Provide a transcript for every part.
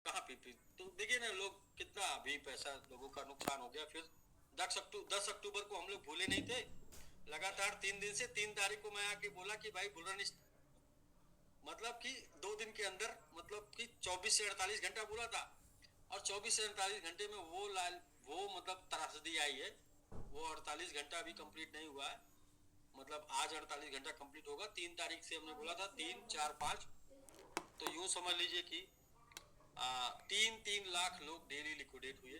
कहाँ पीपी। तो देखिए ना लोग कितना अभी पैसा लोगों का नुकसान हो गया। फिर 10 अक्टूबर को हम लोग भूले नहीं थे। लगातार 3 दिन से 3 तारीख को मैं आके बोला कि भाई बुलरन मतलब कि 2 दिन के अंदर मतलब कि 24 से 48 घंटा बोला था। और 24 से 48 घंटे में वो मतलब त्रासदी आई है। वो 48 घंटा अभी कंप्लीट नहीं हुआ है। मतलब आज 48 घंटा कंप्लीट होगा। 3 तारीख से हमने बोला था, 3, 4, 5। तो यूं समझ लीजिए कि 3-3 लाख लोग डेली लिक्विडेट हुए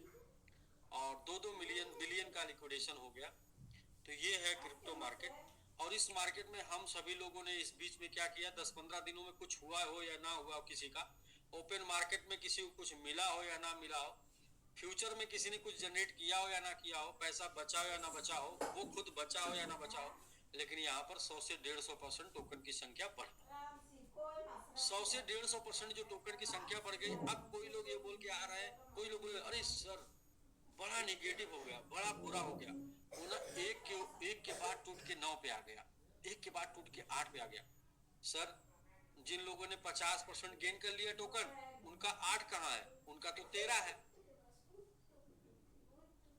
और 2-2 मिलियन बिलियन का लिक्विडेशन हो गया। तो ये है क्रिप्टो मार्केट। और इस मार्केट में हम सभी लोगों ने इस बीच में क्या किया, 10-15 दिनों में कुछ हुआ हो या ना हुआ हो किसी का, ओपन मार्केट में किसी को कुछ मिला हो या ना मिला हो, फ्यूचर में किसी ने कुछ जनरेट किया हो या ना किया हो, पैसा बचा हो या ना बचा हो, वो खुद बचा हो या ना बचा हो, लेकिन यहाँ पर 100 से 150% टोकन की संख्या बढ़, 100 से 150% जो टोकन की संख्या बढ़ गई। अब कोई लोग ये बोल के आ रहे हैं, कोई लोग बोले अरे सर बड़ा निगेटिव हो गया, बड़ा बुरा हो गया। वो ना एक के बाद टूट के 9 पे आ गया, एक के बाद टूट के 8 पे आ गया। सर जिन लोगों ने 50% गेन कर लिया टोकन, उनका 8 कहाँ है, उनका तो 13 है।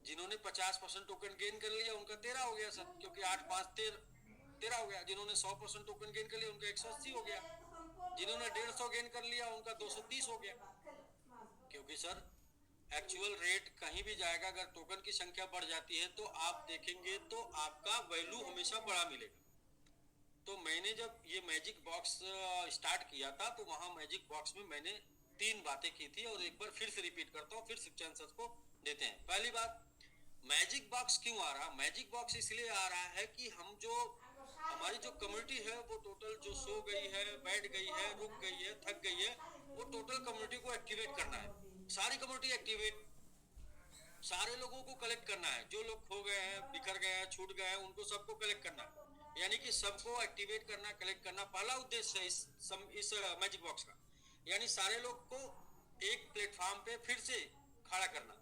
जिन्होंने 50% टोकन गेन कर लिया उनका 13 हो गया सर, क्योंकि 8, 5, 13 हो गया। जिन्होंने 100% टोकन गेन कर लिया उनका 180 हो गया। जिन्होंने 150 गेन कर लिया उनका 230 हो गया। क्योंकि सर एक्चुअल रेट कहीं भी जाएगा, अगर टोकन की संख्या बढ़ जाती है तो आप देखेंगे तो आपका वैल्यू हमेशा बड़ा मिलेगा। तो मैंने जब ये मैजिक बॉक्स स्टार्ट किया था तो वहां मैजिक बॉक्स में मैंने 3 बातें की थी, और एक बार फिर से रिपीट करता हूँ, फिर शिक्षा आंसर को देते हैं। पहली बात, मैजिक बॉक्स क्यों आ रहा, मैजिक बॉक्स इसलिए आ रहा है कि हम जो हमारी जो कम्युनिटी है वो टोटल जो सो गई है, बैठ गई है, रुक गई है, थक गई है, वो टोटल कम्युनिटी को एक्टिवेट करना है। सारी कम्युनिटी एक्टिवेट, सारे लोगों को कलेक्ट करना है। जो लोग खो गए हैं, बिखर गए हैं, छूट गए हैं, उनको सबको कलेक्ट करना है। यानी कि सबको एक्टिवेट करना, कलेक्ट करना पहला उद्देश्य है इस मैजिक बॉक्स का। यानी सारे लोग को एक प्लेटफॉर्म पे फिर से खड़ा करना।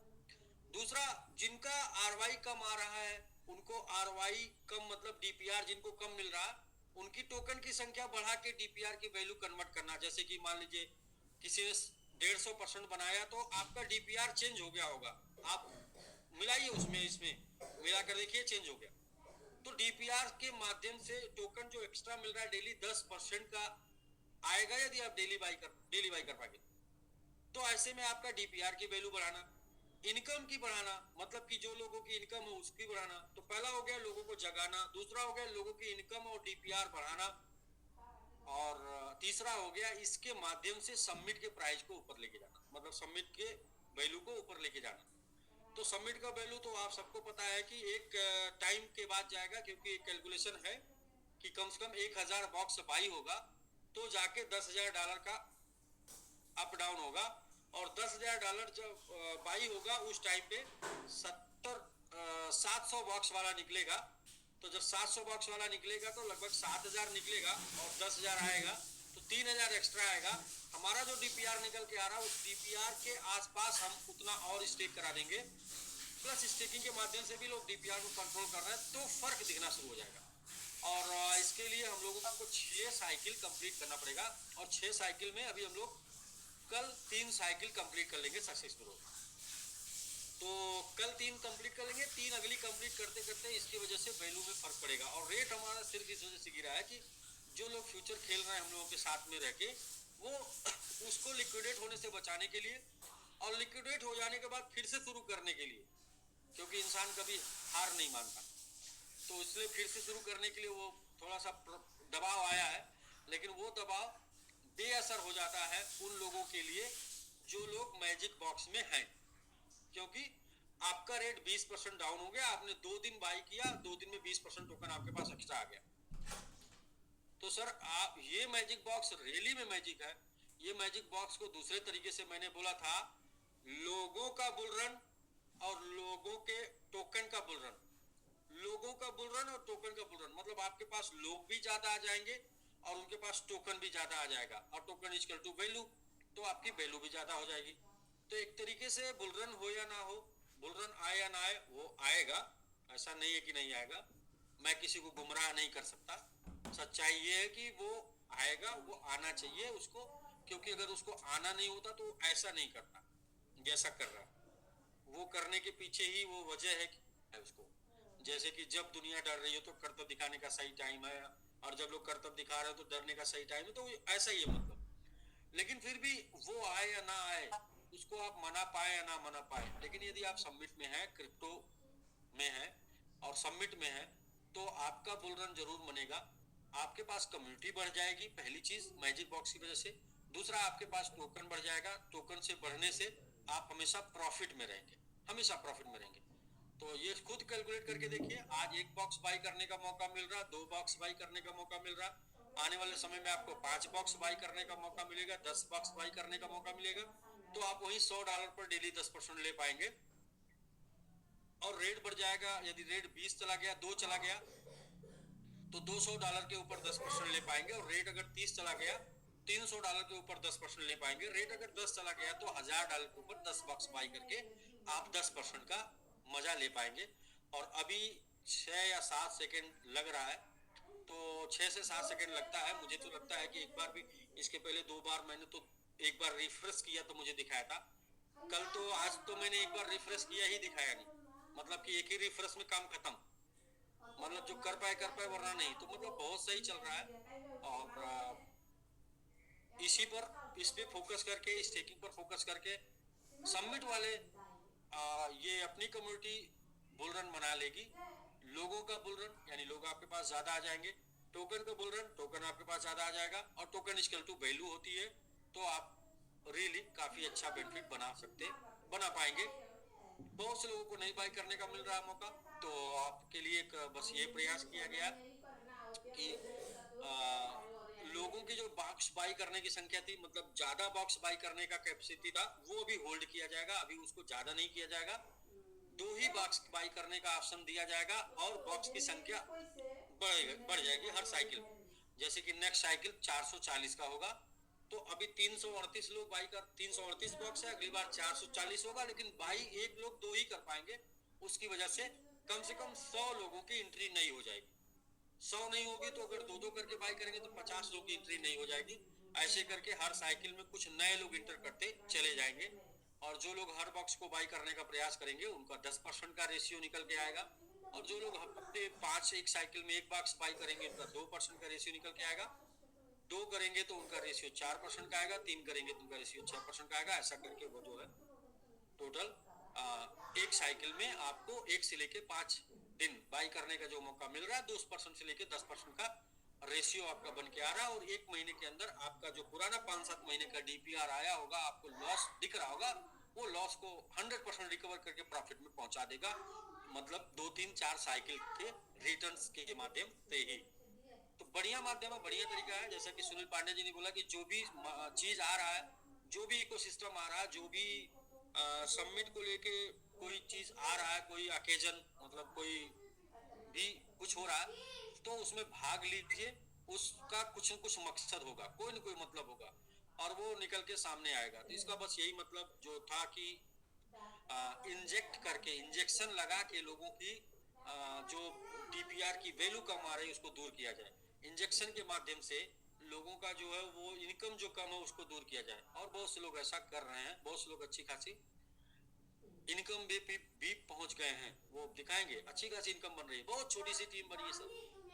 दूसरा, जिनका आरवाई कम आ रहा है उनको आरवाई कम मतलब डीपीआर जिनको कम मिल रहा है, उनकी टोकन की संख्या बढ़ा के डीपीआर की वैल्यू कन्वर्ट करना। जैसे कि मान लीजिए किसी ने 150% बनाया तो आपका डीपीआर चेंज हो गया होगा, आप मिलाइए उसमें, इसमें मिला कर देखिए चेंज हो गया। तो डीपीआर के माध्यम से टोकन जो एक्स्ट्रा मिल रहा है डेली 10% का आएगा, यदि आप डेली बाई कर पाएंगे। तो ऐसे में आपका डीपीआर की वैल्यू बढ़ाना, इनकम की बढ़ाना, मतलब कि जो लोगों की इनकम है उसकी बढ़ाना। तो पहला हो गया लोगों को जगाना, दूसरा हो गया लोगों की इनकम और डीपीआर बढ़ाना, और तीसरा हो गया इसके माध्यम से सबमिट के प्राइस को ऊपर लेके जाना, मतलब सबमिट के वैल्यू को ऊपर लेके जाना। तो सबमिट का वैल्यू तो आप सबको पता है कि एक टाइम के बाद जाएगा, क्योंकि एक कैलकुलेशन है कि कम से कम 1000 बॉक्स बाई होगा तो जाके $10,000 का अप डाउन होगा। और $10,000 जब बाई होगा उस टाइम पे 700 बॉक्स वाला निकलेगा। तो जब 700 बॉक्स वाला निकलेगा तो लगभग 7000 निकलेगा और 10,000 आएगा तो 3000 एक्स्ट्रा आएगा। हमारा जो डीपीआर निकल के आ रहा है उस डीपीआर के आसपास हम उतना और स्टेक करा देंगे, प्लस स्टेकिंग के माध्यम से भी लोग डीपीआर को कंट्रोल कर रहे हैं, तो फर्क दिखना शुरू हो जाएगा। और इसके लिए हम लोगों को 6 साइकिल कंप्लीट करना पड़ेगा, और 6 साइकिल में अभी हम लोग कल 3 साइकिल कंप्लीट कर लेंगे सक्सेसफुल होगा। तो कल 3 कंप्लीट कर लेंगे, 3 अगली कंप्लीट करते करते इसकी वजह से वैल्यू में फर्क पड़ेगा। और रेट हमारा सिर्फ इस वजह से गिरा है कि जो लोग फ्यूचर खेल रहे हैं हम लोगों के साथ में रह के, वो उसको लिक्विडेट होने से बचाने के लिए और लिक्विडेट हो जाने के बाद फिर से शुरू करने के लिए, क्योंकि इंसान कभी हार नहीं मानता, तो इसलिए फिर से शुरू करने के लिए वो थोड़ा सा दबाव आया है। लेकिन वो दबाव बेअसर हो जाता है उन लोगों के लिए जो लोग मैजिक बॉक्स में हैं, क्योंकि आपका रेट 20% डाउन हो गया, आपने 2 दिन बाई किया, 2 दिन में 20% टोकन आपके पास एक्स्ट्रा आ गया। तो सर आप ये मैजिक बॉक्स रियली में मैजिक है। ये मैजिक बॉक्स को दूसरे तरीके से मैंने बोला था, लोगों का बुल रन और लोगों के टोकन का बुल रन। लोगों का बुल रन और टोकन का बुल रन, मतलब आपके पास लोग भी ज्यादा आ जाएंगे और उनके पास टोकन भी ज्यादा आ जाएगा, और टोकन इक्वल टू वैल्यू, तो आपकी वैल्यू भी ज्यादा हो जाएगी। तो एक तरीके से बुल रन हो या ना हो, बुल रन आए या ना आए, वो आएगा, ऐसा नहीं है कि नहीं आएगा। मैं किसी को गुमराह नहीं कर सकता, सच्चाई ये है कि वो आएगा, वो आना चाहिए उसको, क्योंकि अगर उसको आना नहीं होता तो ऐसा नहीं करता जैसा कर रहा है। वो करने के पीछे ही वो वजह है कि है उसको, जैसे कि जब दुनिया डर रही है तो करतब दिखाने का सही टाइम है, और जब लोग करतब दिखा रहे हो तो डरने का सही टाइम है, तो ऐसा ही है मतलब। लेकिन फिर भी वो आए या ना आए, उसको आप मना पाए या ना मना पाए, लेकिन यदि आप सबमिट में है, क्रिप्टो में है और सबमिट में है, तो आपका बुल रन जरूर बनेगा। आपके पास कम्युनिटी बढ़ जाएगी, पहली चीज मैजिक बॉक्स की वजह से। दूसरा, आपके पास टोकन बढ़ जाएगा, टोकन से बढ़ने से आप हमेशा प्रॉफिट में रहेंगे, हमेशा प्रॉफिट में रहेंगे। तो ये खुद कैलकुलेट करके देखिए, आज एक बॉक्स बाई करने का मौका मिल रहा, 2 बॉक्स बाई करने का मौका मिल रहा, आने वाले समय में आपको 5 बॉक्स बाई करने का मौका मिलेगा, 10 बॉक्स बाई करने का मौका मिलेगा, तो आप वही $100 पर डेली 10% ले पाएंगे। और रेट बढ़ जाएगा, यदि रेट 20 चला गया, 2 चला गया, तो $200 के ऊपर 10% ले पाएंगे। और रेट अगर 30 चला गया, $300 के ऊपर 10% ले पाएंगे। रेट अगर 10 चला गया तो $1000 के ऊपर 10 बॉक्स बाई करके आप 10% का मजा ले पाएंगे। और अभी 6 या 7 सेकेंड लग रहा है, तो 6 से 7 सेकेंड लगता है। मुझे तो लगता है कि एक बार भी, इसके पहले 2 बार मैंने तो एक बार रिफ्रेश किया तो मुझे दिखाया था। कल तो, आज तो मैंने एक बार रिफ्रेश किया ही दिखाया नहीं, मतलब कि एक ही रिफ्रेश में काम खत्म। मतलब जो कर पाए वरना नहीं, तो मतलब बहुत सही चल रहा है। और इसी पर, इस पे फोकस करके, स्टेकिंग पर फोकस करके, सबमिट वाले ये अपनी कम्युनिटी बुल रन बना लेगी। लोगों का बुल रन, यानी लोग आपके पास ज्यादा आ जाएंगे। टोकन का बुल रन, टोकन आपके पास ज्यादा आ जाएगा, और टोकन इक्वल टू वैल्यू होती है, तो आप रियली काफी अच्छा बेनिफिट बना पाएंगे। बहुत से लोगों को नहीं बाई करने का मिल रहा है मौका, तो आपके लिए एक बस ये प्रयास किया गया कि आ, लोगों की जो बॉक्स बाई करने की संख्या थी, मतलब ज्यादा बॉक्स बाई करने का कैपेसिटी था, वो भी होल्ड किया जाएगा, अभी उसको ज्यादा नहीं किया जाएगा। 2 ही बॉक्स बाई करने का ऑप्शन दिया जाएगा, और बॉक्स की संख्या बढ़ जाएगी हर साइकिल में। जैसे कि नेक्स्ट साइकिल 440 का होगा, तो अभी 338 लोग बाई कर, 338 बॉक्स है, अगली बार 440 होगा, लेकिन बाई एक लोग 2 ही कर पाएंगे। उसकी वजह से कम 100 लोगों की एंट्री नहीं हो जाएगी। 100 नहीं होगी तो अगर 2-2 करके बाई करेंगे तो 50 लोग की एंट्री नहीं हो जाएगी। ऐसे करके हर साइकिल में कुछ नए लोग इंटर करते चले जाएंगे, और जो लोग हर बॉक्स को बाई करने का प्रयास करेंगे उनका 10% का रेशियो निकल के आएगा। और जो लोग हफ्ते 5 एक साइकिल में एक बॉक्स बाई करेंगे उनका 2% का रेशियो निकल के आएगा। 2 करेंगे तो उनका रेशियो 4% का आएगा, 3 करेंगे तो उनका रेशियो 6% का आएगा। ऐसा करके वो जो है टोटल एक साइकिल में आपको 1 से लेके 5 दिन बाई करने का जो मौका मिल रहा है, 2% से लेके 10% का रेशियो आपका बन के आ रहा है। और 1 महीने के अंदर आपका जो पुराना 5-7 महीने का डीपीआर आया होगा, आपको लॉस दिख रहा होगा, वो लॉस को 100% रिकवर करके प्रॉफिट में पहुंचा देगा। मतलब 2-3-4 साइकिल के रिटर्न्स के माध्यम से ही। तो बढ़िया माध्यम है, बढ़िया तरीका है। जैसा कि सुनील पांडे जी ने बोला कि जो भी चीज आ रहा है, जो भी इकोसिस्टम आ रहा है, जो भी सबमिट को लेके कोई चीज आ रहा है, कोई अकेजन, मतलब कोई भी कुछ हो रहा है, तो उसमें भाग लीजिए। उसका कुछ न कुछ मकसद होगा, कोई न कोई मतलब होगा, और वो निकल के सामने आएगा। तो इसका बस यही मतलब जो था कि इंजेक्ट करके, इंजेक्शन लगा के लोगों की जो डीपीआर की वैल्यू कम आ रही है उसको दूर किया जाए। इंजेक्शन के माध्यम से लोगों का जो है वो इनकम जो कम है उसको दूर किया जाए। और बहुत से लोग ऐसा कर रहे हैं, बहुत से लोग अच्छी खासी इनकम भी पहुंच गए हैं, वो दिखाएंगे। अच्छी खासी इनकम बन रही है, बहुत छोटी सी टीम बनी है सर।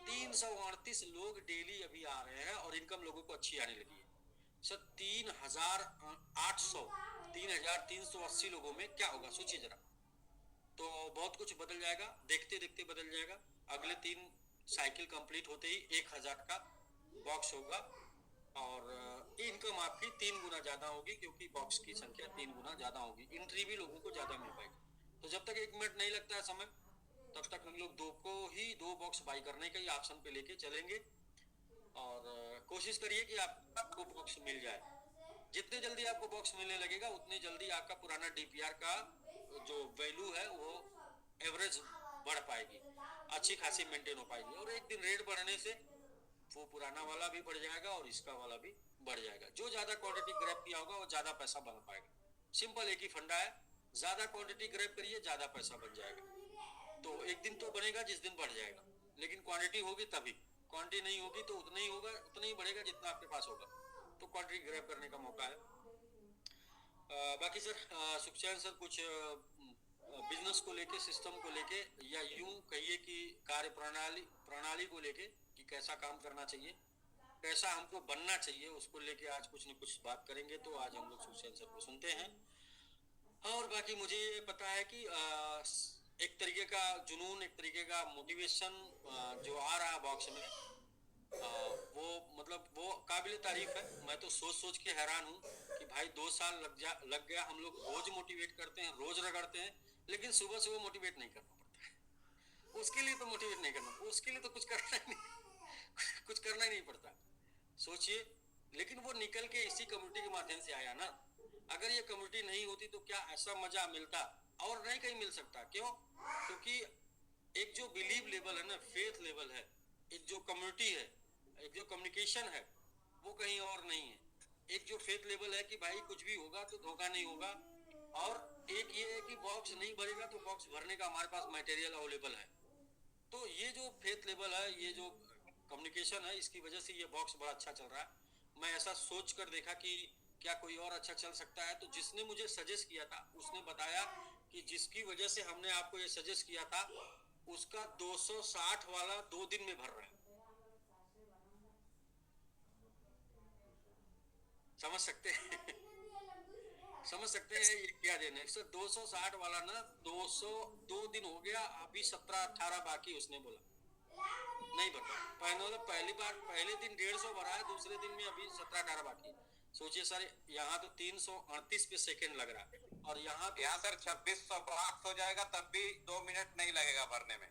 338 लोग डेली अभी आ रहे हैं, और इनकम लोगों को अच्छी आने लगी है सर। 3800, 3380 लोगों में क्या होगा सोचिए जरा। तो बहुत कुछ बदल जाएगा, देखते देखते बदल जाएगा। अगले 3 साइकिल कंप्लीट होते ही 1000 का बॉक्स होगा, और इनकम आपकी 3 गुना ज्यादा होगी, क्योंकि बॉक्स की संख्या 3 गुना ज्यादा होगी। एंट्री भी लोगों को ज्यादा मिल पाएगी। तो जब तक 1 मिनट नहीं लगता है समय, तब तक हम लोग 2 बॉक्स बाई करने का ही ऑप्शन पे लेके चलेंगे। और कोशिश करिए कि आपको बॉक्स मिल जाए। जितने जल्दी आपको बॉक्स मिलने लगेगा, उतनी जल्दी आपका पुराना डीपीआर का जो वैल्यू है वो एवरेज बढ़ पाएगी, अच्छी खासी मेंटेन हो पाएगी। और एक दिन रेट बढ़ने से वो पुराना वाला भी बढ़ जाएगा और इसका वाला भी बढ़ जाएगा। जो ज्यादा क्वांटिटी ग्रैब किया होगा वो ज्यादा पैसा बना पाएगा। सिंपल एक ही फंडा है, ज्यादा क्वांटिटी ग्रैब करिए, ज्यादा पैसा बन जाएगा। तो एक दिन तो बनेगा जिस दिन बढ़ जाएगा, लेकिन क्वांटिटी होगी तभी। क्वांटिटी नहीं होगी तो उतना ही होगा, उतना ही बढ़ेगा जितना आपके पास होगा। तो क्वाड्री ग्रैब करने का मौका है। बाकी सर सुखचैन सर कुछ बिजनेस को लेके, सिस्टम को लेके, या यूं कहिए कि कार्य प्रणाली प्रणाली को लेके कि कैसा काम करना चाहिए, कैसा हमको बनना चाहिए, उसको लेके आज कुछ न कुछ बात करेंगे। तो आज हम लोग सुखचैन सर को सुनते हैं। और बाकी मुझे ये पता है कि एक तरीके का जुनून, एक तरीके का मोटिवेशन जो आ रहा है बॉक्स में, वो मतलब वो काबिल तारीफ है। मैं तो सोच सोच के हैरान हूँ कि भाई 2 साल लग गया। हम लोग रोज मोटिवेट करते हैं, रोज रगड़ते हैं, लेकिन सुबह सुबह मोटिवेट नहीं करना पड़ता है। उसके लिए तो मोटिवेट नहीं करना, उसके लिए तो कुछ करना ही नहीं कुछ करना ही नहीं पड़ता, सोचिए। लेकिन वो निकल के इसी कम्युनिटी के माध्यम से आया ना। अगर ये कम्युनिटी नहीं होती तो क्या ऐसा मजा मिलता? और नहीं कहीं मिल सकता। क्यों? क्योंकि एक जो बिलीव लेवल है ना, फेथ लेवल है, एक जो कम्युनिटी है, एक जो कम्युनिकेशन है, वो कहीं और नहीं है। एक जो फेथ लेवल है कि भाई कुछ भी होगा तो धोखा नहीं होगा। और एक ये है कि बॉक्स नहीं भरेगा तो बॉक्स भरने का हमारे पास मटेरियल अवेलेबल है। तो ये जो फेथ लेवल है, ये जो कम्युनिकेशन है, इसकी वजह से ये बॉक्स बड़ा अच्छा चल रहा है। मैं ऐसा सोच कर देखा कि क्या कोई और अच्छा चल सकता है। तो जिसने मुझे सजेस्ट किया था उसने बताया कि जिसकी वजह से हमने आपको ये सजेस्ट किया था, उसका 260 वाला 2 दिन में भर रहा है। समझ सकते हैं समझ सकते हैं ये क्या देना है। सर 260 वाला ना, 202 दिन हो गया, अभी 17-18 बाकी। उसने बोला नहीं भरता। पहली बार पहले दिन 150 भरा है, दूसरे दिन में अभी 17-18 बाकी। सोचिए सर, यहाँ तो 338 पे सेकेंड लग रहा है, और यहाँ तो यहाँ सर 2600 मार्क्स हो जाएगा, तब भी 2 मिनट नहीं लगेगा भरने में।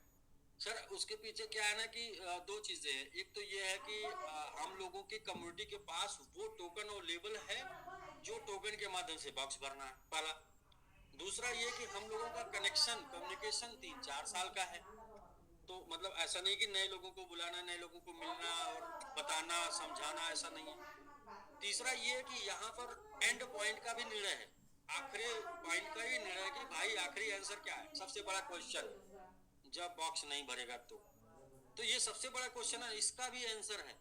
सर उसके पीछे क्या है ना कि दो चीजें हैं। एक तो ये है कि हम लोगों की कम्युनिटी के पास वो टोकन और लेबल है जो टोकन के माध्यम से बॉक्स भरना है, पहला। दूसरा ये कि हम लोगों का कनेक्शन, कम्युनिकेशन 3-4 साल का है। तो मतलब ऐसा नहीं कि नए लोगों को बुलाना, नए लोगों को मिलना और बताना, समझाना, ऐसा नहीं है। तीसरा ये है कि यहाँ पर एंड पॉइंट का भी निर्णय है, आखिरी पॉइंट का ही निर्णय है कि भाई आखिरी आंसर क्या है, सबसे बड़ा क्वेश्चन। जब बॉक्स नहीं भरेगा तो ये सबसे बड़ा क्वेश्चन है, इसका भी आंसर है।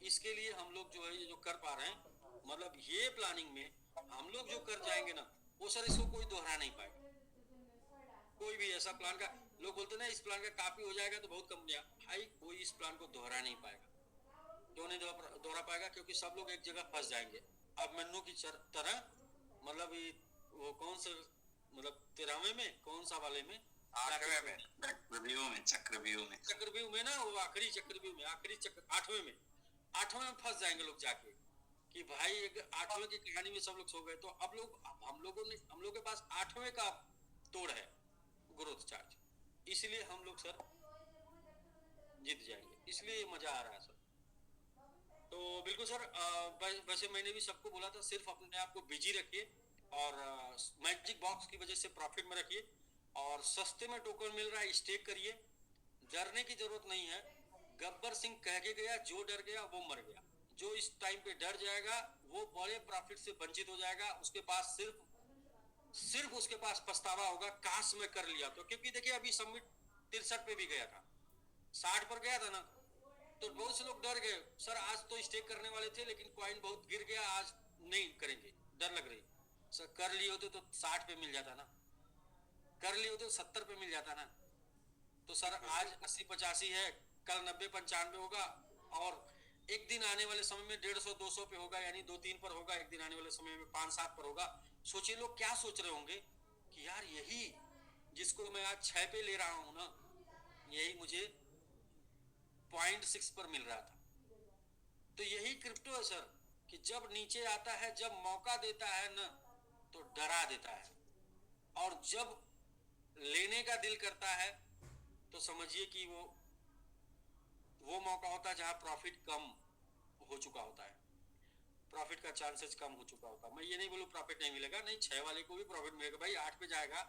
इसके लिए हम लोग जो है ये जो कर पा रहे हैं, मतलब ये प्लानिंग में हम लोग जो कर जाएंगे ना, वो सर इसको कोई दोहरा नहीं पाएगा। कोई भी ऐसा प्लान का, लोग बोलते ना इस प्लान का कॉपी हो जाएगा तो बहुत कंपनियां, भाई कोई इस प्लान को दोहरा नहीं पाएगा। क्यों नहीं दोहरा पाएगा? क्योंकि सब लोग एक जगह फंस जाएंगे। अब मन्नू की तरह, मतलब वो कौन सा, मतलब 13वें में, कौन सा वाले में, 8वें में, चक्रव्यूह में ना, वो आखिरी चक्रव्यूह में, आखिरी चक्र 8वें में, 8वें में फंस जाएंगे लोग जाके कि भाई 8वें की कहानी में सब लोग सो गए। तो अब हम लोगों के पास 8वें का तोड़ है, ग्रोथ चार्ज। इसलिए हम लोग सर जीत जाएंगे, इसलिए मजा आ रहा है सर। तो बिल्कुल सर, वैसे मैंने भी सबको बोला था सिर्फ अपने आप को बिजी रखिए, और मैजिक बॉक्स की वजह से प्रॉफिट में रखिए, और सस्ते में टोकन मिल रहा है, स्टेक करिए। डरने की जरूरत नहीं है। गब्बर सिंह कह के गया, जो डर गया वो मर गया। जो इस टाइम पे डर जाएगा वो बड़े प्रॉफिट से वंचित हो जाएगा। उसके पास सिर्फ उसके पास पछतावा होगा, काश में कर लिया तो। क्योंकि देखिए अभी सबमिट 63 पे भी गया था, 60 पर गया था ना, तो बहुत से लोग डर गए। सर आज तो स्टेक करने वाले थे लेकिन कॉइन बहुत गिर गया, आज नहीं करेंगे, डर लग रही। सर कर लिए होते तो 60 पे मिल जाता ना, कर लिए होते तो 70 पे मिल जाता ना। तो सर आज 80-85 है, कल 90-95 होगा, और एक दिन आने वाले समय में 150-200 पे होगा, यानी 2-3 पर होगा। एक दिन आने वाले समय में 5-7 पर होगा। सोचिए लोग क्या सोच रहे होंगे कि यार यही जिसको मैं आज 6 पे ले रहा हूं ना, यही मुझे 0.6 पर मिल रहा था। तो यही क्रिप्टो है सर, कि जब नीचे आता है, जब मौका देता है ना, तो डरा देता है। और जब लेने का दिल करता है तो समझिए कि वो मौका होता है जहां प्रॉफिट कम हो चुका होता है, प्रॉफिट का चांसेस कम हो चुका होता है। मैं ये नहीं बोलूं प्रॉफिट नहीं मिलेगा, नहीं, 6 वाले को भी प्रॉफिट मिलेगा भाई। 8 पे जाएगा,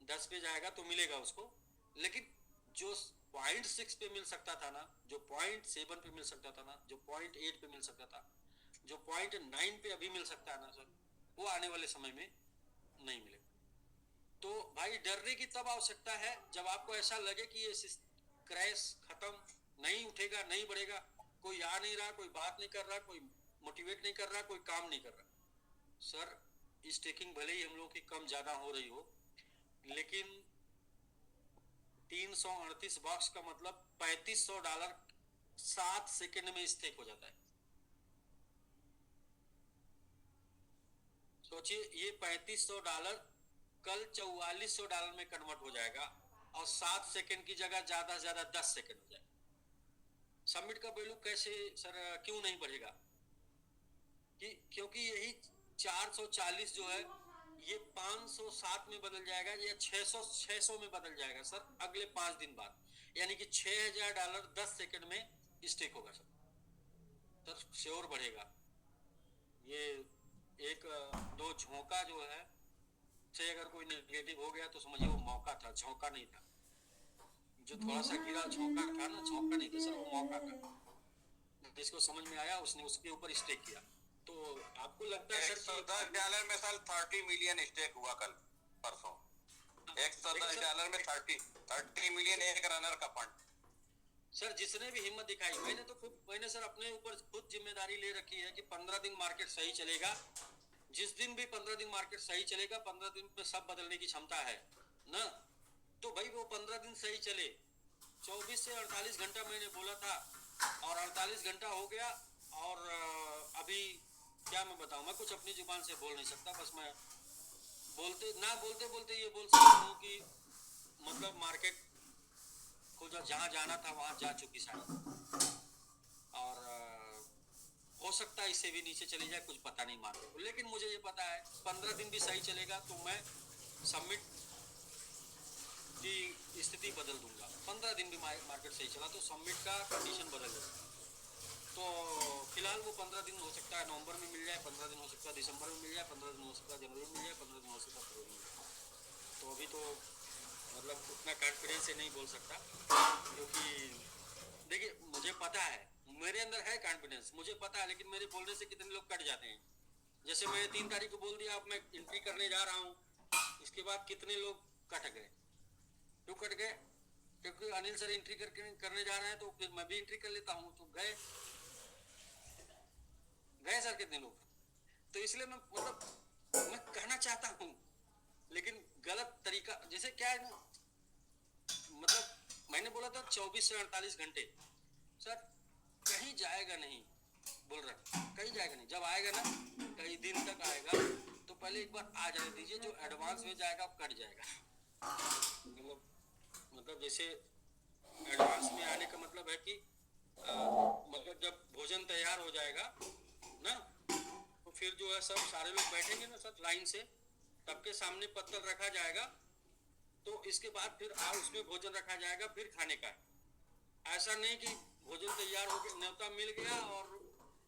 10 पे जाएगा तो मिलेगा उसको। लेकिन जो 0.6 पे मिल सकता था ना, जो 0.7 पे मिल सकता था ना, जो 0.8 पे मिल सकता था, जो 0.9 पे अभी मिल सकता है ना सर, वो आने वाले समय में नहीं मिलेगा। तो भाई डरने की तब आवश्यकता है जब आपको ऐसा लगे कि ये क्रैश खत्म, नहीं उठेगा, नहीं बढ़ेगा, कोई आ नहीं रहा, कोई बात नहीं कर रहा, कोई मोटिवेट नहीं कर रहा, कोई काम नहीं कर रहा। सर स्टेकिंग भले ही हम लोग की कम ज्यादा हो रही हो, लेकिन 338 बॉक्स का मतलब $3500 7 सेकंड में स्टेक हो जाता है। सोचिए, ये $3500 कल $4400 में कन्वर्ट हो जाएगा और 7 सेकंड की जगह ज्यादा से ज्यादा 10 सेकंड हो जाएगा। सबमिट का वैल्यू कैसे सर क्यों नहीं बढ़ेगा? क्योंकि यही 440 जो है ये 507 में बदल जाएगा या 600 में बदल जाएगा सर अगले 5 दिन बाद, यानी कि $6000 10 सेकंड में स्टेक होगा सर श्योर बढ़ेगा। ये एक दो झोंका जो है से अगर कोई नेगेटिव हो गया तो समझिए वो मौका था, झोंका नहीं था। जो थोड़ा सा गिरा झोंका था ना, झोंका नहीं था सर, वो मौका था। जिसको समझ में आया उसने उसके ऊपर स्टेक किया। तो आपको लगता है सर $110 में साल 30 मिलियन स्टेक हुआ कल परसों। $110 में 30 मिलियन एक रनर का फंड। सर जिसने भी हिम्मत दिखाई, मैंने सर अपने ऊपर खुद जिम्मेदारी ले रखी है कि 15 दिन मार्केट सही चलेगा। जिस दिन भी 15 दिन मार्केट सही चलेगा, 15 दिन में सब बदलने की क्षमता है ना। तो भाई वो 15 दिन सही चले, 24 से 48 घंटा मैंने बोला था और 48 घंटा हो गया। और अभी क्या मैं बताऊं, मैं कुछ अपनी जुबान से बोल नहीं सकता। बस मैं बोलते बोलते ये बोल सकता हूँ कि मतलब मार्केट को जहाँ जाना था वहां जा चुकी शायद, और हो सकता है इससे भी नीचे चली जाए, कुछ पता नहीं मार्केट को। लेकिन मुझे ये पता है 15 दिन भी सही चलेगा तो मैं सबमिट की स्थिति बदल दूंगा। 15 दिन भी मार्केट सही चला तो सबमिट का कंडीशन बदल जाएगा। तो फिलहाल वो 15 दिन हो सकता है नवंबर में मिल जाए, 15 दिन हो सकता है दिसंबर में मिल जाए, 15 दिन हो सकता है जनवरी में मिल जाए, 15 दिन हो सकता है फरवरी में। तो अभी तो मतलब उतना कॉन्फिडेंस से नहीं बोल सकता, क्योंकि देखिए मुझे पता है, मेरे अंदर है कॉन्फिडेंस, मुझे पता है। लेकिन मेरे बोलने से कितने लोग कट जाते हैं। जैसे मैंने 3 तारीख को बोल दिया अब मैं एंट्री करने जा रहा हूँ, इसके बाद कितने लोग कट गए। क्यों कट गए? क्योंकि अनिल सर एंट्री करने जा रहे हैं तो फिर मैं भी एंट्री कर लेता हूँ, तो गए सर कितने लोग। तो इसलिए मैं मैं कहना चाहता हूँ, लेकिन गलत तरीका। जैसे क्या है ना, मैंने बोला था 24 से 48 घंटे सर, कहीं जाएगा नहीं, बोल रहा कहीं जाएगा नहीं। जब आएगा ना कई दिन तक आएगा तो पहले एक बार आ जाने दीजिए, जो एडवांस में जाएगा कट जाएगा। मतलब जैसे एडवांस में आने का मतलब है कि जब भोजन तैयार हो जाएगा ना, तो फिर जो है सब सारे लोग बैठेंगे ना सर लाइन से, सबके सामने पत्तल रखा जाएगा, तो इसके बाद फिर उसमें भोजन रखा जाएगा, फिर खाने का। ऐसा नहीं कि भोजन तैयार हो गया, न्योता मिल गया और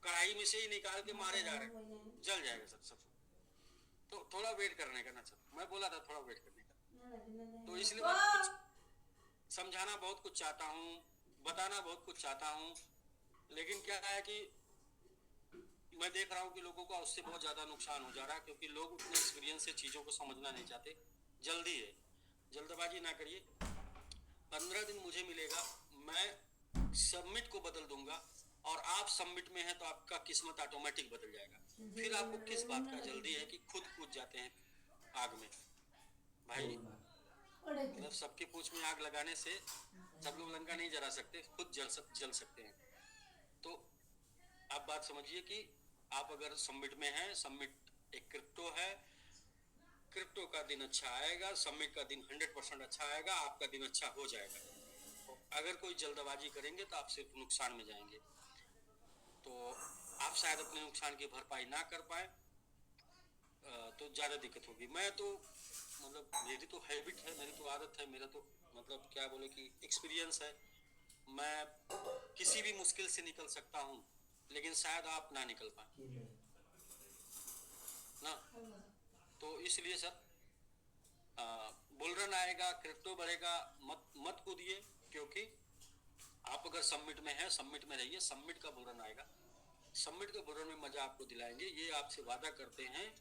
कढ़ाई में से ही निकाल के मारे जा रहे, जल जाएगा सर सब। तो थोड़ा वेट करने का ना सर, मैं बोला था थोड़ा वेट करने का। तो इसलिए मैं कुछ समझाना बहुत कुछ चाहता हूँ, बताना बहुत कुछ चाहता हूँ, लेकिन क्या है कि मैं देख रहा हूँ कि लोगों का उससे बहुत ज्यादा नुकसान हो जा रहा है, क्योंकि लोग उतने एक्सपीरियंस से चीजों को समझना नहीं चाहते। जल्दी है, जल्दबाजी ना करिए। 15 दिन मुझे मिलेगा, मैं सबमिट को बदल दूंगा, और आप सबमिट में हैं तो आपका किस्मत ऑटोमेटिक बदल जाएगा। फिर आपको किस बात का जल्दी है कि खुद कूद जाते हैं आग में। भाई मतलब सबके पूंछ में आग लगाने से सब लोग लंका नहीं जला सकते, खुद जल सकते हैं। तो आप बात समझिए कि आप अगर सबमिट में हैं, सबमिट एक क्रिप्टो है, क्रिप्टो का दिन अच्छा आएगा, सबमिट का दिन 100% अच्छा आएगा, आपका दिन अच्छा हो जाएगा। तो अगर कोई जल्दबाजी करेंगे तो आप सिर्फ नुकसान में जाएंगे, तो आप शायद अपने नुकसान की भरपाई ना कर पाए, तो ज्यादा दिक्कत होगी। मैं तो मेरी तो हैबिट है, मेरी तो आदत है, मेरा तो क्या बोले कि एक्सपीरियंस है। मैं किसी भी मुश्किल से निकल सकता हूँ, लेकिन शायद आप ना निकल पाए ना। तो इसलिए सर बुलरन आएगा, क्रिप्टो बढ़ेगा, मत कूदिए, क्योंकि आप अगर सबमिट में हैं, सबमिट में रहिए, सबमिट का बुलरन आएगा, सबमिट के बुलरन में मजा आपको दिलाएंगे। ये आपसे वादा करते हैं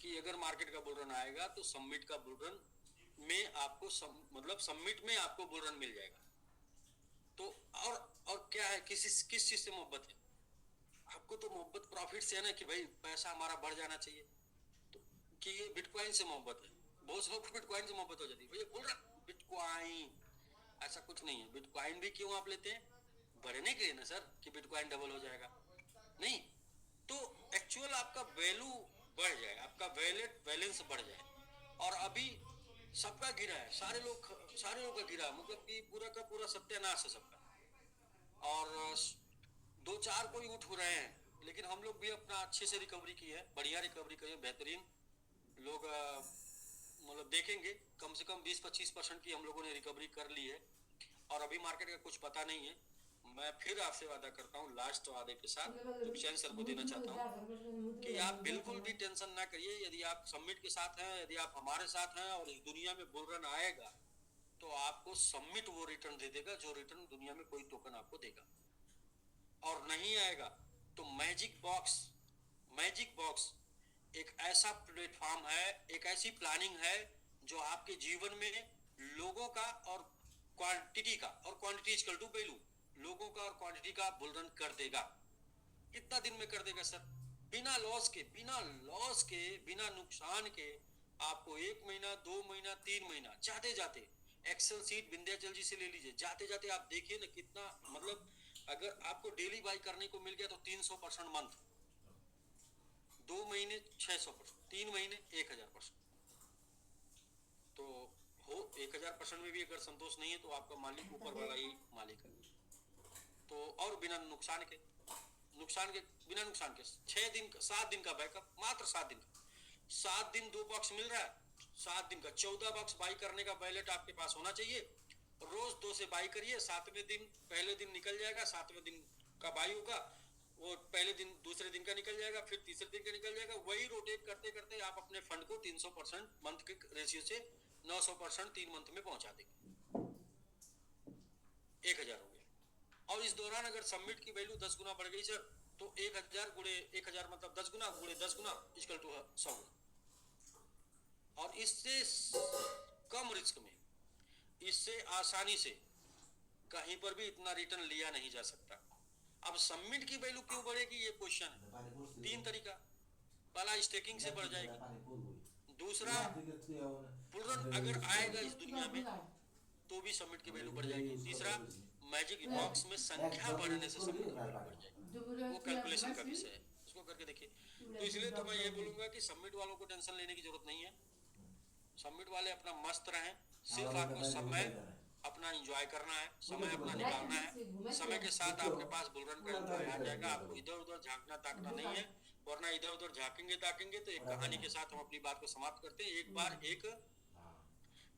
कि अगर मार्केट का बुलरन आएगा तो सबमिट का बुलरन में आपको सबमिट में आपको बुलरन मिल जाएगा। तो और क्या है, किस चीज से मोहब्बत है? आपको तो मोहब्बत प्रॉफिट से है ना, कि भाई पैसा हमारा बढ़ जाना चाहिए, तो कि ये बिटकॉइन से मोहब्बत है। बहुत से लोग को बिटकॉइन से मोहब्बत हो जाती है, भैया बोल रहा बिटकॉइन, ऐसा कुछ नहीं है। बिटकॉइन भी क्यों आप लेते हैं? बढ़ने के लिए ना सर, कि बिटकॉइन डबल हो जाएगा, नहीं। तो एक्चुअल आपका वैल्यू बढ़ जाए, आपका वैलेट बैलेंस बढ़ जाए। और अभी सबका गिरा है, सारे लोग का गिरा, मतलब कि पूरा का पूरा सत्यानाश है सबका। और दो चार कोई उठ हो रहे हैं, लेकिन हम लोग भी अपना अच्छे से रिकवरी की है, बढ़िया रिकवरी की है, बेहतरीन लोग मतलब देखेंगे कम से कम 20-25% की हम लोगों ने रिकवरी कर ली है। और अभी मार्केट का कुछ पता नहीं है। मैं फिर आपसे वादा करता हूँ, लास्ट वादे के साथ जो किशन सर को देना चाहता हूँ, कि आप बिल्कुल भी टेंशन ना करिए। यदि आप सबमिट के साथ हैं, यदि आप हमारे साथ हैं और इस दुनिया में बुल रन आएगा, तो आपको सबमिट वो रिटर्न दे देगा जो रिटर्न दुनिया में कोई टोकन आपको देगा। और नहीं आएगा तो मैजिक बॉक्स एक ऐसा प्लेटफॉर्म है, एक ऐसी प्लानिंग है जो आपके जीवन में लोगों का और क्वांटिटी का, और quantity is equal to value, लोगों का और क्वांटिटी का बुलरन कर देगा। कितना दिन में कर देगा सर? बिना लॉस के, बिना नुकसान के। आपको 1 महीना, 2 महीना, 3 महीना, जाते जाते एक्सेल सीट विंध्याचल जी से ले लीजिए, जाते जाते आप देखिए ना कितना, मतलब अगर आपको डेली बाई करने को मिल गया तो 300% मंथ, 2 महीने 600%, 3 महीने 1000%। तो हो 1000% में भी अगर संतोष नहीं है तो आपका मालिक ऊपर वाला ही मालिक है। तो और बिना नुकसान के, बिना नुकसान के 6 दिन का, 7 दिन का बैकअप, मात्र 7 दिन का, 7 दिन 2 बॉक्स मिल रहा है, 7 दिन का 14 बॉक्स बाई करने का बैलेट आपके पास होना चाहिए। रोज 2 से बाई करिए, 7वें दिन, पहले दिन निकल जाएगा, 7वें दिन का बाई होगा, वो पहले दिन दूसरे दिन का निकल जाएगा, फिर तीसरे दिन का निकल जाएगा। वही रोटेट करते करते आप अपने फंड को 300% मंथ के रेशियो से 900% 3 मंथ में पहुंचा देंगे। 1000 हो गया। और इस दौरान अगर सबमिट की वैल्यू 10 गुना बढ़ गई सर, तो 1000 गुणे 1000 मतलब 10 गुना गुणे 10 गुना इक्वल टू 100 गुना। और इससे कम रिस्क में, इससे आसानी से कहीं पर भी इतना रिटर्न लिया नहीं जा सकता। अब सबमिट की वैल्यू क्यों बढ़ेगी, ये क्वेश्चन है। 3 तरीका, पहला स्टेकिंग से बढ़ जाएगी, दूसरा पुलरन अगर आएगा इस दुनिया में तो भी सबमिट की वैल्यू बढ़ जाएगी, तीसरा मैजिक बॉक्स में संख्या बढ़ने से सबमिट की वैल्यू बढ़ जाएगी। वो कैलकुलेशन का विषय है, उसको करके देखिए। तो इसलिए तो मैं ये बोलूंगा कि सबमिट वालों को टेंशन लेने की जरूरत नहीं है। सबमिट वाले अपना मस्त रहें, सिर्फ आपको समय अपना एंजॉय करना है, समय अपना निकालना है। समय के साथ आपके पास बुलरन का एंजॉय आ जाएगा। आपको इधर उधर झांकना ताकना नहीं है, वरना इधर उधर झांकेंगे ताकेंगे तो एक कहानी के साथ हम अपनी बात को समाप्त करते हैं। एक बार एक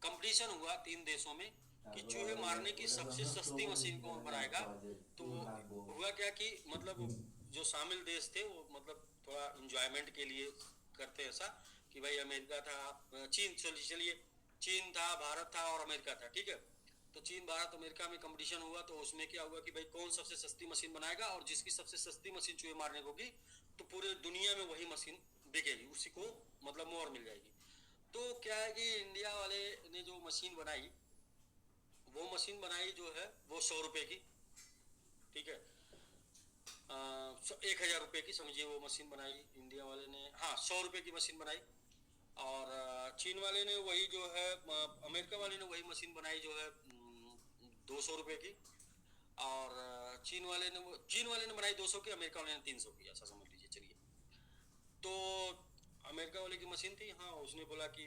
कंपटीशन हुआ 3 देशों में कि चूहे मारने की सबसे सस्ती मशीन कौन बनाएगा। तो हुआ क्या कि मतलब जो शामिल देश थे वो मतलब थोड़ा एंजॉयमेंट के लिए करते ऐसा कि भाई अमेरिका था, चीन, चलिए चीन था, भारत था और अमेरिका था, ठीक है। तो चीन, भारत, अमेरिका में कंपटीशन हुआ। तो उसमें क्या हुआ कि भाई कौन सबसे सस्ती मशीन बनाएगा, और जिसकी सबसे सस्ती मशीन चूहे मारने को होगी तो पूरे दुनिया में वही मशीन बिकेगी, उसी को मतलब मोहर मिल जाएगी। तो क्या है कि इंडिया वाले ने जो मशीन बनाई, वो मशीन बनाई जो है वो 100 रुपए की, ठीक है, 1000 रुपए की समझिए वो मशीन बनाई इंडिया वाले ने। हाँ, 100 रुपए की मशीन बनाई। और चीन वाले ने वही जो है, अमेरिका वाले ने वही मशीन बनाई जो है 200 रुपए की। और चीन वाले ने बनाई 200 की, अमेरिका वाले ने 300 की, ऐसा समझ लीजिए। चलिए, तो अमेरिका वाले की मशीन थी, हाँ, उसने बोला कि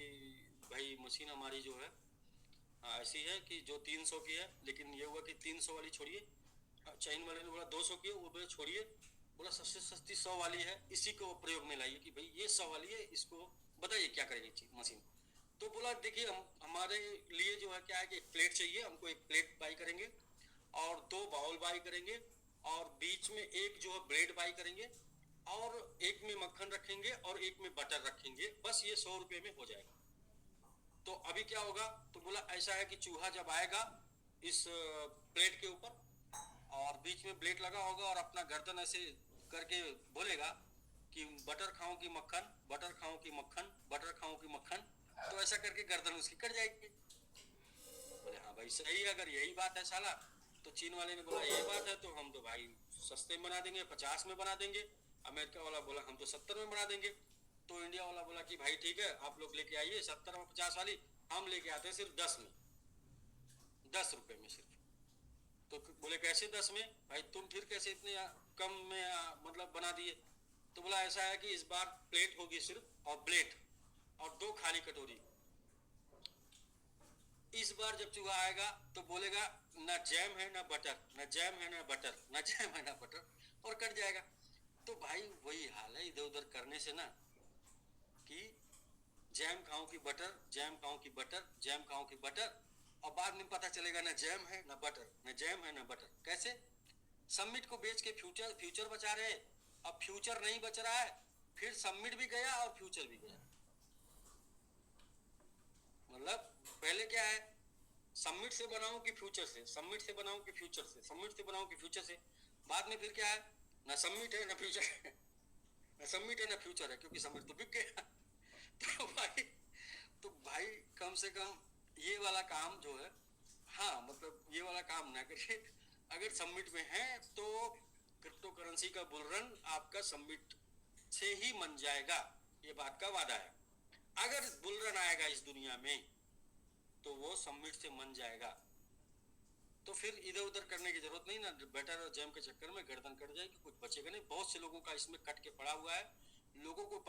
भाई मशीन हमारी जो है ऐसी है कि जो 300 की है, लेकिन ये हुआ कि 300 वाली छोड़िए। चाइन वाले ने बोला 200 की है, वो बोले छोड़िए, बोला सबसे सस्ती 100 वाली है, इसी को प्रयोग में लाइए कि भाई ये 100 वाली है, इसको बताइए क्या करेगी मशीन। तो बोला देखिए हमारे लिए जो है क्या है कि एक प्लेट चाहिए हमको, एक प्लेट बाई करेंगे और 2 बाउल बाई करेंगे, और बीच में एक जो है ब्रेड बाई करेंगे, और एक में मक्खन रखेंगे और एक में बटर रखेंगे, बस ये 100 रुपए में हो जाएगा। तो अभी क्या होगा, तो बोला ऐसा है कि चूहा जब आएगा इस प्लेट के ऊपर और बीच में ब्लेड लगा होगा और अपना गर्दन ऐसे करके बोलेगा कि बटर खाऊं कि मक्खन, बटर खाऊं कि मक्खन, बटर खाऊं कि मक्खन, तो ऐसा करके गर्दन उसकी कट जाएगी। बोले हाँ भाई सही है, अगर यही बात है साला। तो चीन वाले ने बोला यही बात है तो हम तो भाई सस्ते में बना देंगे, 50 में बना देंगे। अमेरिका वाला बोला हम तो 70 में बना देंगे। तो इंडिया वाला बोला कि भाई ठीक है, आप लोग लेके आइए 70 में 50 वाली, हम लेके आते हैं सिर्फ 10 में, 10 रुपए में सिर्फ। तो बोले कैसे 10 में भाई, तुम फिर कैसे इतने कम में मतलब बना दिए? तो बोला ऐसा है कि इस बार प्लेट होगी सिर्फ और ब्लेड और 2 खाली कटोरी। इस बार जब चूहा आएगा तो बोलेगा ना जैम है ना बटर, ना जैम है ना बटर, ना जैम है ना बटर, और कट जाएगा। तो भाई वही हाल है इधर उधर करने से ना, कि जैम खाऊं की बटर, जैम खाऊं की बटर, जैम खाऊं की बटर, और बाद में पता चलेगा ना जैम है ना बटर, ना जैम है ना बटर। कैसे? समिट को बेच के फ्यूचर बचा रहे, अब फ्यूचर नहीं बच रहा है, फिर समिट भी गया और फ्यूचर भी गया। मतलब पहले क्या है, समिट से बनाऊं कि फ्यूचर से, समिट से बनाऊं कि फ्यूचर से, समिट से बनाऊं कि फ्यूचर से। बाद में फिर क्या है, ना समिट है ना फ्यूचर है, ना समिट है ना फ्यूचर है, क्योंकि समिट तो बिक गया। तो भाई कम से कम ये वाला काम जो है, हाँ मतलब ये वाला काम ना करिए। अगर सबमिट में है तो क्रिप्टो करेंसी का बुल रन आपका सबमिट से ही मन जाएगा, ये बात का वादा है। अगर बुल रन आएगा इस दुनिया में तो वो सबमिट से मन जाएगा। तो फिर इधर उधर करने की जरूरत नहीं ना, बेटर और जैम के चक्कर में गर्दन कट जाएगी, कुछ बचेगा नहीं। बहुत से लोगों का इसमें कट के पड़ा हुआ है। लोगों को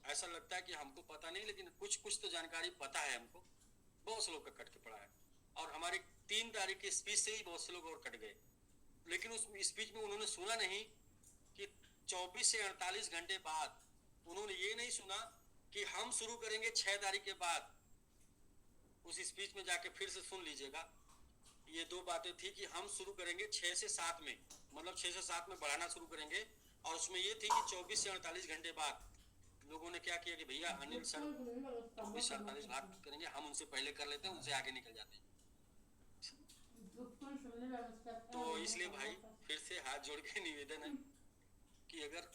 ऐसा लगता है कि हमको पता नहीं, लेकिन कुछ तो जानकारी पता है हमको। बहुत से लोग का कट के पड़ा है, और हमारी 3 तारीख की स्पीच से ही बहुत से लोग और कट गए। लेकिन उस स्पीच में उन्होंने सुना नहीं कि 24 से 48 घंटे बाद, उन्होंने ये नहीं सुना कि हम शुरू करेंगे 6 तारीख के बाद। उस स्पीच में जाके फिर से सुन लीजिएगा, ये 2 बातें थी कि हम शुरू करेंगे 6 से 7 में, मतलब 6 से 7 में बढ़ाना शुरू करेंगे। और उसमें ये थी कि 24 से 48 घंटे बाद लोगों ने क्या किया कि भैया अनिल सर 24 से 48 बात करेंगे, हम उनसे पहले कर लेते हैं, उनसे आगे निकल जाते हैं। तो इसलिए भाई फिर से हाथ जोड़ के निवेदन है कि अगर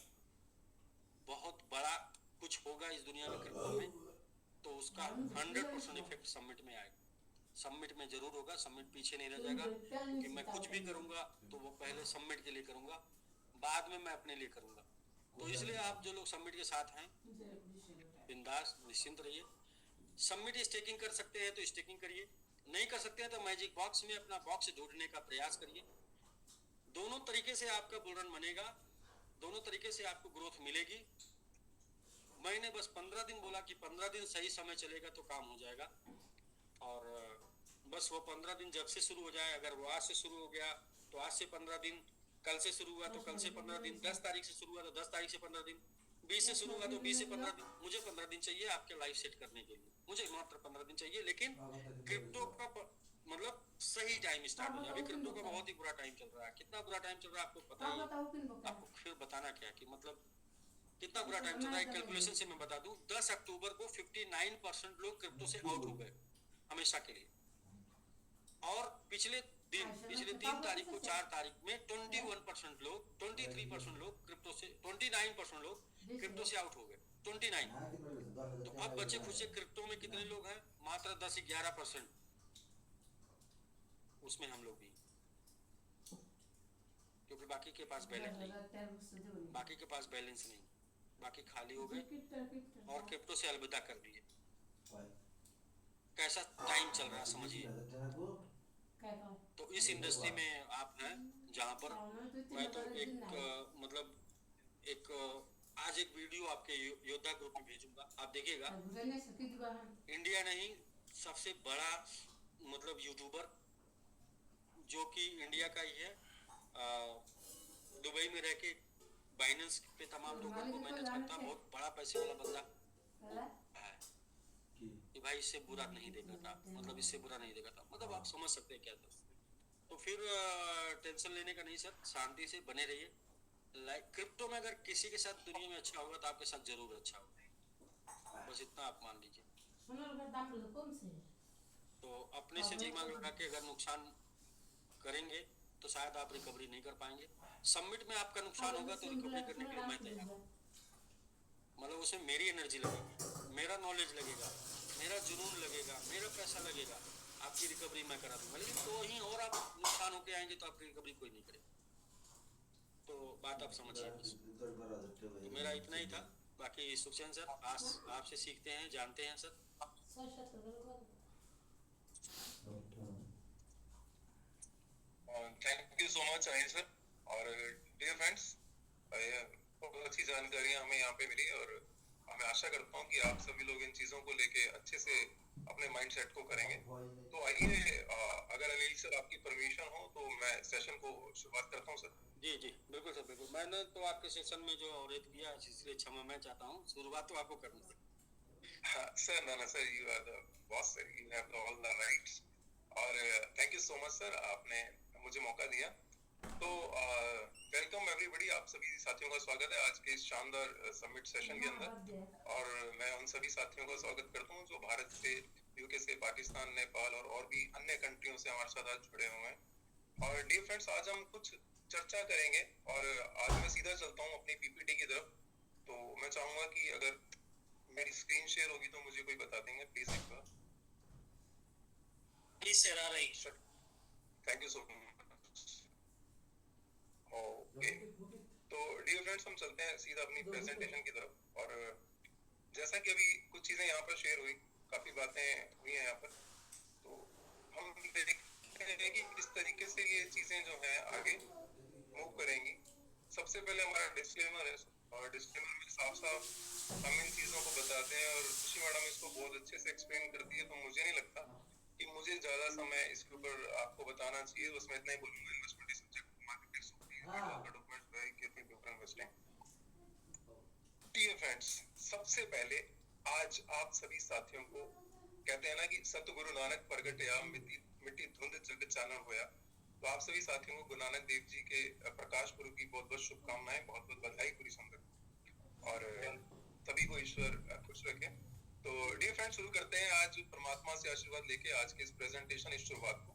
बहुत बड़ा कुछ होगा इस दुनिया में क्रिप्टो में, तो उसका 100% इफेक्ट सबमिट में आएगा। सबमिट में जरूर होगा, सबमिट पीछे नहीं रह जाएगा, क्योंकि मैं कुछ भी करूंगा तो वो पहले सबमिट के लिए करूंगा, बाद में मैं अपने लिए करूंगा। तो इसलिए आप जो लोग सबमिट के साथ हैं, बिंदास निश्चिंत रहिए। सबमिट स्टेकिंग कर सकते हैं तो स्टेकिंग करिए, नहीं कर सकते हैं तो मैजिक बॉक्स में अपना बॉक्स ढूंढने का प्रयास करिए। दोनों तरीके से आपका बुल रन बनेगा, दोनों तरीके से आपको ग्रोथ मिलेगी। मैंने बस 15 दिन बोला कि 15 दिन सही समय चलेगा तो काम हो जाएगा। और बस वो 15 दिन जब से शुरू हो जाए, अगर वो आज से शुरू हो गया तो आज से 15 दिन, कल से शुरू हुआ तो कल से 15 दिन, 10 तारीख से शुरू हुआ तो 10 तारीख से 15 दिन, 20 से शुरू हुआ तो 20 से 15 दिन। मुझे 15 दिन चाहिए आपके लाइफ सेट करने के लिए, मुझे मात्र 15 दिन चाहिए। लेकिन क्रिप्टो का मतलब सही टाइम स्टार्ट हो जाए। अभी क्रिप्टो का बहुत ही बुरा टाइम चल रहा है। कितना बुरा टाइम चल रहा है आपको पता ही है, आपको फिर बताना क्या कि मतलब कितना बुरा टाइम चल रहा है। कैलकुलेशन से मैं बता दूं, 10 अक्टूबर को 59% लोग क्रिप्टो से आउट हो गए हमेशा के लिए। और पिछले 3 तारीख को 4 तारीख में 21% लोग, 23% लोग क्रिप्टो से, 29% लोग क्रिप्टो से आउट हो गए। 29। तो अब बचे खुचे क्रिप्टो में कितने लोग हैं? मात्र 10-11%। उसमें हम लोग भी, क्योंकि बाकी के पास बैलेंस नहीं, बाकी के पास बैलेंस नहीं, बाकी खाली हो गए और क्रिप्टो से अलविदा कर दिए। कैसा टाइम चल रहा है समझिए। तो इस इंडस्ट्री में आप हैं जहाँ पर मैं तो एक मतलब एक आज एक वीडियो आपके योद्धा ग्रुप में भेजूंगा, आप देखिएगा। इंडिया नहीं, सबसे बड़ा मतलब यूट्यूबर जो कि इंडिया का ही है, दुबई में रह के बाइनेंस पे तमाम टोकन को मैनेज करता, बहुत बड़ा पैसे वाला बंदा है। कि भाई इससे बुरा नहीं देखा था, मतलब इससे बुरा नहीं देखा था, मतलब आप समझ सकते हैं क्या था। तो फिर टेंशन लेने का नहीं सर, शांति से बने रहिए। लाइक क्रिप्टो में अगर किसी के साथ दुनिया में अच्छा होगा तो आपके साथ जरूर अच्छा होगा, बस इतना आप मान लीजिए। तो अपने से दिमाग लगा के अगर नुकसान करेंगे तो शायद आप रिकवरी नहीं कर पाएंगे। सबमिट में आपका नुकसान होगा तो रिकवरी करने के लिए मैं तैयार हूँ। मतलब उसमें मेरी एनर्जी लगेगी, मेरा नॉलेज लगेगा, मेरा जुनून लगेगा, मेरा पैसा लगेगा, आपकी रिकवरी मैं करा दूंगा। लेकिन तो वहीं और आप नुकसान होके आएंगे तो आपकी रिकवरी कोई नहीं करेगा। तो बात आप समझिए बस। तो मेरा इतना ही था। बाकी सुखचैन सर आज आपसे सीखते हैं, जानते हैं sir. Thank you so much Anil sir. और डियर फ्रेंड्स, बहुत अच्छी जानकारियां हमें यहाँ पे मिली और मैं आशा करता हूँ कि आप सभी लोग इन चीज़ों को लेके अच्छे से अपने माइंड सेट को करेंगे। तो आइए, अगर अनिल सर आपकी परमिशन हो तो मैं सेशन को शुरुआत करता हूँ सर। जी जी बिल्कुल सर, बिल्कुल। मैंने तो आपके सेशन में जो अवरोध किया इसलिए क्षमा मैं चाहता हूँ। शुरुआत तो आपको करनी है। सर ना sir, you are the boss sir, you have all the rights. और thank you so much sir, आपने मुझे मौका दिया। तो वेलकम एवरीबॉडी, आप सभी साथियों का स्वागत है आज के इस शानदार समिट सेशन के अंदर। और मैं उन सभी साथियों का स्वागत करता हूँ जो भारत से, यूके से, पाकिस्तान, नेपाल और भी अन्य कंट्रियों से हमारे साथ आज जुड़े हुए हैं। और डियर फ्रेंड्स, आज हम कुछ चर्चा करेंगे और आज मैं सीधा चलता हूँ अपनी पीपीटी की तरफ। तो मैं चाहूंगा कि अगर मेरी स्क्रीन शेयर होगी तो मुझे कोई बता देंगे प्लीज एक बार। प्लीज शेयर आ रही है। Thank you so much. Okay, तो डियर फ्रेंड्स, हम चलते हैं सीधा अपनी प्रेजेंटेशन की तरफ। और जैसा कि अभी कुछ चीजें यहाँ पर शेयर हुई, काफी बातें हुई हैं यहाँ पर, तो हम देखते हैं कि किस तरीके से ये चीजें जो हैं आगे मूव करेंगी। सबसे पहले हमारा डिस्क्लेमर है, और डिस्क्लेमर में साफ साफ हम इन चीजों को बताते हैं और खुशी मैडम इसको बहुत अच्छे से एक्सप्लेन करती है। तो मुझे नहीं लगता कि मुझे ज्यादा समय इसके ऊपर आपको बताना चाहिए। बस मैं इतना ही बोलूंगा, investment is subject to market risk, please read all the documents very carefully before investing. Dear friends, सबसे पहले आज आप सभी साथियों को कहते हैं ना कि सतगुरु नानक प्रगटया मिट्टी मिट्टी धुंध जग चानन होया। तो आप सभी साथियों को गुरु नानक देव जी के प्रकाश पुरब की बहुत बहुत शुभकामनाएं, बहुत बहुत बधाई, पूरी संगत और सभी को ईश्वर खुश रखे। तो डियर फ्रेंड्स, शुरू करते हैं आज परमात्मा से आशीर्वाद लेके आज के इस प्रेजेंटेशन, इस शुरुआत को।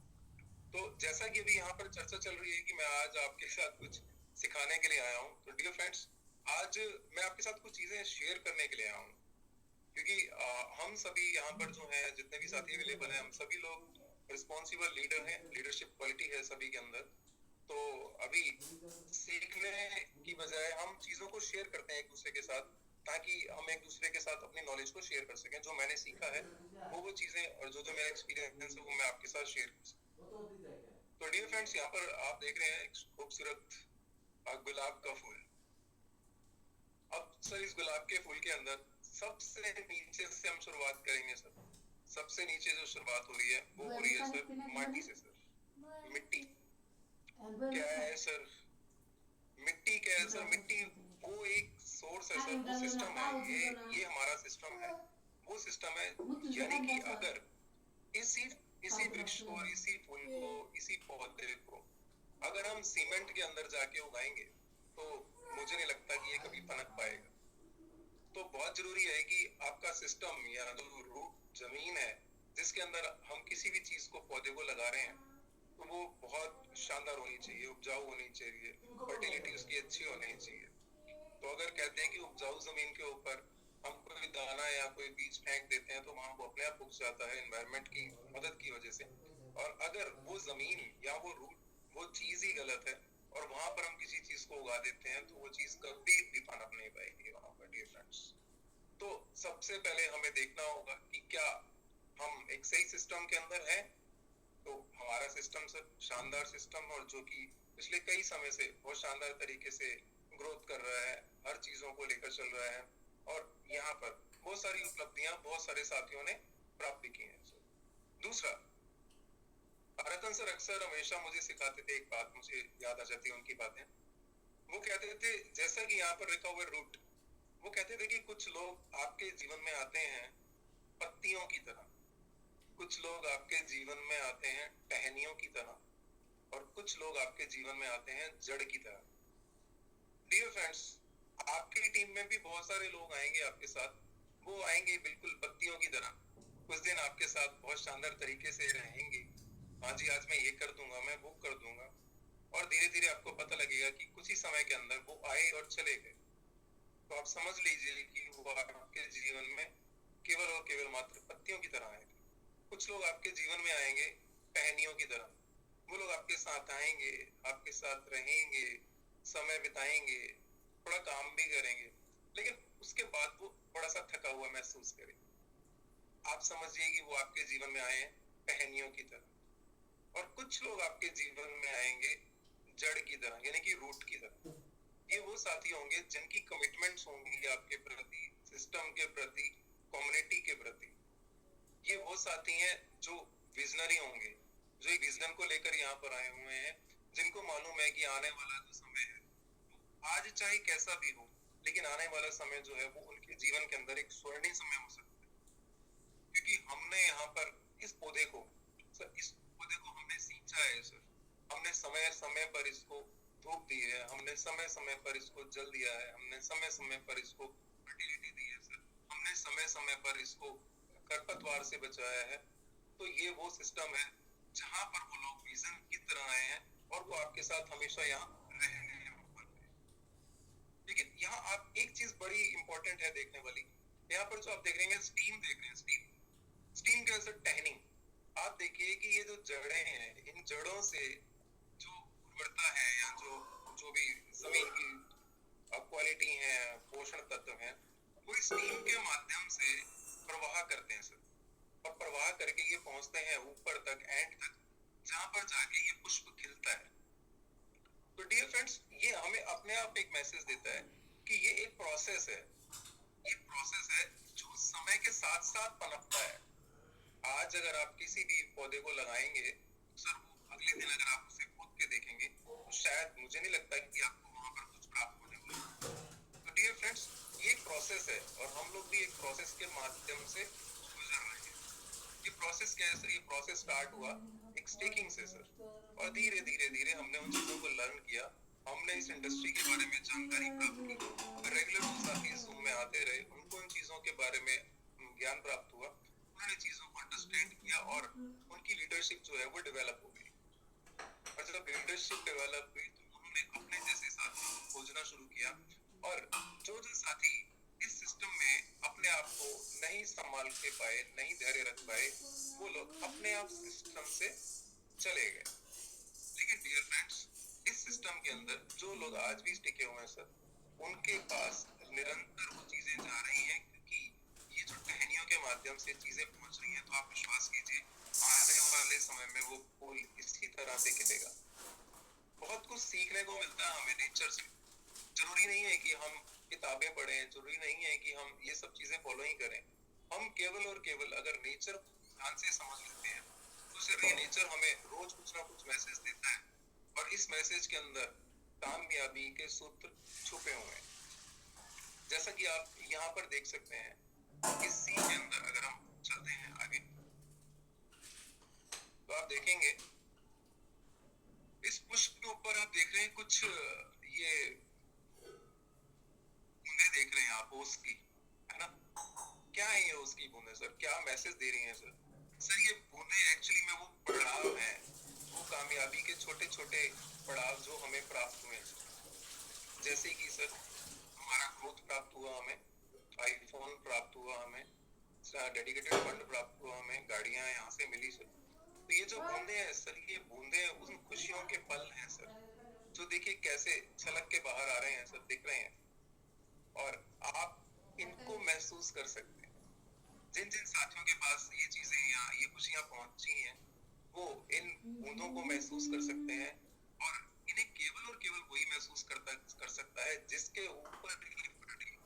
तो जैसा कि अभी यहाँ पर चर्चा चल रही है कि मैं आज आपके साथ कुछ सिखाने के लिए आया हूँ, तो डियर फ्रेंड्स, आज मैं आपके साथ कुछ चीजें शेयर करने के लिए आया हूँ। क्योंकि हम सभी यहाँ पर जो है, जितने भी साथी अवेलेबल हैं, हम सभी लोग रिस्पॉन्सिबल लीडर हैं, लीडरशिप क्वालिटी है सभी के अंदर। तो अभी सीखने की बजाय हम चीजों को शेयर करते हैं एक दूसरे के साथ, ताकि हम एक दूसरे के साथ अपनी नॉलेज को शेयर कर सकें। जो मैंने सीखा है वो चीजें और जो जो मेरा एक्सपीरियंस है वो मैं आपके साथ शेयर कर सकूं। तो डियर फ्रेंड्स, यहाँ पर आप देख रहे हैं एक खूबसूरत गुलाब का फूल। अब सर, इस गुलाब के फूल के अंदर सबसे नीचे से हम शुरुआत करेंगे सर। सबसे नीचे जो शुरुआत हो रही है वो हो रही है सर माटी से। सर मिट्टी क्या है सर? मिट्टी क्या है सर? मिट्टी वो एक सोर्स है सर, वो सिस्टम है। ये हमारा सिस्टम है, वो सिस्टम है। यानी कि अगर इसी इसी वृक्ष को और इसी फूल को, इसी पौधे को अगर हम सीमेंट के अंदर जाके उगाएंगे तो मुझे नहीं लगता कि ये कभी पनप पाएगा। तो बहुत जरूरी है कि आपका सिस्टम या जो रूट जमीन है जिसके अंदर हम किसी भी चीज को, पौधे को लगा रहे हैं, तो वो बहुत शानदार होनी चाहिए, उपजाऊ होनी चाहिए, फर्टिलिटी उसकी अच्छी होनी चाहिए। तो अगर कहते हैं कि उपजाऊ जमीन के ऊपर हम कोई दाना या कोई बीज फेंक देते हैं तो वहां वो अपने आप उग जाता है एनवायरनमेंट की मदद की वजह से। और अगर वो जमीन या वो रूट, वो चीज ही गलत है और वहां पर हम किसी चीज को उगा देते हैं तो वो चीज कभी भी पनप नहीं पाएगी वहां पर, डियर फ्रेंड्स। तो सबसे पहले हमें देखना होगा कि क्या हम एक सही सिस्टम के अंदर हैं। तो हमारा सिस्टम सर शानदार सिस्टम, और जो कि पिछले कई समय से बहुत शानदार तरीके से ग्रोथ कर रहा है, हर चीजों को लेकर चल रहा है, और यहाँ पर बहुत सारी उपलब्धियां बहुत सारे साथियों ने प्राप्त की हैं सर। दूसरा, रतन सर अक्सर हमेशा मुझे सिखाते थे, एक बात मुझे याद आ जाती है उनकी बातें। वो कहते थे, जैसा कि यहाँ पर लिखा हुआ रूट, वो कहते थे कि कुछ लोग आपके जीवन में आते हैं पत्तियों की तरह, कुछ लोग आपके जीवन में आते हैं टहनियों की तरह, और कुछ लोग आपके जीवन में आते हैं जड़ की तरह। डियर फ्रेंड्स, आपकी टीम में भी बहुत सारे लोग आएंगे आपके साथ। वो आएंगे बिल्कुल पत्तियों की तरह, कुछ दिन आपके साथ बहुत शानदार तरीके से रहेंगे। हाँ जी, आज मैं ये कर दूंगा, मैं वो कर दूंगा, और धीरे धीरे आपको पता लगेगा कि कुछ ही समय के अंदर वो आए और चले गए। तो आप समझ लीजिए कि वो आपके जीवन में केवल और केवल मात्र पत्तियों की तरह आएंगे। कुछ लोग आपके जीवन में आएंगे टहनियों की तरह। वो लोग आपके साथ आएंगे, आपके साथ रहेंगे, समय बिताएंगे, थोड़ा काम भी करेंगे, लेकिन उसके बाद वो थोड़ा सा थका हुआ महसूस करें। आप समझिए कि वो आपके जीवन में आए हैं टहनियों की तरह, और कुछ लोग आपके जीवन में आएंगे जड़ की तरह, यानी कि रूट की तरह। ये वो साथी होंगे जिनकी कमिटमेंट्स होंगी आपके प्रति, सिस्टम के प्रति, कम्युनिटी के प्रति। ये वो साथी हैं जो विजनरी होंगे, जो एक विजन को लेकर यहाँ पर आए हुए हैं, जिनको मालूम है कि आने वाला जो समय है आज चाहे कैसा भी हो, लेकिन आने वाला समय जो है वो उनके जीवन के अंदर एक स्वर्णिम समय हो सकता है। क्योंकि हमने यहाँ पर इस पौधे को, सर इस पौधे को हमने सींचा है सर, हमने समय समय पर इसको धूप दी है, हमने समय समय पर इसको जल दिया है, हमने समय समय पर इसको फर्टिलिटी दी है सर, हमने समय समय पर इसको खरपतवार से बचाया है। तो ये वो सिस्टम है जहाँ पर वो लोग विजन की तरह आए हैं, और वो आपके साथ हमेशा यहाँ रहने वाले हैं। लेकिन यहाँ आप एक चीज बड़ी इंपॉर्टेंट है देखने वाली, यहाँ पर जो आप देख रहे हैं स्टीम देख रहे हैं, स्टीम स्टीम के अंदर टहनिंग। आप देखिए कि ये जो जड़ें हैं, इन जड़ों से जो उर्वरता है या जो जो भी जमीन की क्वालिटी है, पोषण तत्व है, वो स्टीम के माध्यम से प्रवाह करते हैं सर, और प्रवाह करके ये पहुंचते हैं ऊपर तक, एंड तक, जहां पर जाके ये पुष्प खिलता है। तो डियर फ्रेंड्स, ये हमें अपने आप एक मैसेज देता है कि ये एक प्रोसेस है, ये प्रोसेस है जो समय के साथ साथ पनपता है। आज अगर आप किसी भी पौधे को लगाएंगे सर, वो अगले दिन अगर आप उसे खोद के देखेंगे तो शायद मुझे नहीं लगता कि आपको वहां पर कुछ प्राप्त होने वाला है। तो डियर फ्रेंड्स, ये एक प्रोसेस है, और हम लोग भी एक प्रोसेस के माध्यम से गुजर रहे हैं। ये प्रोसेस क्या है सर? ये प्रोसेस स्टार्ट हुआ एक स्टेकिंग से सर, और धीरे धीरे धीरे हमने उन चीजों को लर्न किया, हमने इस इंडस्ट्री के बारे में जानकारी प्राप्त की, रेगुलर जो साथी जूम में आते रहे, उनको इन चीजों के बारे में ज्ञान प्राप्त हुआ, उन्होंने चीजों को अंडरस्टैंड किया, और उनकी लीडरशिप जो है वो डेवलप हो गई। और जब लीडरशिप डेवलप हुई तो उन्होंने अपने जैसे साथी खोजना शुरू किया, और जो जो साथी इस सिस्टम में अपने आप को नहीं संभाल के पाए, नहीं धैर्य रख पाए, वो लोग अपने आप सिस्टम से चले गए। लेकिन डियर फ्रेंड्स, इस सिस्टम के अंदर जो लोग आज भी टिके हुए हैं सर, उनके पास निरंतर वो चीजें जा रही हैं, क्योंकि ये जो टहनियों के माध्यम से चीजें पहुंच रही हैं, तो आप विश्वास कीजिए आने वाले समय में वो फूल इसी तरह से खिलेगा। बहुत कुछ सीखने को मिलता है हमें नेचर से। जरूरी नहीं है कि हम किताबें पढ़ें, जरूरी नहीं है कि हम ये सब चीजें फॉलो ही करें। हम केवल और केवल अगर नेचर को ध्यान से समझ लेते हैं, तो सिर्फ ये नेचर हमें रोज कुछ ना कुछ मैसेज देता है, और इस मैसेज के अंदर कामयाबी के सूत्र छुपे हुए हैं। जैसा कि आप यहाँ पर देख सकते हैं, इस सीन के अंदर अगर हम चलते हैं आगे, तो आप देखेंगे इस पुष्प के ऊपर आप देख रहे हैं कुछ ये बूंदे देख रहे हैं आप ओस की, है ना? क्या है ये ओस की बूंदे सर? क्या मैसेज दे रही हैं सर? सर ये बूंदे एक्चुअली में वो पड़ाव हैं, वो कामयाबी के छोटे छोटे पड़ाव जो हमें प्राप्त हुए हैं सर। जैसे कि सर हमारा ग्रोथ प्राप्त हुआ, हमें आईफोन प्राप्त हुआ, हमें डेडिकेटेड फंड प्राप्त हुआ, हमें गाड़ियां यहाँ से मिली सर। तो ये जो बूंदे हैं सर, ये बूंदे उन खुशियों के पल हैं सर, जो देखिए कैसे छलक के बाहर आ रहे हैं सर, दिख रहे हैं, और आप इनको महसूस कर सकते हैं। जिन जिन साथियों के पास ये चीजें या ये खुशियां पहुंची हैं, वो इन बूंदों को महसूस कर सकते हैं, और इन्हें केवल और केवल वही महसूस कर सकता है जिसके ऊपर ये,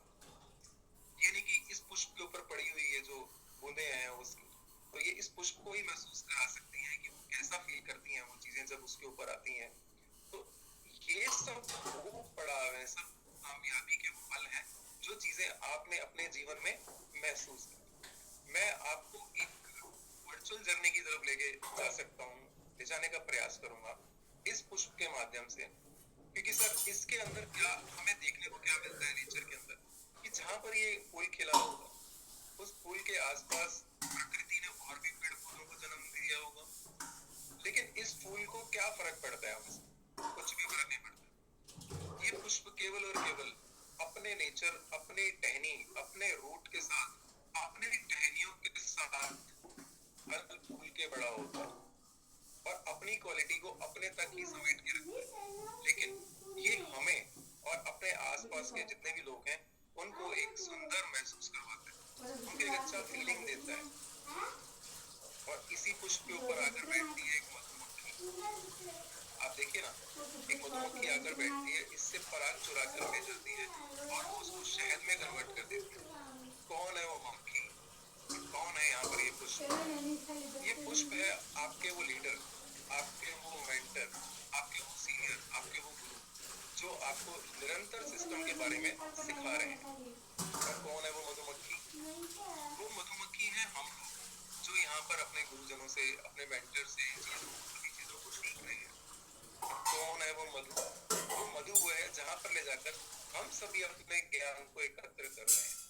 यानी कि इस पुष्प के ऊपर पड़ी हुई ये जो बूंदे हैं उसकी, तो ये इस पुष्प को ही महसूस करा सकती हैं कि वो कैसा फील करती हैं वो चीजें जब उसके ऊपर आती हैं। तो ये सब वो पड़ाव है, सब कामयाबी के पल हैं, जो चीजें आपने अपने जीवन में महसूस की। मैं आपको एक वर्चुअल जर्नी की तरफ लेके जा सकता हूँ, ले जाने का प्रयास करूंगा इस पुष्प के माध्यम से, क्योंकि सर इसके अंदर क्या हमें देखने को क्या मिलता है नेचर के अंदर, कि जहाँ पर ये फूल खिला होगा, उस फूल के आसपास प्रकृति ने और भी पेड़ पौधों को जन्म दिया होगा, लेकिन इस फूल को क्या फर्क पड़ता है हमसे? कुछ भी फर्क नहीं पड़ता। ये पुष्प केवल और केवल अपने नेचर, अपने टहनी, अपने रूट के साथ, अपने टहनियों के साथ फल फूल के बड़ा होता है, और अपनी क्वालिटी को अपने तक ही समेट के रखता है। लेकिन ये हमें और अपने आसपास के जितने भी लोग हैं उनको एक सुंदर महसूस करवाता है, उनको एक अच्छा फीलिंग देता है। और इसी पुष्प के ऊपर आकर बैठती है एक मधुमक्खी। आप देखिए ना, एक मधुमक्खी आकर बैठती है, इससे पराग चुरा कर ले जाती है और वो उसको शहद में कन्वर्ट कर देती है। कौन है वो मक्खी और कौन है यहाँ पर ये पुष्प? ये पुष्प है आपके वो लीडर, आपके वो मेंटर, आपके वो सीनियर, आपके वो गुरु, जो आपको निरंतर सिस्टम के बारे में सिखा रहे हैं। और कौन है वो मधुमक्खी? वो मधुमक्खी है हम लोग, जो यहाँ पर अपने गुरुजनों से, अपने मेंटर से सभी चीजों को सीख रहे हैं। कौन है वो मधु? वो मधु वो है जहाँ पर ले जाकर हम सभी अपने ज्ञान को एकत्र कर रहे हैं।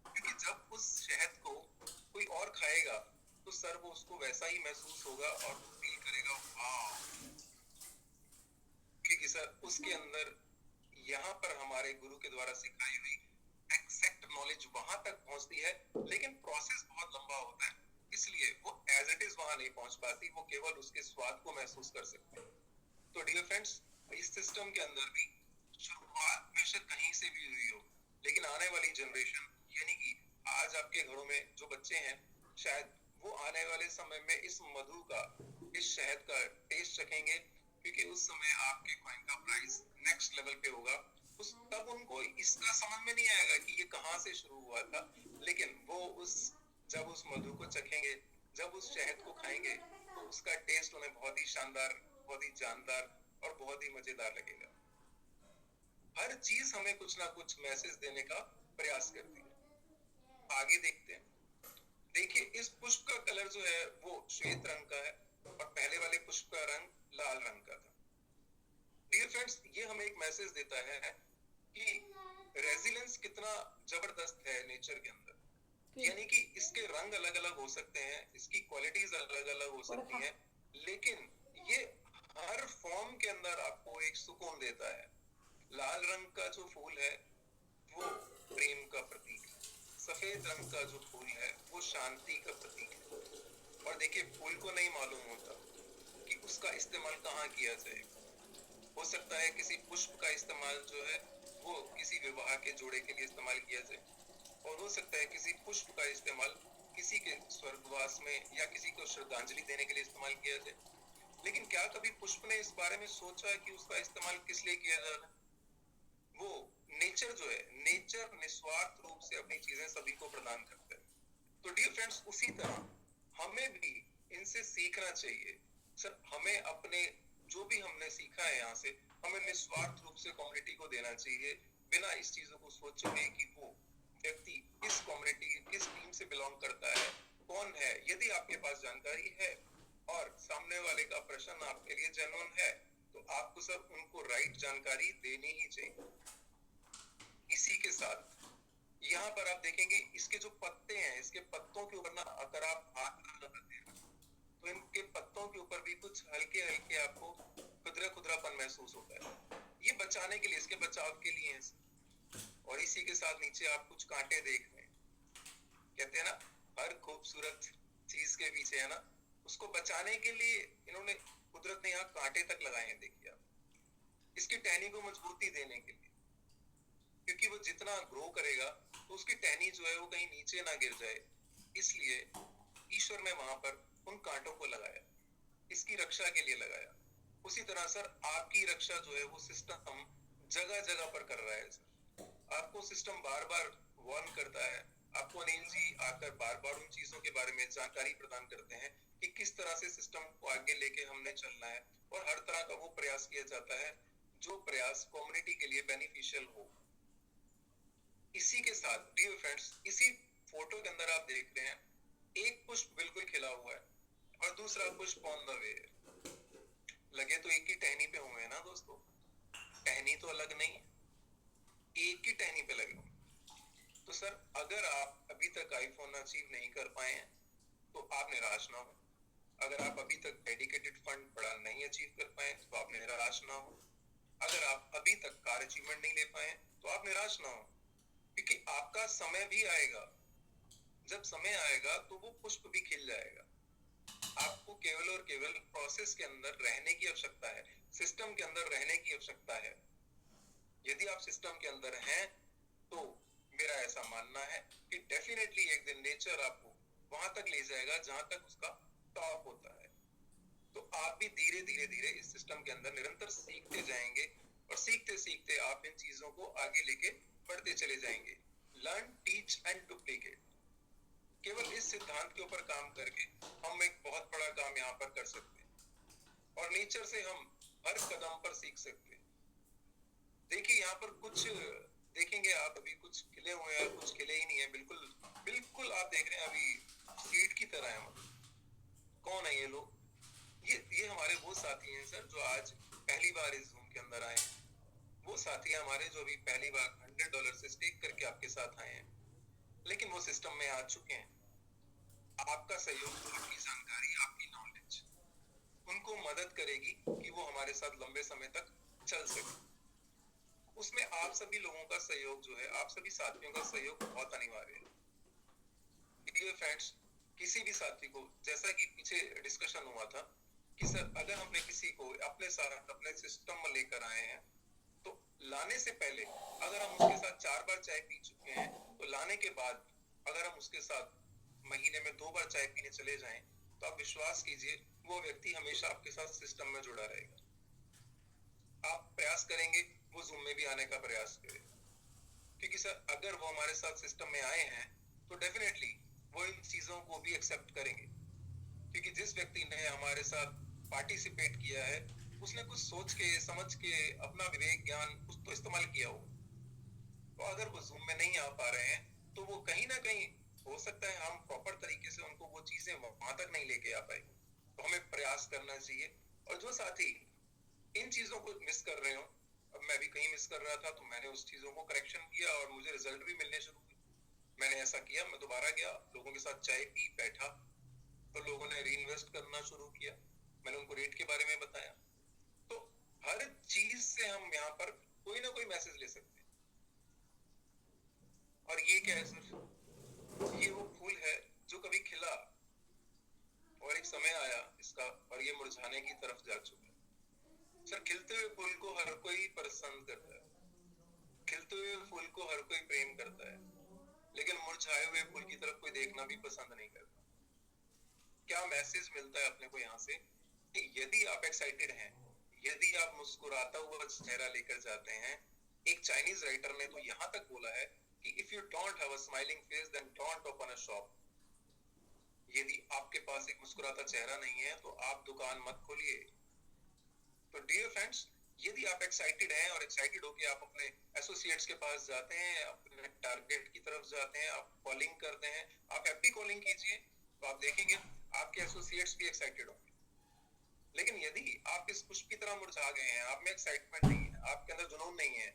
क्योंकि जब उस शहद को कोई और खाएगा तो सर वो उसको वैसा ही महसूस होगा और वो फील करेगा वाह, क्योंकि सर उसके अंदर यहाँ पर हमारे गुरु के द्वारा सिखाई हुई एग्जैक्ट नॉलेज वहां तक पहुंचती है, लेकिन प्रोसेस बहुत लंबा होता है, इसलिए वो एज इट इज वहां नहीं पहुंच पाती, वो केवल उसके स्वाद को महसूस कर सकते हैं। तो डियर फ्रेंड्स, इस सिस्टम के अंदर भी शुरुआत बेशक कहीं से भी हुई हो, लेकिन आने वाली जनरेशन यानी कि आज आपके घरों में जो बच्चे हैं, शायद वो आने वाले समय में इस मधु का, इस शहद का टेस्ट चखेंगे, क्योंकि उस समय आपके कॉइन का प्राइस नेक्स्ट लेवल पे होगा। उस तब उनको इसका समझ में नहीं आएगा कि ये कहाँ से शुरू हुआ था, लेकिन वो जब उस मधु को चखेंगे, जब उस शहद को खाएंगे, तो उसका टेस्ट उन्हें बहुत ही शानदार, बहुत ही जानदार और बहुत ही मजेदार लगेगा। हर चीज हमें कुछ ना कुछ मैसेज देने का प्रयास करती है। आगे देखते हैं। देखिए, इस पुष्प का कलर जो है वो श्वेत रंग का है और पहले वाले पुष्प का रंग लाल रंग का था। डियर फ्रेंड्स, ये हमें एक मैसेज देता है कि रेजिलेंस कितना जबरदस्त है नेचर के अंदर। यानी कि इसके रंग अलग अलग हो सकते हैं, इसकी क्वालिटीज अलग अलग हो सकती हैं, लेकिन ये हर फॉर्म के अंदर आपको एक सुकून देता है। लाल रंग का जो फूल है वो प्रेम का प्रतीक है, सफेद रंग का जो फूल है वो शांति का प्रतीक है। और देखिए, फूल को नहीं मालूम होता कि उसका इस्तेमाल कहाँ किया जाए। हो सकता है किसी पुष्प का इस्तेमाल जो है वो किसी विवाह के जोड़े के लिए इस्तेमाल किया जाए, और हो सकता है किसी पुष्प का इस्तेमाल किसी के स्वर्गवास में या किसी को श्रद्धांजलि देने के लिए इस्तेमाल किया जाए। लेकिन क्या कभी पुष्प ने इस बारे में सोचा कि उसका इस्तेमाल किस लिए किया जा रहा है? वो नेचर जो है, नेचर निस्वार्थ रूप से अपनी चीजें सभी को प्रदान करता है। तो डियर फ्रेंड्स, उसी तरह हमें भी इनसे सीखना चाहिए। सर, हमें अपने जो भी हमने सीखा है यहाँ से, हमें निस्वार्थ रूप से कम्युनिटी को देना चाहिए, बिना इस चीजों को सोचे हुए कि वो व्यक्ति किस कम्युनिटी, किस टीम से बिलोंग करता है, कौन है। यदि आपके पास जानकारी है और सामने वाले का प्रश्न आपके लिए जेन्युइन है, तो आपको सब उनको राइट जानकारी देनी ही चाहिए। इसी के साथ यहाँ पर आप देखेंगे इसके जो पत्ते हैं, इसके पत्तों के ऊपर ना अगर आप हाथ लगाते हैं तो इनके पत्तों के ऊपर भी कुछ हल्के हल्के आपको खुदरा खुदरापन महसूस होता है। ये बचाने के लिए, इसके बचाव के लिए है। और इसी के साथ नीचे आप कुछ कांटे देख रहे हैं। कहते हैं ना, हर खूबसूरत चीज के पीछे है ना, उसको बचाने के लिए इन्होंने, कुदरत ने यहाँ कांटे तक लगाए हैं। देखिए आप, इसकी टहनी को मजबूती देने के लिए, क्योंकि वो जितना ग्रो करेगा तो उसकी टहनी जो है वो कहीं नीचे ना गिर जाए, इसलिए ईश्वर ने वहां पर उन कांटों को लगाया, इसकी रक्षा के लिए लगाया। उसी तरह सर, आपकी रक्षा जो है वो सिस्टम जगह जगह पर कर रहा है। सर, आपको सिस्टम बार बार वार्न करता है, आपको अनिल जी आकर बार बार उन चीजों के बारे में जानकारी प्रदान करते हैं कि किस तरह से सिस्टम को आगे लेके हमने चलना है, और हर तरह का वो प्रयास किया जाता है जो प्रयास कम्युनिटी के लिए बेनिफिशियल हो। इसी के साथ डियर फ्रेंड्स, इसी फोटो के अंदर आप देख रहे हैं एक पुष्प बिल्कुल खिला हुआ है और दूसरा पुष्प ऑन द वे है। लगे तो एक ही टहनी पे हुए हैं ना दोस्तों, टहनी तो अलग नहीं है, एक ही टहनी पे लगे हुए। तो सर, अगर आप अभी तक आईफोन अचीव नहीं कर पाए हैं तो आप निराश ना हो। अगर आप अभी तक डेडिकेटेड फंड बड़ा नहीं अचीव कर पाए तो आप निराश ना हो। अगर आप अभी तक कार अचीवमेंट नहीं ले पाए तो आप निराश ना हो, क्योंकि आपका समय भी आएगा। जब समय आएगा तो वो पुष्प भी खिल जाएगा। आपको केवल और केवल प्रोसेस के अंदर रहने की आवश्यकता है, सिस्टम के अंदर रहने की आवश्यकता है। यदि आप सिस्टम के अंदर हैं तो मेरा ऐसा मानना है कि डेफिनेटली एक दिन नेचर आपको वहां तक ले जाएगा जहां तक उसका टॉप होता है। तो आप भी धीरे धीरे धीरे इस सिस्टम के अंदर निरंतर सीखते जाएंगे और सीखते सीखते आप इन चीजों को आगे लेके बढ़ते चले जाएंगे। लर्न, टीच एंड डुप्लीकेट, केवल इस सिद्धांत के ऊपर काम करके हम एक बहुत बड़ा काम यहाँ पर कर सकते हैं और नेचर से हम हर कदम पर सीख सकते हैं। देखिए यहाँ पर कुछ देखेंगे आप, अभी कुछ खिले हुए हैं, कुछ खिले ही नहीं है, बिल्कुल बिल्कुल आप देख रहे हैं अभी सीड की तरह है। कौन है ये लोग? ये हमारे वो साथी हैं सर जो आज पहली बार इस जूम के अंदर आए हैं। वो साथी हमारे जो अभी पहली बार $100 से स्टेक करके आपके साथ आए हैं, लेकिन वो सिस्टम में आ चुके हैं। आपका सहयोग, आपकी जानकारी, आपकी नॉलेज उनको मदद करेगी कि वो हमारे साथ लंबे समय तक चल सके। उसमें आप सभी लोगों का सहयोग जो है, आप सभी साथियों का सहयोग बहुत अनिवार्य है। डियर फ्रेंड्स, किसी भी साथी को, जैसा कि पीछे डिस्कशन हुआ था कि सर अगर हमने किसी को अपने साथ अपने सिस्टम में लेकर आए हैं तो लाने से पहले अगर हम उसके साथ 4 बार चाय पी चुके हैं तो लाने के बाद अगर हम उसके साथ महीने में 2 बार चाय पीने चले जाएं तो आप विश्वास कीजिए वो व्यक्ति हमेशा आपके साथ सिस्टम में जुड़ा रहेगा। आप प्रयास करेंगे वो जूम में भी आने का प्रयास करें, क्योंकि सर अगर वो हमारे साथ सिस्टम में आए हैं तो डेफिनेटली वो इन चीजों को भी एक्सेप्ट करेंगे, क्योंकि जिस व्यक्ति ने हमारे साथ पार्टिसिपेट किया है उसने कुछ सोच के समझ के अपना विवेक ज्ञान कुछ तो इस्तेमाल किया हो। तो अगर वो जूम में नहीं आ पा रहे हैं तो वो कहीं ना कहीं हो सकता है हम प्रॉपर तरीके से उनको वो चीजें वहां तक नहीं लेके आ पाए। तो हमें प्रयास करना चाहिए। और जो साथी इन चीजों को मिस कर रहे हो, अब मैं भी कहीं मिस कर रहा था तो मैंने उस चीजों को करेक्शन किया और मुझे रिजल्ट भी मिलने शुरू हुए। मैंने ऐसा किया, मैं दोबारा गया, लोगों के साथ चाय पी, बैठा, तो लोगों ने रीइन्वेस्ट करना शुरू किया। मैंने उनको रेट के बारे में बताया। तो हर चीज से हम यहाँ पर कोई ना कोई मैसेज ले सकते हैं। और ये क्या है सर? ये वो फूल है जो कभी खिला और एक समय आया इसका और ये मुरझाने की तरफ जा चुका है। सर खिलते हुए फूल को हर कोई पसंद करता है, खिलते हुए फूल को हर कोई प्रेम करता है, लेकिन मुरझाए हुए फूल की तरफ कोई देखना भी पसंद नहीं करता। क्या मैसेज मिलता है अपने को यहाँ से कि यदि आप एक्साइटेड हैं, यदि आप मुस्कुराता हुआ चेहरा लेकर जाते हैं। एक चाइनीज राइटर ने तो यहाँ तक बोला है कि if you don't have a smiling face then don't open a shop. यदि आपके पास एक मुस्कुराता चेहरा नहीं है तो आप दुकान मत खोलिए। तो डियर फ्रेंड्स, यदि आप एक्साइटेड हैं और एक्साइटेड होकर आप अपने एसोसिएट्स के पास जाते हैं, अपने टारगेट की तरफ जाते हैं, आप कॉलिंग करते हैं, आप हैप्पी कॉलिंग कीजिए, तो आप देखेंगे आपके एसोसिएट्स भी एक्साइटेड होंगे। लेकिन यदि आप इस पुष्प की तरह मुरझा गए हैं, आप में एक्साइटमेंट नहीं है, आपके अंदर जुनून नहीं है,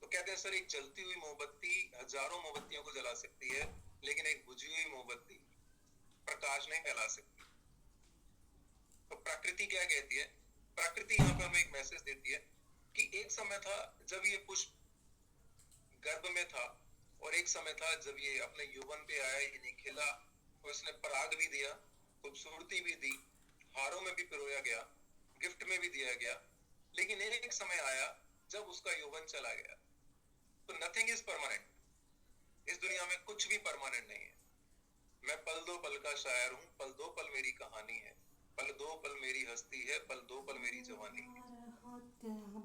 तो कहते हैं सर एक जलती हुई मोमबत्ती हजारों मोमबत्तियों को जला सकती है, लेकिन एक बुझी हुई मोमबत्ती प्रकाश नहीं फैला सकती। तो प्रकृति क्या कहती है? प्रकृति यहाँ पर हमें एक मैसेज देती है कि एक समय था जब ये पुष्प गर्भ में था और एक समय था जब ये अपने यौवन पे आया, ये निखिला और इसने पराग भी दिया, खूबसूरती भी दी, हारों में भी पिरोया गया, गिफ्ट में भी दिया गया। लेकिन एक समय आया जब उसका यौवन चला गया। तो नथिंग इज परमानेंट। इस दुनिया में कुछ भी परमानेंट नहीं है। मैं पल दो पल का शायर हूँ, पल दो पल मेरी कहानी है, पल दो पल मेरी हस्ती है, पल दो पल मेरी जवानी है।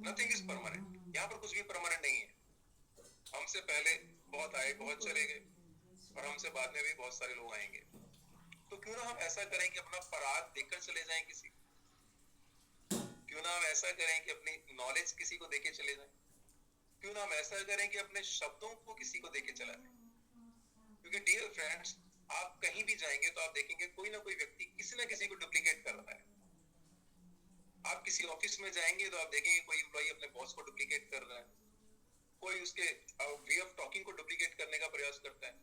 Nothing is permanent. यहाँ पर कुछ भी परमानेंट नहीं है। हमसे पहले बहुत आए, बहुत चले गए, और हमसे बाद में भी बहुत सारे लोग आएंगे। तो क्यों ना हम ऐसा करें कि अपना पराग देकर चले जाएं किसी को। क्यों ना हम ऐसा करें कि अपनी नॉलेज किसी को देके चले जाएं। क्यों ना हम ऐसा करें कि अपने शब्दों को किसी को देके चला जाए। क्योंकि डियर फ्रेंड्स, आप कहीं भी जाएंगे तो आप देखेंगे कोई ना कोई व्यक्ति किसी ना किसी को डुप्लीकेट कर रहा है। आप किसी ऑफिस में जाएंगे तो आप देखेंगे कोई एम्प्लॉई अपने बॉस को डुप्लीकेट कर रहा है, कोई उसके वे ऑफ टॉकिंग को डुप्लीकेट करने का प्रयास करता है,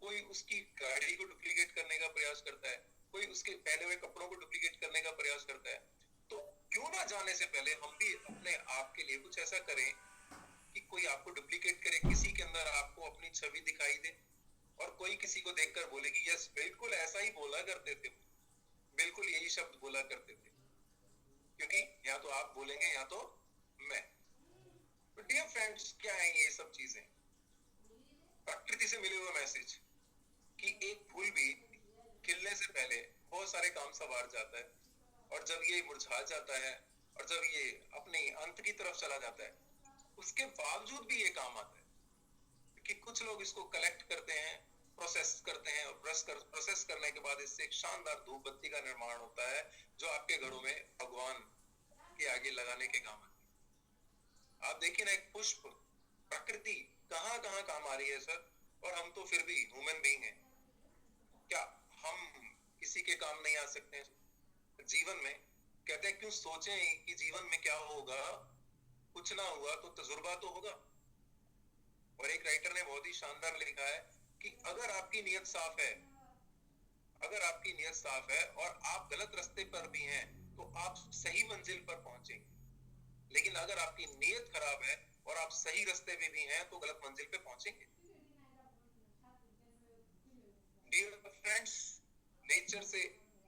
कोई उसकी गाड़ी को डुप्लीकेट करने का प्रयास करता है, कोई उसके पहने हुए कपड़ों को डुप्लीकेट करने का प्रयास करता है। तो क्यों ना जाने से पहले हम भी अपने आप के लिए कुछ ऐसा करें कि कोई आपको डुप्लीकेट करे, किसी के अंदर आपको अपनी छवि दिखाई दे और कोई किसी को देखकर बोले कि यस बिल्कुल ऐसा ही बोला करते थे, बिल्कुल यही शब्द बोला करते थे, क्योंकि या तो आप बोलेंगे या तो मैं। तो डियर फ्रेंड्स, क्या है ये सब चीजें? प्रकृति से मिले हुए मैसेज कि एक फूल भी खिलने से पहले बहुत सारे काम सवार जाता है, और जब ये मुरझा जाता है और जब ये अपने अंत की तरफ चला जाता है, उसके बावजूद भी ये काम आता है कि कुछ लोग इसको कलेक्ट करते हैं, प्रोसेस करते हैं, और प्रोसेस करने के बाद इससे एक शानदार धूप बत्ती का निर्माण होता है, जो आपके घरों में भगवान के आगे लगाने के काम आती है। आप देखिए ना, एक पुष्प, प्रकृति कहाँ कहाँ काम आ रही है सर, और हम तो फिर भी ह्यूमन बीइंग हैं। क्या हम किसी के काम नहीं आ सकते हैं जीवन में? कहते हैं क्यों सोचें कि जीवन में क्या होगा, कुछ ना हुआ तो तजुर्बा तो होगा। और एक राइटर ने बहुत ही शानदार लिखा है कि अगर आपकी नीयत साफ है, अगर आपकी नीयत साफ है और आप गलत रास्ते पर भी हैं, तो आप सही मंजिल पर पहुंचेंगे। लेकिन अगर आपकी नीयत खराब है और आप सही रास्ते पे भी हैं, तो गलत मंजिल पे पहुंचेंगे। डियर फ्रेंड्स, नेचर से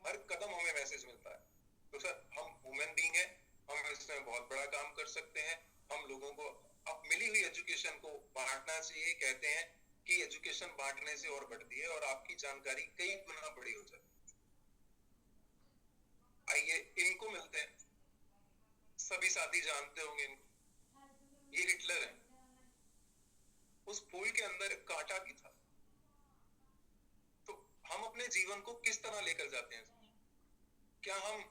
हर कदम हमें मैसेज मिलता है। तो सर, हम ह्यूमन बीइंग हैं, हम इसमें बहुत बड़ा काम कर सकते हैं। हम लोगों को अब मिली हुई एजुकेशन को बांटना चाहिए। कहते हैं कि एजुकेशन बांटने से और बढ़ती है और आपकी जानकारी कई गुना बड़ी हो जाती है। आइए इनको मिलते हैं। सभी साथी जानते होंगे इनको, ये हिटलर है। उस फूल के अंदर कांटा भी था। तो हम अपने जीवन को किस तरह लेकर जाते हैं? क्या हम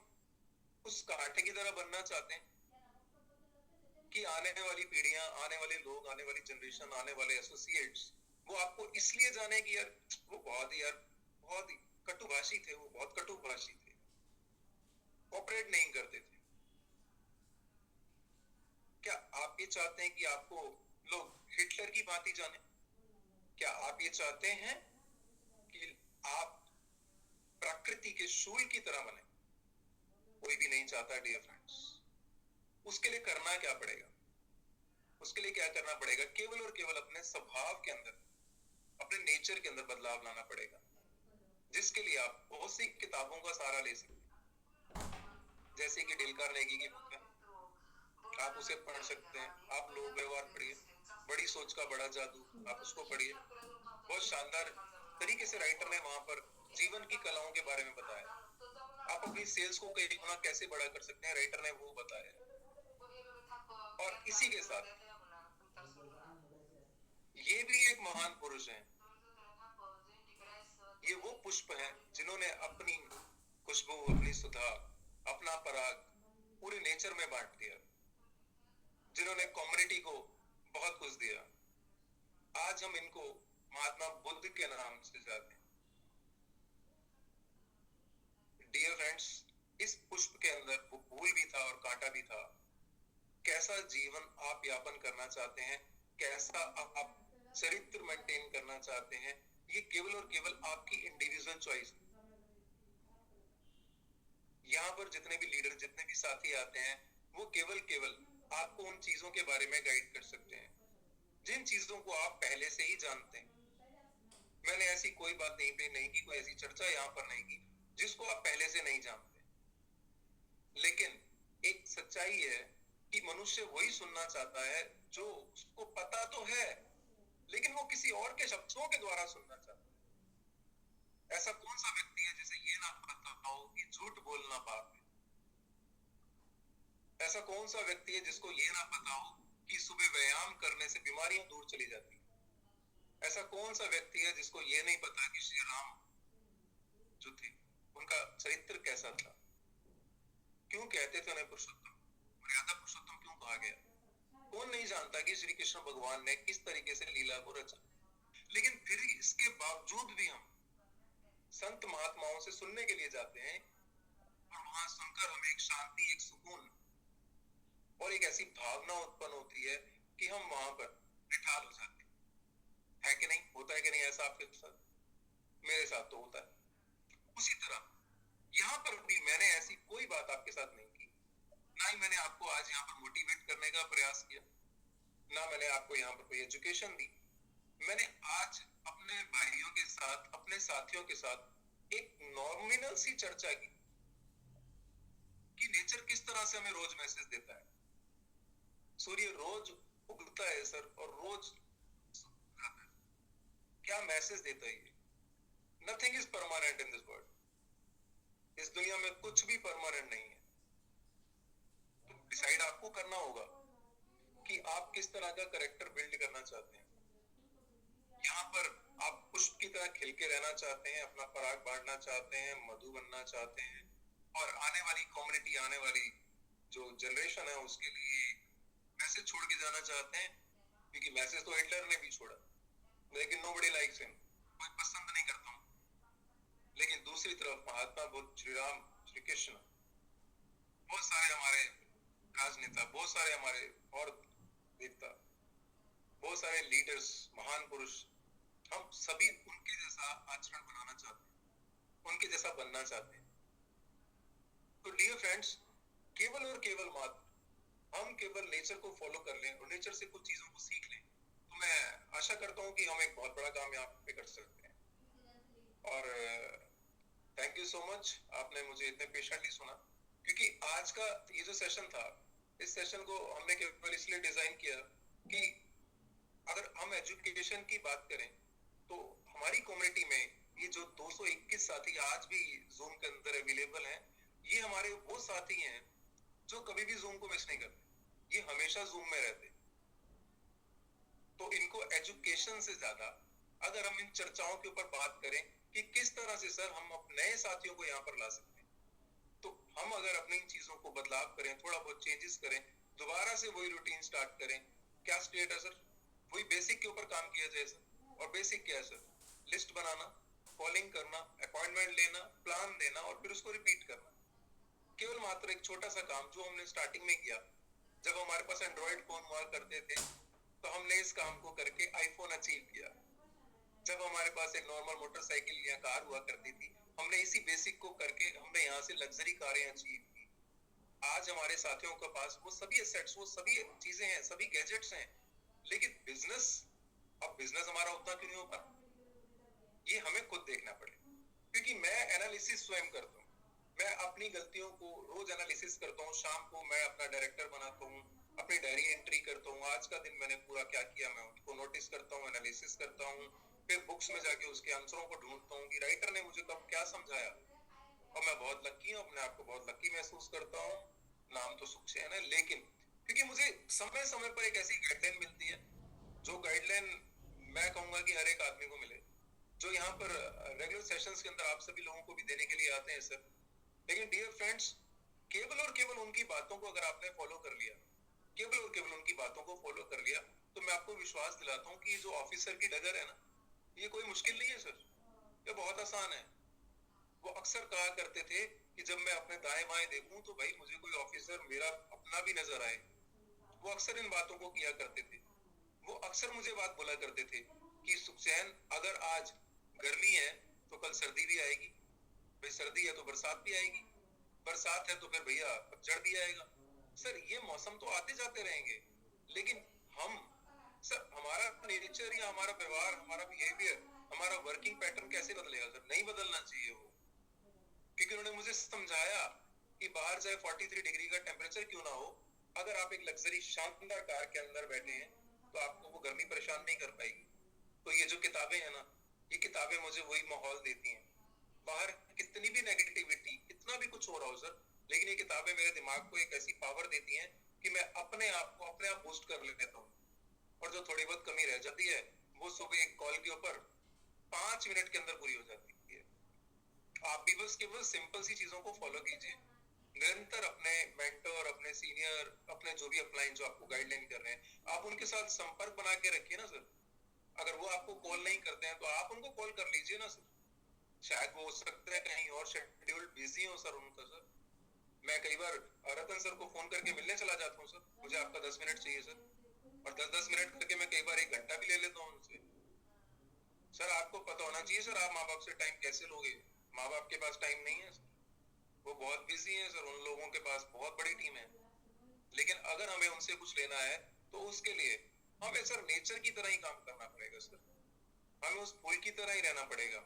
उस कांटे की तरह बनना चाहते हैं कि आने वाली पीढ़ियां, आने वाले लोग, आने वाली जनरेशन, आने वाले एसोसिएट्स वो आपको इसलिए जाने कि यार वो बहुत ही कटुभाषी थे, वो बहुत कटुभाषी थे, कोऑपरेट नहीं करते थे? क्या आप ये चाहते हैं कि आपको लोग हिटलर की भांति जाने? क्या आप ये चाहते हैं कि आप प्रकृति के शूल की तरह बने? कोई भी नहीं चाहता डियर फ्रेंड्स। उसके लिए करना क्या पड़ेगा? उसके लिए क्या करना पड़ेगा? केवल और केवल अपने स्वभाव के अंदर, अपने नेचर के अंदर बदलाव लाना पड़ेगा, जिसके लिए आप बहुत सी किताबों का सहारा ले सकते हैं। जैसे कि डेल कार्नेगी की बुक है, आप उसे पढ़ सकते हैं। आप लोक व्यवहार पढ़िए, बड़ी सोच का बड़ा जादू, आप उसको पढ़िए। बहुत शानदार तरीके से राइटर ने वहां पर जीवन की कलाओं के बारे में बताया। आप अपनी सेल्स को कई गुना कैसे बड़ा कर सकते हैं, राइटर ने वो बताया। और इसी के साथ ये भी एक महान पुरुष है। ये वो पुष्प हैं जिन्होंने अपनी खुशबू, अपनी सुधा, अपना पराग पूरे नेचर में बांट दिया, जिन्होंने कम्युनिटी को बहुत कुछ दिया। आज हम इनको महात्मा बुद्ध के नाम से जानते हैं। डियर फ्रेंड्स, इस पुष्प के अंदर वो फूल भी था और कांटा भी था। कैसा जीवन आप यापन करना चाहते हैं, कैसा आप चरित्र मेंटेन करना चाहते हैं, ये केवल और केवल आपकी इंडिविजुअल चॉइस है। यहाँ पर जितने भी लीडर, जितने भी साथी आते हैं, वो केवल केवल आपको उन चीजों के बारे में गाइड कर सकते हैं जिन चीजों को आप पहले से ही जानते हैं। मैंने ऐसी कोई बात नहीं पे नहीं की, कोई ऐसी चर्चा यहाँ पर नहीं की जिसको आप पहले से नहीं जानते। लेकिन एक सच्चाई है कि मनुष्य वही सुनना चाहता है जो उसको पता तो है, लेकिन वो किसी और के शब्दों के द्वारा सुनना चाहता है। ऐसा कौन सा व्यक्ति है जिसे ये ना पता हो कि झूठ बोलना पाप है? ऐसा कौन सा व्यक्ति है जिसको ये ना पता हो कि सुबह व्यायाम करने से बीमारियां दूर चली जाती है? ऐसा कौन सा व्यक्ति है जिसको ये नहीं पता कि श्री राम जो थे, उनका चरित्र कैसा था? क्यों कहते थे उन्हें पुरुषोत्तम, मर्यादा पुरुषोत्तम क्यों कहा गया? कौन नहीं जानता कि श्री कृष्ण भगवान ने किस तरीके से लीला को रचा? लेकिन फिर इसके बावजूद भी हम संत महात्माओं से सुनने के लिए जाते हैं, और वहां सुनकर हमें एक शांति, एक सुकून और एक ऐसी भावना उत्पन्न होती है कि हम वहां पर निठाल हो जाते हैं। है कि नहीं? होता है कि नहीं ऐसा आपके साथ? मेरे साथ तो होता है। उसी तरह यहाँ पर भी मैंने ऐसी कोई बात आपके साथ नहीं की, ना ही मैंने आपको आज यहाँ पर मोटिवेट करने का प्रयास किया, ना मैंने आपको यहाँ पर कोई एजुकेशन दी। मैंने आज अपने भाइयों के साथ, अपने साथियों के साथ एक नॉमिनल सी चर्चा की नेचर किस तरह से हमें रोज मैसेज देता है। सूर्य रोज उगता है सर और रोज आता है। क्या मैसेज देता है ये? Nothing is permanent in this world. इस दुनिया में कुछ भी परमानेंट नहीं है। तो डिसाइड आपको करना होगा कि आप किस तरह का करेक्टर बिल्ड करना चाहते हैं। यहाँ पर आप पुष्प की तरह खिल के रहना चाहते हैं, अपना पराग बांटना चाहते हैं, मधु बनना चाहते हैं, और आने वाली कम्युनिटी, आने वाली जो जनरेशन है उसके लिए मैसेज छोड़ के जाना चाहते हैं। क्योंकि मैसेज तो हिटलर ने भी छोड़ा, लेकिन नोबडी लाइक्स हिम, कोई पसंद नहीं करता हूँ। लेकिन दूसरी तरफ महात्मा बुद्ध, श्री राम, श्री कृष्ण, बहुत सारे हमारे राजनेता, बहुत सारे हमारे और देवता, बहुत सारे लीडर्स, महान पुरुष, हम सभी उनके जैसा आचरण बनाना चाहते हैं, उनके जैसा बनना चाहते हैं। तो डियर फ्रेंड्स, केवल और केवल मात्र हम केवल नेचर को फॉलो कर लें और नेचर से कुछ चीजों को सीख लें, तो मैं आशा करता हूं कि हम एक बहुत बड़ा काम यहाँ पे कर सकते हैं। और थैंक यू सो मच, आपने मुझे इतने पेशेंटली सुना। क्योंकि आज का ये जो सेशन था, इस सेशन को हमने केवल इसलिए डिजाइन किया कि अगर हम एजुकेशन की बात करें तो हमारी कम्युनिटी में ये जो 221 साथी आज भी जूम के अंदर अवेलेबल हैं, ये हमारे वो साथी हैं जो कभी भी जूम को मिस नहीं करते, ये हमेशा जूम में रहते। तो इनको एजुकेशन से ज्यादा अगर हम इन चर्चाओं के ऊपर बात करें कि किस तरह से सर हम अपने नए साथियों को यहाँ पर ला सकते हैं, तो हम अगर अपनी इन चीजों को बदलाव करें, थोड़ा बहुत चेंजेस करें, दोबारा से वही रूटीन स्टार्ट करें। क्या स्टेट है सर? वही बेसिक के ऊपर काम किया जाए सर। और बेसिक क्या है सर? लिस्ट बनाना, कॉलिंग करना, अपॉइंटमेंट लेना, प्लान देना और फिर उसको रिपीट करना। केवल मात्र एक छोटा सा काम जो हमने स्टार्टिंग में किया, जब हमारे पास एंड्रॉइड फोन हुआ करते थे तो हमने इस काम को करके आईफोन अचीव किया। जब हमारे पास एक नॉर्मल मोटरसाइकिल या कार हुआ करती थी, हमने इसी बेसिक को करके हमने यहाँ से लग्जरी कारें अचीव की। आज हमारे साथियों के पास वो सभी एसेट्स, वो सभी चीजें हैं, सभी गैजेट्स हैं, लेकिन बिजनेस, अब बिजनेस हमारा उतना क्यों नहीं होता, ये हमें खुद देखना पड़ेगा। क्योंकि मैं एनालिसिस स्वयं करता हूँ, मैं अपनी गलतियों को रोज एनालिसिस करता हूँ। शाम को मैं अपना डायरेक्टर बनाता हूँ, अपनी डायरी एंट्री करता हूँ, आज का दिन मैंने पूरा क्या किया मैं उसको नोटिस करता हूँ, एनालिसिस करता हूँ। फिर बुक्स में जाके उसके आंसरों को ढूंढता हूँ कि राइटर ने मुझे कब क्या समझाया। और मैं बहुत लकी हूँ, अपने आप को बहुत लकी महसूस करता हूँ। नाम तो सुखचैन है, लेकिन क्योंकि मुझे समय समय पर एक ऐसी गाइडलाइन मिलती है, जो गाइडलाइन मैं कहूंगा कि हर एक आदमी को मिले, जो यहाँ पर रेगुलर सेशंस के अंदर आप सभी लोगों को भी देने के लिए आते हैं सर। लेकिन डियर फ्रेंड्स, केवल और केवल उनकी बातों को अगर आपने फॉलो कर लिया, केवल और केवल उनकी बातों को फॉलो कर लिया, तो मैं आपको विश्वास दिलाता हूँ कि जो ऑफिसर की डगर है ना, ये कोई मुश्किल नहीं है सर, ये बहुत आसान है। वो अक्सर कहा करते थे कि जब मैं अपने दाएं बाएं देखूं तो भाई मुझे कोई ऑफिसर मेरा अपना भी नजर आए। वो अक्सर इन बातों को किया करते थे। वो अक्सर मुझे बात बोला करते थे कि सुखचैन, अगर आज गर्मी है तो कल सर्दी भी आएगी, भाई सर्दी है तो बरसात भी आएगी, बरसात है तो फिर भैया पतझड़ भी आएगा। सर ये मौसम तो आते जाते रहेंगे, लेकिन हम सर, हमारा नेचर या हमारा व्यवहार, हमारा बिहेवियर, हमारा वर्किंग पैटर्न कैसे बदलेगा सर? नहीं बदलना चाहिए वो। क्योंकि उन्होंने मुझे समझाया कि बाहर चाहे 43 डिग्री का टेम्परेचर क्यों ना हो, अगर आप एक लग्जरी शानदार कार के अंदर बैठे हैं तो आपको वो गर्मी परेशान नहीं कर पाएगी। तो ये जो किताबें हैं ना, ये किताबें मुझे वही माहौल देती हैं। बाहर कितनी भी नेगेटिविटी, कितना भी कुछ हो रहा हो सर, लेकिन ये किताबें मेरे दिमाग को एक ऐसी पावर देती हैं कि मैं अपने आप को अपने आप बूस्ट कर लेता हूँ। और जो थोड़ी बहुत कमी रह जाती है वो सुबह एक कॉल के ऊपर 5 मिनट के अंदर पूरी हो जाती है। आप भी बस केवल सिंपल सी चीजों को फॉलो कीजिए, निरंतर अपने मेंटर, अपने सीनियर, अपने जो भी अपलाइन जो आपको गाइडलाइन कर रहे हैं, आप उनके साथ संपर्क बना के रखिए ना सर। अगर वो आपको कॉल नहीं करते हैं तो आप उनको कॉल कर लीजिए ना सर। शायद वो हो सकता है कहीं और शेड्यूल बिजी हो सर उनका सर। मैं कई बार रतन सर को फोन करके मिलने चला जाता हूँ सर, मुझे आपका 10 मिनट चाहिए सर, और 10-10 मिनट करके मैं कई बार 1 घंटा भी ले लेता हूँ उनसे। सर आपको पता होना चाहिए सर, आप माँ बाप से टाइम कैसे लोगे? माँ बाप के पास टाइम नहीं है सर, वो बहुत बिजी है सर, उन लोगों के पास बहुत बड़ी टीम है। लेकिन अगर हमें उनसे कुछ लेना है तो उसके लिए हमें सर नेचर की तरह ही काम करना पड़ेगा सर, हमें उस फूल की तरह ही रहना पड़ेगा।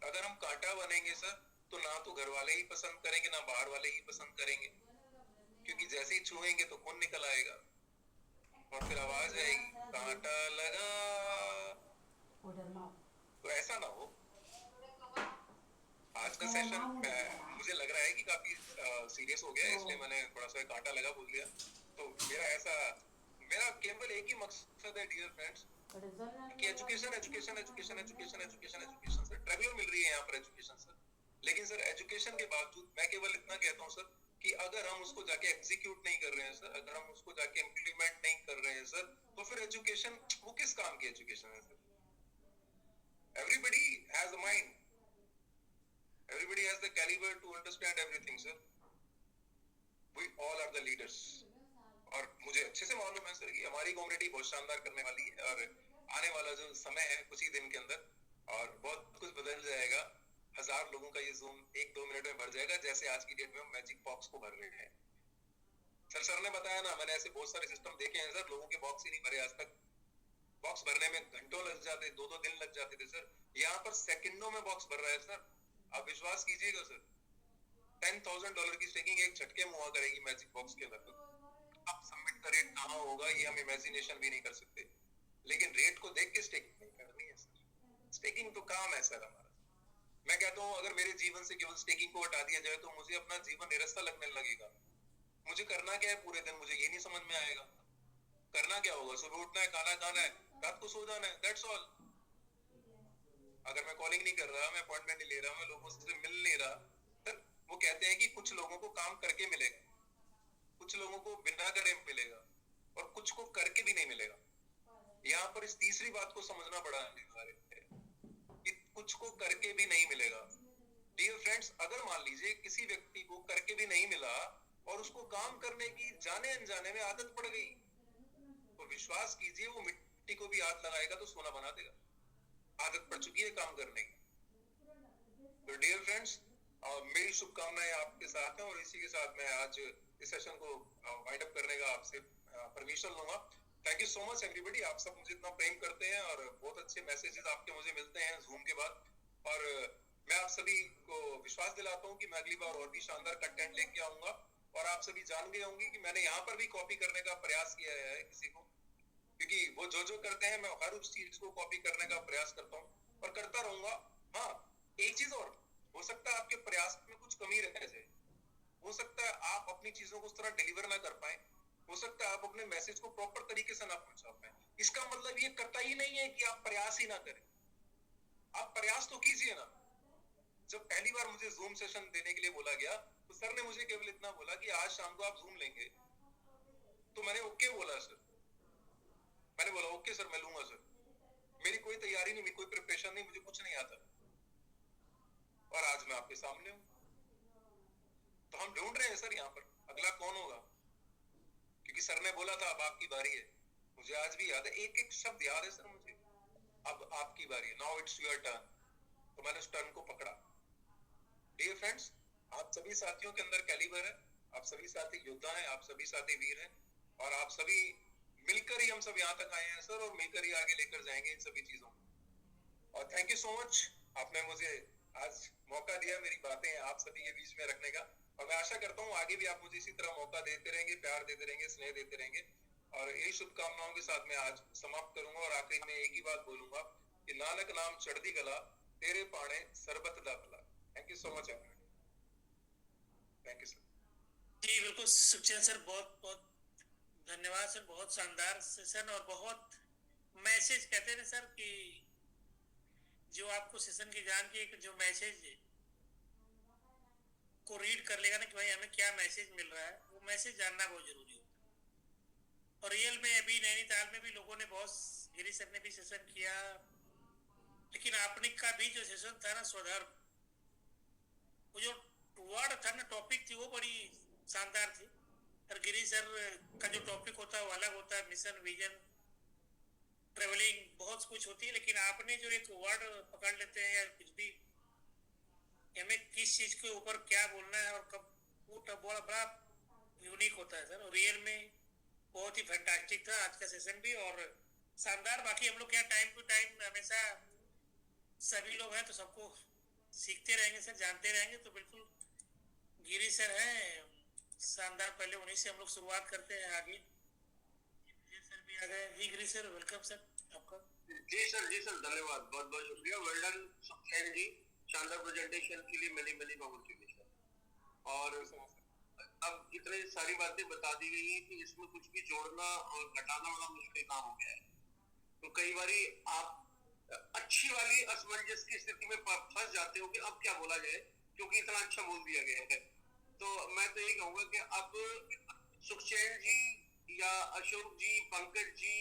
अगर हम कांटा बनेंगे सर तो ना तो घर वाले ही पसंद करेंगे ना बाहर वाले ही पसंद करेंगे, क्योंकि जैसे ही छुएंगे तो खून निकल आएगा और फिर आवाज आएगी कांटा लगा। तो ऐसा ना हो। आज का सेशन मुझे लग रहा है कि काफी सीरियस हो गया है, इसलिए मैंने थोड़ा सा कांटा लगा बोल दिया। तो मेरा केवल एक ही मकसद है डियर फ्रेंड्स कि education education education education education education sir, traveller मिल रही है यहाँ पर एजुकेशन सर, लेकिन सर एजुकेशन के बावजूद मैं केवल इतना कहता हूँ सर कि अगर हम उसको जाके एग्जीक्यूट नहीं कर रहे हैं सर, अगर हम उसको जाके इम्प्लीमेंट नहीं कर रहे हैं सर, तो फिर एजुकेशन वो किस काम की एजुकेशन है sir? Everybody has a mind, everybody has the caliber to understand everything sir, we all are the leaders। और मुझे अच्छे से मालूम है सर कि हमारी कम्युनिटी बहुत शानदार करने वाली है और आने वाला जो समय है कुछ ही दिन के अंदर और बहुत कुछ बदल जाएगा। 1000 लोगों का ये जूम 1-2 मिनट में भर जाएगा, जैसे आज की डेट में हम मैजिक बॉक्स को भर रहे हैं सर ने बताया ना, मैंने ऐसे बहुत सारे सिस्टम देखे हैं सर, लोगों के बॉक्स ही नहीं भरे आज तक। बॉक्स भरने में घंटों लग जाते, 2-2 दिन लग जाते थे सर, यहाँ पर सेकंडों में बॉक्स भर रहा है सर। आप विश्वास कीजिएगा सर, $10,000 की स्टेकिंग एक झटके में हुआ करेगी मैजिक बॉक्स के अंदर। अब सबमिट का रेट कहाँ होगा ये हम इमेजिनेशन भी नहीं कर सकते, लेकिन रेट को देख के स्टेकिंग नहीं करनी है सर। स्टेकिंग तो काम है सर हमारा। मैं कहता हूँ अगर मेरे जीवन से केवल स्टेकिंग को हटा दिया जाए तो मुझे अपना जीवन निरस्ता लगने लगेगा। मुझे करना क्या है पूरे दिन, मुझे ये नहीं समझ में आएगा। करना क्या होगा, सुबह उठना है, खाना खाना है, रात को सो जाना है, दैट्स ऑल। अगर मैं कॉलिंग नहीं कर रहा, मैं अपॉइंटमेंट नहीं ले रहा, मैं लोगों से मिल नहीं रहा, सर वो कहते हैं कि कुछ लोगों को काम करके मिलेगा, कुछ लोगों को बिना करे मिलेगा और कुछ को करके भी नहीं मिलेगा। यहाँ पर इस तीसरी बात को समझना बड़ा अनिवार्य है कि कुछ को करके भी नहीं मिलेगा। डियर फ्रेंड्स, अगर मान लीजिए किसी व्यक्ति को करके भी नहीं मिला और उसको काम करने की जाने अनजाने में आदत पड़ गई, तो विश्वास कीजिए वो मिट्टी को भी हाथ लगाएगा तो सोना बना देगा। आदत पड़ चुकी है काम करने की। तो डियर फ्रेंड्स, मेरी शुभकामनाएं आपके साथ हैं और इसी के साथ मैं आज इस सेशन को वाइंड अप करने का आपसे परमिशन लूंगा। Thank you so much everybody, आप सब मुझे इतना प्रेम करते हैं और बहुत अच्छे मैसेजेस आपके मुझे मिलते हैं जूम के बाद। और मैं आप सभी को विश्वास दिलाता हूँ कि मैं अगली बार और भी शानदार कंटेंट लेके आऊंगा और आप सभी जान गए होंगे कि मैंने यहाँ पर भी कॉपी करने का प्रयास किया है किसी को, क्योंकि वो जो करते हैं मैं हर उस चीज को कॉपी करने का प्रयास करता हूँ और करता रहूंगा। हाँ, एक चीज और, हो सकता है आपके प्रयास में कुछ कमी रह जाए, हो सकता है आप अपनी चीजों को उस तरह डिलीवर ना कर पाए, हो सकता है आप अपने मैसेज को प्रॉपर तरीके से ना पहुंचा पाए। इसका मतलब ये करता ही नहीं है कि आप प्रयास ही ना करें, आप प्रयास तो कीजिए ना। जब पहली बार मुझे जूम सेशन देने के लिए बोला गया तो सर ने मुझे केवल इतना बोला कि आज शाम को आप जूम लेंगे, तो मैंने ओके बोला सर, मैंने बोला ओके सर मैं लूंगा सर। मेरी कोई तैयारी नहीं, मेरी कोई प्रिपरेशन नहीं, मुझे कुछ नहीं आता और आज मैं आपके सामने हूँ। तो हम ढूंढ रहे हैं सर यहाँ पर अगला कौन होगा, क्योंकि सर ने बोला था अब आपकी बारी है। मुझे आज भी याद है, एक एक शब्द याद है सर मुझे, अब आपकी बारी है, नाउ इट्स योर टर्न। तो मैंने उस टर्न को पकड़ा। डियर फ्रेंड्स, आप सभी साथियों के अंदर कैलिबर है, आप सभी साथी योद्धा हैं, आप सभी साथी वीर हैं और आप सभी मिलकर ही हम सब यहाँ तक आए हैं सर और मिलकर ही आगे लेकर जाएंगे इन सभी चीजों को। और थैंक यू सो मच, आपने मुझे आज मौका दिया मेरी बातें आप सभी के बीच में रखने का और मैं आशा करता हूँ आगे भी आप मुझे इसी तरह मौका देते रहेंगे, प्यार देते रहेंगे, स्नेह देते रहेंगे। और यही शुभकामनाओं के साथ मैं आज समाप्त करूंगा और आखिरी में एक ही बात बोलूंगा कि नानक नाम चढ़दी गला तेरे पाने सरबत दा भला। Thank you so much everyone, thank you sir. जी बिल्कुल सुखचैन सर, बहुत बहुत धन्यवाद सर, बहुत शानदार सेशन और बहुत मैसेज कहते हैं सर कि जो आपको सेशन की जान की एक जो मैसेज को रीड कर लेगा ना कि भाई हमें क्या मैसेज मिल रहा है, वो मैसेज जानना बहुत जरूरी होता है। और रियल में अभी नैनीताल में भी लोगों ने बहुत, गिरी सर ने भी सेशन किया, लेकिन आपने का भी जो सेशन था ना स्वधर्म, वो जो वर्ड था ना, टॉपिक थी, वो बड़ी शानदार थी। और गिरी सर का जो टॉपिक होता है वो अलग होता है, मिशन विजन ट्रेवलिंग बहुत कुछ होती है, लेकिन आपने जो एक वर्ड पकड़ लेते हैं या कुछ भी, हमें किस चीज के ऊपर क्या बोलना है और कब, वो बड़ा बड़ा यूनिक होता है सर। और रियल में बहुत ही फैंटास्टिक था आज का सेशन भी और शानदार। बाकी हम लोग क्या टाइम टू टाइम हमेशा सभी लोग हैं तो सबको सीखते रहेंगे सर, जानते रहेंगे तो बिल्कुल। गिरी सर हैं शानदार, पहले उन्हीं से हम लोग शुरुआत करते हैं आगे। विजय सर भी आ गए जी। गिरी सर वेलकम सर आपका। जी सर धन्यवाद, बहुत बहुत शुक्रिया। वेल डन सुखचैन जी, शानदार प्रेजेंटेशन के लिए मेनी मेनी कांग्रेचुलेशन। और अब इतनी सारी बातें बता दी गई हैं कि इसमें कुछ भी जोड़ना और घटाना बड़ा मुश्किल काम हो गया है। तो कई बारी आप अच्छी वाली असमंजस की स्थिति में फंस जाते हो कि अब क्या बोला जाए, क्योंकि इतना अच्छा बोल दिया गया है। तो मैं तो यही कहूंगा कि अब सुखचैन जी या अशोक जी, पंकज जी,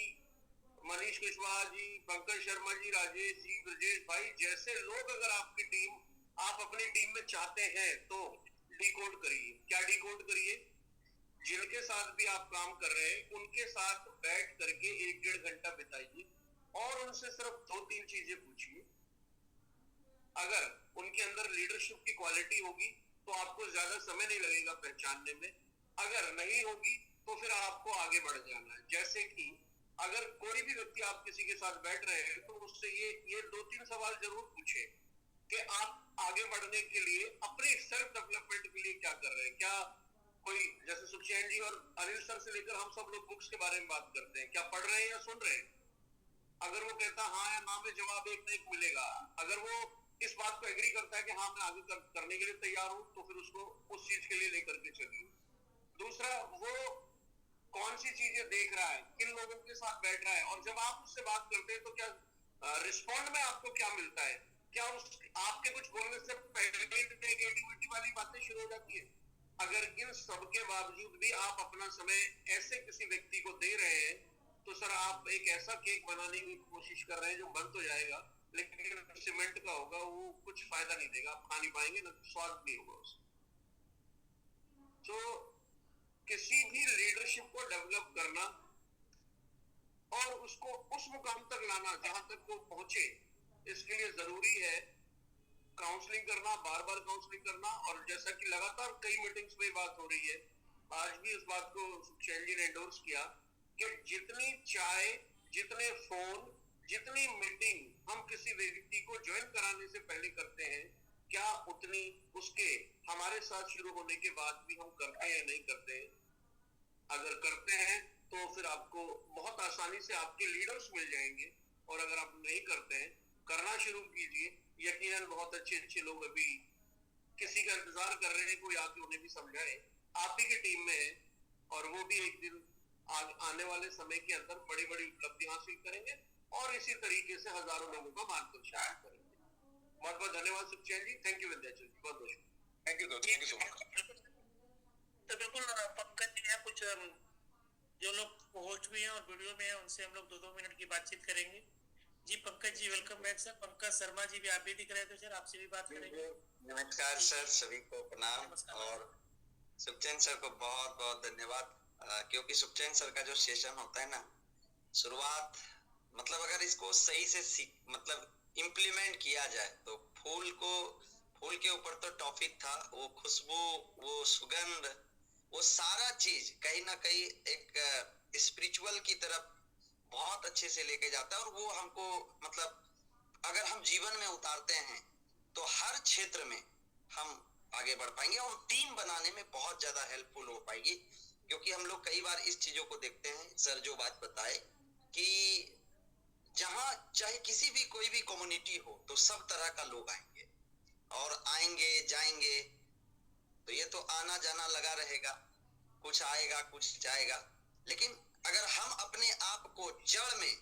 मनीष कुशवाहा जी, पंकज शर्मा जी, राजेश जी, ब्रजेश भाई जैसे लोग अगर आपकी टीम, आप अपनी टीम में चाहते हैं तो डिकोड करिए। क्या डिकोड करिए? जिनके साथ भी आप काम कर रहे हैं उनके साथ बैठ करके 1-1.5 घंटा बिताइए और उनसे सिर्फ 2-3 चीजें पूछिए। अगर उनके अंदर लीडरशिप की क्वालिटी होगी तो आपको ज्यादा समय नहीं लगेगा पहचानने में। अगर नहीं होगी तो फिर आपको आगे बढ़ जाना है। जैसे कि अगर कोई भी व्यक्ति आप किसी के साथ बैठ रहे हैं तो उससे ये 2-3 सवाल जरूर पूछे कि आप आगे बढ़ने के लिए अपने सेल्फ डेवलपमेंट के लिए क्या कर रहे हैं। क्या कोई, जैसे सुखचैन जी और अनिल सर से लेकर हम सब लोग बुक्स के बारे में बात करते हैं, क्या पढ़ रहे हैं या सुन रहे हैं? अगर वो कहता हाँ या ना में जवाब एक ना एक मिलेगा। अगर वो इस बात को एग्री करता है कि हाँ मैं आगे करने के लिए तैयार हूं, तो फिर उसको उस चीज के लिए लेकर के चलिए। दूसरा, वो कौन सी चीजें देख रहा है, किन लोगों के साथ बैठ रहा है, और जब आप उससे बात करते हैं तो क्या रिस्पॉन्ड में आपको क्या मिलता है? क्या उस आपके कुछ बोलने से पहले नेगेटिविटी वाली बातें शुरू हो जाती है? अगर इन सब के बावजूद भी आप अपना समय ऐसे किसी व्यक्ति को दे रहे हैं तो सर आप एक ऐसा केक बनाने की कोशिश कर रहे हैं जो बन तो जाएगा लेकिन सीमेंट का होगा, वो कुछ फायदा नहीं देगा, आप खा नहीं पाएंगे, ना स्वाद नहीं होगा उसमें। तो किसी भी लीडरशिप को डेवलप करना और उसको उस मुकाम तक लाना जहां तक वो पहुंचे, इसके लिए जरूरी है काउंसलिंग करना, बार बार काउंसलिंग करना। और जैसा कि लगातार कई मीटिंग्स में बात हो रही है, आज भी इस बात को सुखचैन जी ने एंडोर्स किया कि जितनी चाय, जितने फोन, जितनी मीटिंग हम किसी व्यक्ति को ज्वाइन कराने से पहले करते हैं, क्या उतनी उसके हमारे साथ शुरू होने के बाद भी हम करते हैं या नहीं करते हैं? अगर करते हैं तो फिर आपको बहुत आसानी से आपके लीडर्स मिल जाएंगे। और अगर आप नहीं करते हैं, करना शुरू कीजिए। यकीनन बहुत अच्छे अच्छे लोग अभी किसी का इंतजार कर रहे हैं, कोई आके उन्हें भी समझाए। आप ही की टीम में है और वो भी एक दिन आने वाले समय के अंदर बड़ी बड़ी उपलब्धि हासिल करेंगे और इसी तरीके से हजारों लोगों का मार्गदर्शन करेंगे। बहुत बहुत धन्यवाद सुखचैन जी। थैंक यू विंध्याचल जी, बहुत बहुत थैंक यू सो मच। तो बिल्कुल पंकज जी हैं, कुछ जो लोग होस्ट भी हैं और वीडियो में हैं उनसे हम लोग 2-2 मिनट की बातचीत करेंगे। जी Pankaj ji welcome back sir. Pankaj Sharma ji भी आप भी दिख रहे थे सर, आपसे भी बात करेंगे। नमस्कार सर, सभी को प्रणाम। और सुखचैन सर को बहुत बहुत धन्यवाद, क्योंकि सुखचैन सर का जो सेशन होता है ना, शुरुआत मतलब अगर इसको सही से मतलब इम्प्लीमेंट किया जाए तो फूल के ऊपर तो टॉपिक था, वो खुशबू, वो सुगंध, वो सारा चीज कहीं ना कहीं एक स्पिरिचुअल की तरफ बहुत अच्छे से लेके जाता है। और वो हमको मतलब अगर हम जीवन में उतारते हैं तो हर क्षेत्र में हम आगे बढ़ पाएंगे और टीम बनाने में बहुत ज्यादा हेल्पफुल हो पाएगी। क्योंकि हम लोग कई बार इस चीजों को देखते हैं, सर जो बात बताए कि जहां चाहे किसी भी कोई भी कम्युनिटी हो तो सब तरह का लोग आएंगे और आएंगे जाएंगे, तो ये तो आना जाना लगा रहेगा, कुछ आएगा कुछ जाएगा। लेकिन अगर हम अपने आप को जड़ में,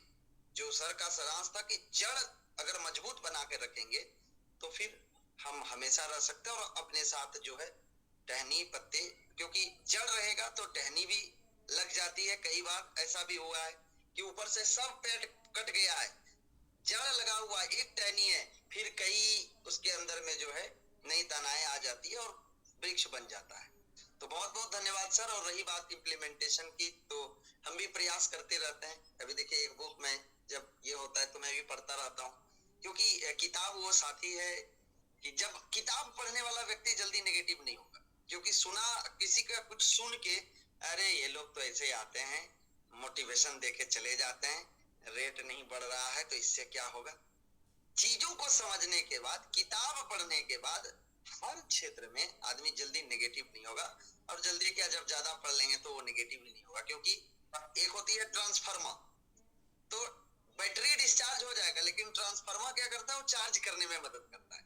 जो सर का सारांश था कि जड़ अगर मजबूत बना के रखेंगे तो फिर हम हमेशा रह सकते हैं। और अपने साथ जो है टहनी पत्ते, क्योंकि जड़ रहेगा तो टहनी भी लग जाती है। कई बार ऐसा भी हुआ है कि ऊपर से सब पेड़ कट गया है, जड़ लगा हुआ एक टहनी है, फिर कई उसके अंदर में जो है नई तनाएं आ जाती है और वृक्ष बन जाता है। तो बहुत बहुत धन्यवाद सर। और रही बात इम्प्लीमेंटेशन की, तो हम भी प्रयास करते रहते हैं। अभी देखिए एक बुक में जब ये होता है तो मैं भी पढ़ता रहता हूँ, क्योंकि किताब वो साथी है कि जब किताब पढ़ने वाला व्यक्ति जल्दी नेगेटिव नहीं होगा, क्योंकि सुना किसी का कुछ सुन के अरे ये लोग तो ऐसे ही आते हैं, मोटिवेशन देके चले जाते हैं, रेट नहीं बढ़ रहा है तो इससे क्या होगा, चीजों को समझने के बाद, किताब पढ़ने के बाद हर क्षेत्र में आदमी जल्दी नेगेटिव नहीं होगा। और जल्दी क्या, जब ज्यादा पढ़ लेंगे तो वो नेगेटिव ही नहीं होगा, क्योंकि एक होती है ट्रांसफार्मर, तो बैटरी डिस्चार्ज हो जाएगा, लेकिन ट्रांसफार्मर क्या करता है, वो चार्ज करने में मदद करता है।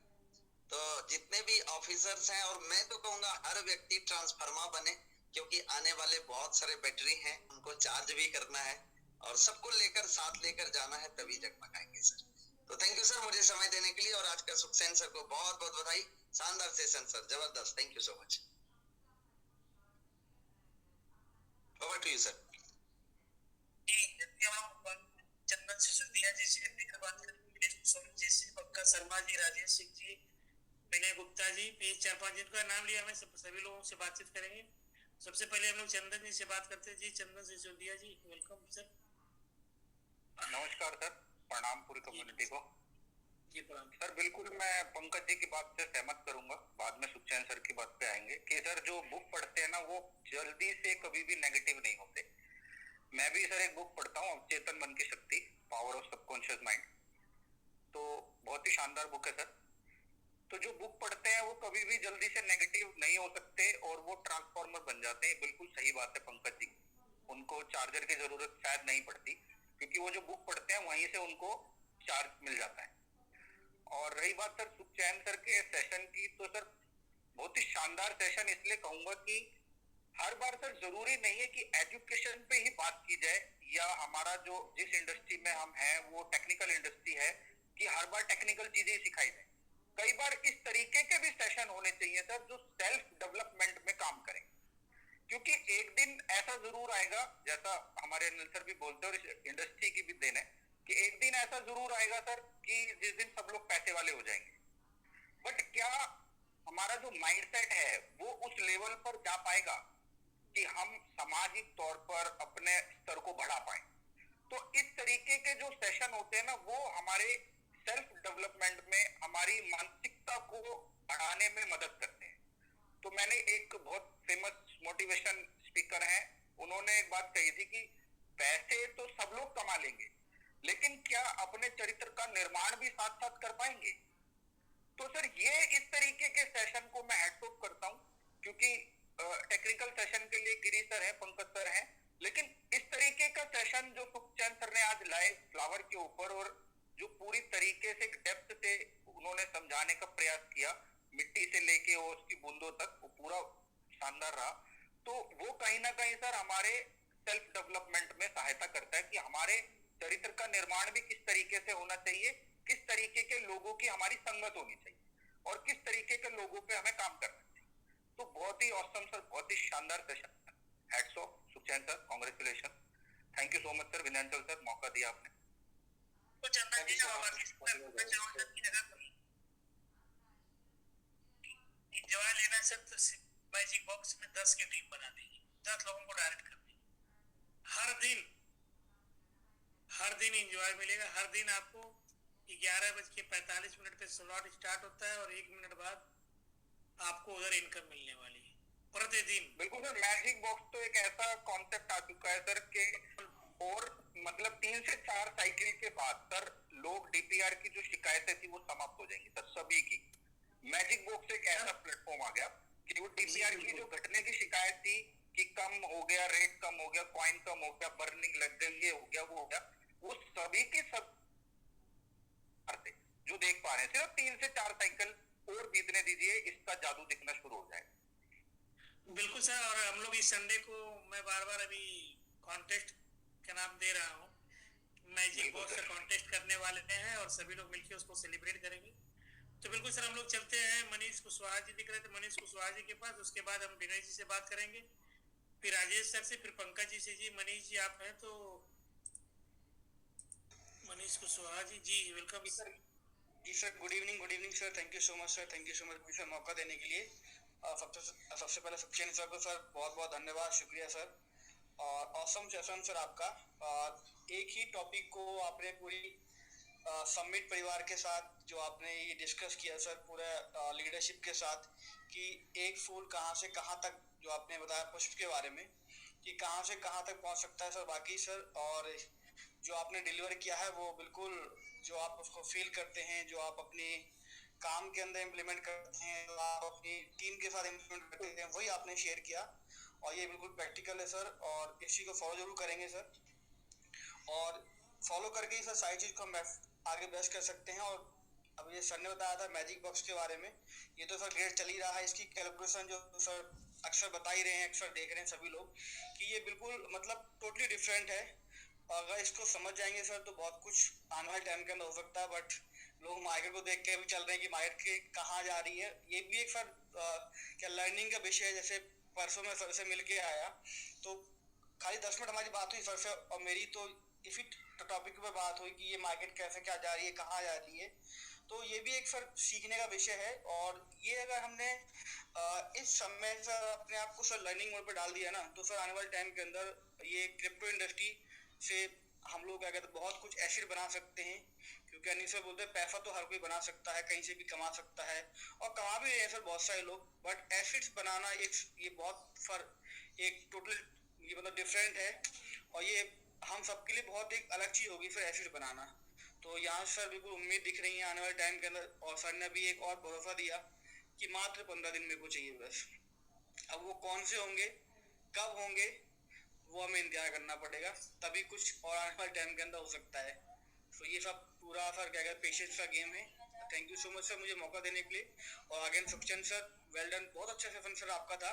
तो जितने भी ऑफिसर्स हैं, और मैं तो कहूंगा हर व्यक्ति ट्रांसफार्मर बने, क्योंकि आने वाले बहुत सारे बैटरी हैं, उनको चार्ज भी करना है और सबको लेकर, साथ लेकर जाना है, तभी जगमगाएंगे सर। तो थैंक यू सर मुझे समय देने के लिए, और आज का सुखसेन सर को बहुत बहुत बधाई। शानदार सेशन सर, जबरदस्त, thank you so much. Over to you sir. Chandan Sisodia ji से फिर बात करेंगे, सोनू जी से, पक्का शर्मा जी, राजेश सिंह जी, विनय गुप्ता जी, ये 4-5 जिनका नाम लिया, मैं सभी लोगों से बातचीत करेंगे। सबसे पहले हम लोग चंदन जी से बात करते हैं। जी चंदन सिसोदिया जी, वेलकम सर। नमस्कार सर, प्रणाम पूरी कम्युनिटी को। जी प्रणाम सर, बिल्कुल मैं पंकज जी की बात से सहमत करूंगा, बाद में सुखचैन सर की बात पे आएंगे कि सर जो बुक पढ़ते हैं ना, वो जल्दी से कभी भी नेगेटिव नहीं होते। मैं भी सर एक बुक पढ़ता हूँ, चेतन मन की शक्ति, पावर ऑफ सबकॉन्शियस माइंड, तो बहुत ही शानदार बुक है सर। तो जो बुक पढ़ते हैं वो कभी भी जल्दी से नेगेटिव नहीं हो सकते और वो ट्रांसफॉर्मर बन जाते हैं। बिल्कुल सही बात है पंकज जी, उनको चार्जर की जरूरत शायद नहीं पड़ती, क्योंकि वो जो बुक पढ़ते हैं वहीं से उनको चार्ज मिल जाता है। और रही बात सर सुखचैन सर के सेशन की, तो सर बहुत ही शानदार सेशन इसलिए कहूंगा कि हर बार सर जरूरी नहीं है कि एजुकेशन पे ही बात की जाए, या हमारा जो जिस इंडस्ट्री में हम हैं वो टेक्निकल इंडस्ट्री है, कि हर बार टेक्निकल चीजें सिखाई जाए। कई बार इस तरीके के भी सेशन होने चाहिए सर जो सेल्फ डेवलपमेंट में काम करें, क्योंकि एक दिन ऐसा जरूर आएगा, जैसा हमारे अनिल सर भी बोलते हैं और इस इंडस्ट्री की भी देन है, कि एक दिन ऐसा जरूर आएगा सर कि जिस दिन सब लोग पैसे वाले हो जाएंगे। बट क्या हमारा जो माइंडसेट है वो उस लेवल पर जा पाएगा कि हम सामाजिक तौर पर अपने स्तर को बढ़ा पाए? तो इस तरीके के जो सेशन होते हैं ना, वो हमारे सेल्फ डेवलपमेंट में, हमारी मानसिकता को बढ़ाने में मदद करते हैं। तो मैंने एक बहुत फेमस मोटिवेशन स्पीकर हैं, उन्होंने एक बात कही थी कि पैसे तो सब लोग कमा लेंगे, लेकिन क्या अपने चरित्र का निर्माण भी साथ साथ कर पाएंगे? तो सर ये इस तरीके के सेशन को मैं हैट्स ऑफ करता हूं, क्योंकि टेक्निकल सेशन के लिए गिरी सर है, पंकज सर है, लेकिन इस तरीके का सेशन जो सुखचैन सर ने आज लाए फ्लावर के ऊपर, और जो पूरी तरीके से डेप्थ से उन्होंने समझाने का प्रयास किया, मिट्टी से लेके और उसकी बूंदों तक, वो पूरा शानदार रहा। तो वो कहीं ना कहीं सर हमारे सेल्फ डेवलपमेंट में सहायता करता है कि हमारे चरित्र का निर्माण भी किस तरीके से होना चाहिए, किस तरीके के लोगों की हमारी संगत होनी चाहिए, और किस तरीके के लोगों पे हमें काम करना चाहिए। तो बहुत ही ऑसम सर, बहुत ही शानदार session. Hats off Sukhchain sir, congratulation, thank you so much sir. Vinayanchal sir, मौका दिया आपने। तो चंदन जी मैं चाहूंगा कि अगर एंजॉय लेना सर तो मैजिक बॉक्स में 10 की टीम बना देंगे, 10 लोगों को डायरेक्ट कर देंगे। हर दिन एंजॉय मिलेगा। हर दिन आपको 11:45 पे स्लॉट स्टार्ट होता है और 1 मिनट बाद आपको उधर इनकम मिलने वाली है प्रतिदिन। बिल्कुल सर, मैजिक बॉक्स तो एक ऐसा कॉन्सेप्ट आ चुका है सर के, और मतलब 3 से 4 साइकिल के बाद सर लोग डीपीआर की जो शिकायतें थी वो समाप्त हो जाएंगी सर, सभी की। मैजिक बॉक्स एक ऐसा प्लेटफॉर्म आ गया कि वो डीपीआर की जो घटने की शिकायत थी कि कम हो गया, रेट कम हो गया, कॉइन कम हो गया, बर्निंग लग गई, ये हो गया, वो हो गया, वो सभी की सब जो देख पा रहे हैं, सिर्फ 3 से 4 साइकिल और बीतने दीजिए, इसका जादू दिखना शुरू हो जाएगा। बिल्कुल सर, और हम लोग इस संडे को, मैं बार बार अभी कॉन्टेस्ट का नाम दे रहा हूँ, मैजिक बॉक्स का कॉन्टेस्ट करने वाले हैं और सभी लोग मिलकर उसको सेलिब्रेट करेंगे। तो बिल्कुल सर, हम लोग चलते हैं। मनीष कुशवाहा जी दिख रहे थे, मनीष कुशवाहा जी के पास, उसके बाद हम विनय जी से बात करेंगे, फिर राजेश सर से, फिर पंकज जी से। जी मनीष जी आप हैं तो मनीष कुशवाहा जी, जी वेलकम सर। जी sir, good evening sir, thank you so much sir, thank you so much मुझे मौका देने के लिए। सबसे पहले सुखचैन सर को सर बहुत बहुत धन्यवाद, शुक्रिया सर, और ऑसम सेशन सर आपका। एक ही टॉपिक को आपने पूरी समिट परिवार के साथ जो आपने ये डिस्कस किया सर, पूरा लीडरशिप के साथ, कि एक फूल कहाँ से कहाँ तक, जो आपने बताया पुष्प के बारे में कि कहाँ से कहाँ तक पहुँच सकता है सर, बाकी सर, और जो आपने डिलीवर किया है वो बिल्कुल जो आप उसको फील करते हैं, जो आप अपने काम के अंदर इम्प्लीमेंट करते हैं, जो आप अपनी टीम के साथ इम्प्लीमेंट करते हैं, वही आपने शेयर किया और ये बिल्कुल प्रैक्टिकल है सर और इसी को फॉलो जरूर करेंगे सर। और फॉलो करके ही सर सारी चीज़ को हम आगे बेस्ट कर सकते हैं। और अब ये सर ने बताया था मैजिक बॉक्स के बारे में, ये तो सर ग्रेड चल ही रहा है, इसकी कैलकुलेशन जो सर अक्सर बता ही रहे हैं, अक्सर देख रहे हैं सभी लोग कि ये बिल्कुल मतलब टोटली डिफरेंट है। अगर इसको समझ जाएंगे सर तो बहुत कुछ आने वाले टाइम के अंदर हो सकता है। बट लोग मार्केट को देख के भी चल रहे हैं कि मार्केट के कहाँ जा रही है। ये भी एक सर क्या लर्निंग का विषय है। जैसे परसों में सर से मिल के आया तो खाली 10 मिनट हमारी बात हुई सर से और मेरी तो इसी टॉपिक पर बात हुई कि ये मार्केट कैसे क्या जा रही है, कहाँ जा रही है। तो ये भी एक सर सीखने का विषय है। और ये अगर हमने इस समय सर अपने आप को सर लर्निंग मोड पर डाल दिया ना तो सर आने वाले टाइम के अंदर ये क्रिप्टो इंडस्ट्री से हम लोग क्या कहते हैं बहुत कुछ एसिड बना सकते हैं। क्योंकि अनिल सर बोलते हैं पैसा तो हर कोई बना सकता है, कहीं से भी कमा सकता है और कमा भी रहे हैं सर बहुत सारे लोग। बट एसिड्स बनाना एक ये बहुत एक टोटल ये मतलब डिफरेंट है और ये हम सबके लिए बहुत एक अलग चीज होगी फिर एसिड बनाना। तो यहाँ सर बिल्कुल उम्मीद दिख रही है आने वाले टाइम के अंदर। और सर ने भी एक और भरोसा दिया कि मात्र 15 दिन मेरे को चाहिए बस। अब वो कौन से होंगे, कब होंगे, वो हमें इंतजार करना पड़ेगा, तभी कुछ और आने वाले टाइम के अंदर हो सकता है। तो ये सब पूरा सर क्या कहते हैं पेशेंस का गेम है। Thank you so much sir मुझे मौका देने के लिए। और again Sachin sir well done, बहुत अच्छा सेशन सर आपका था।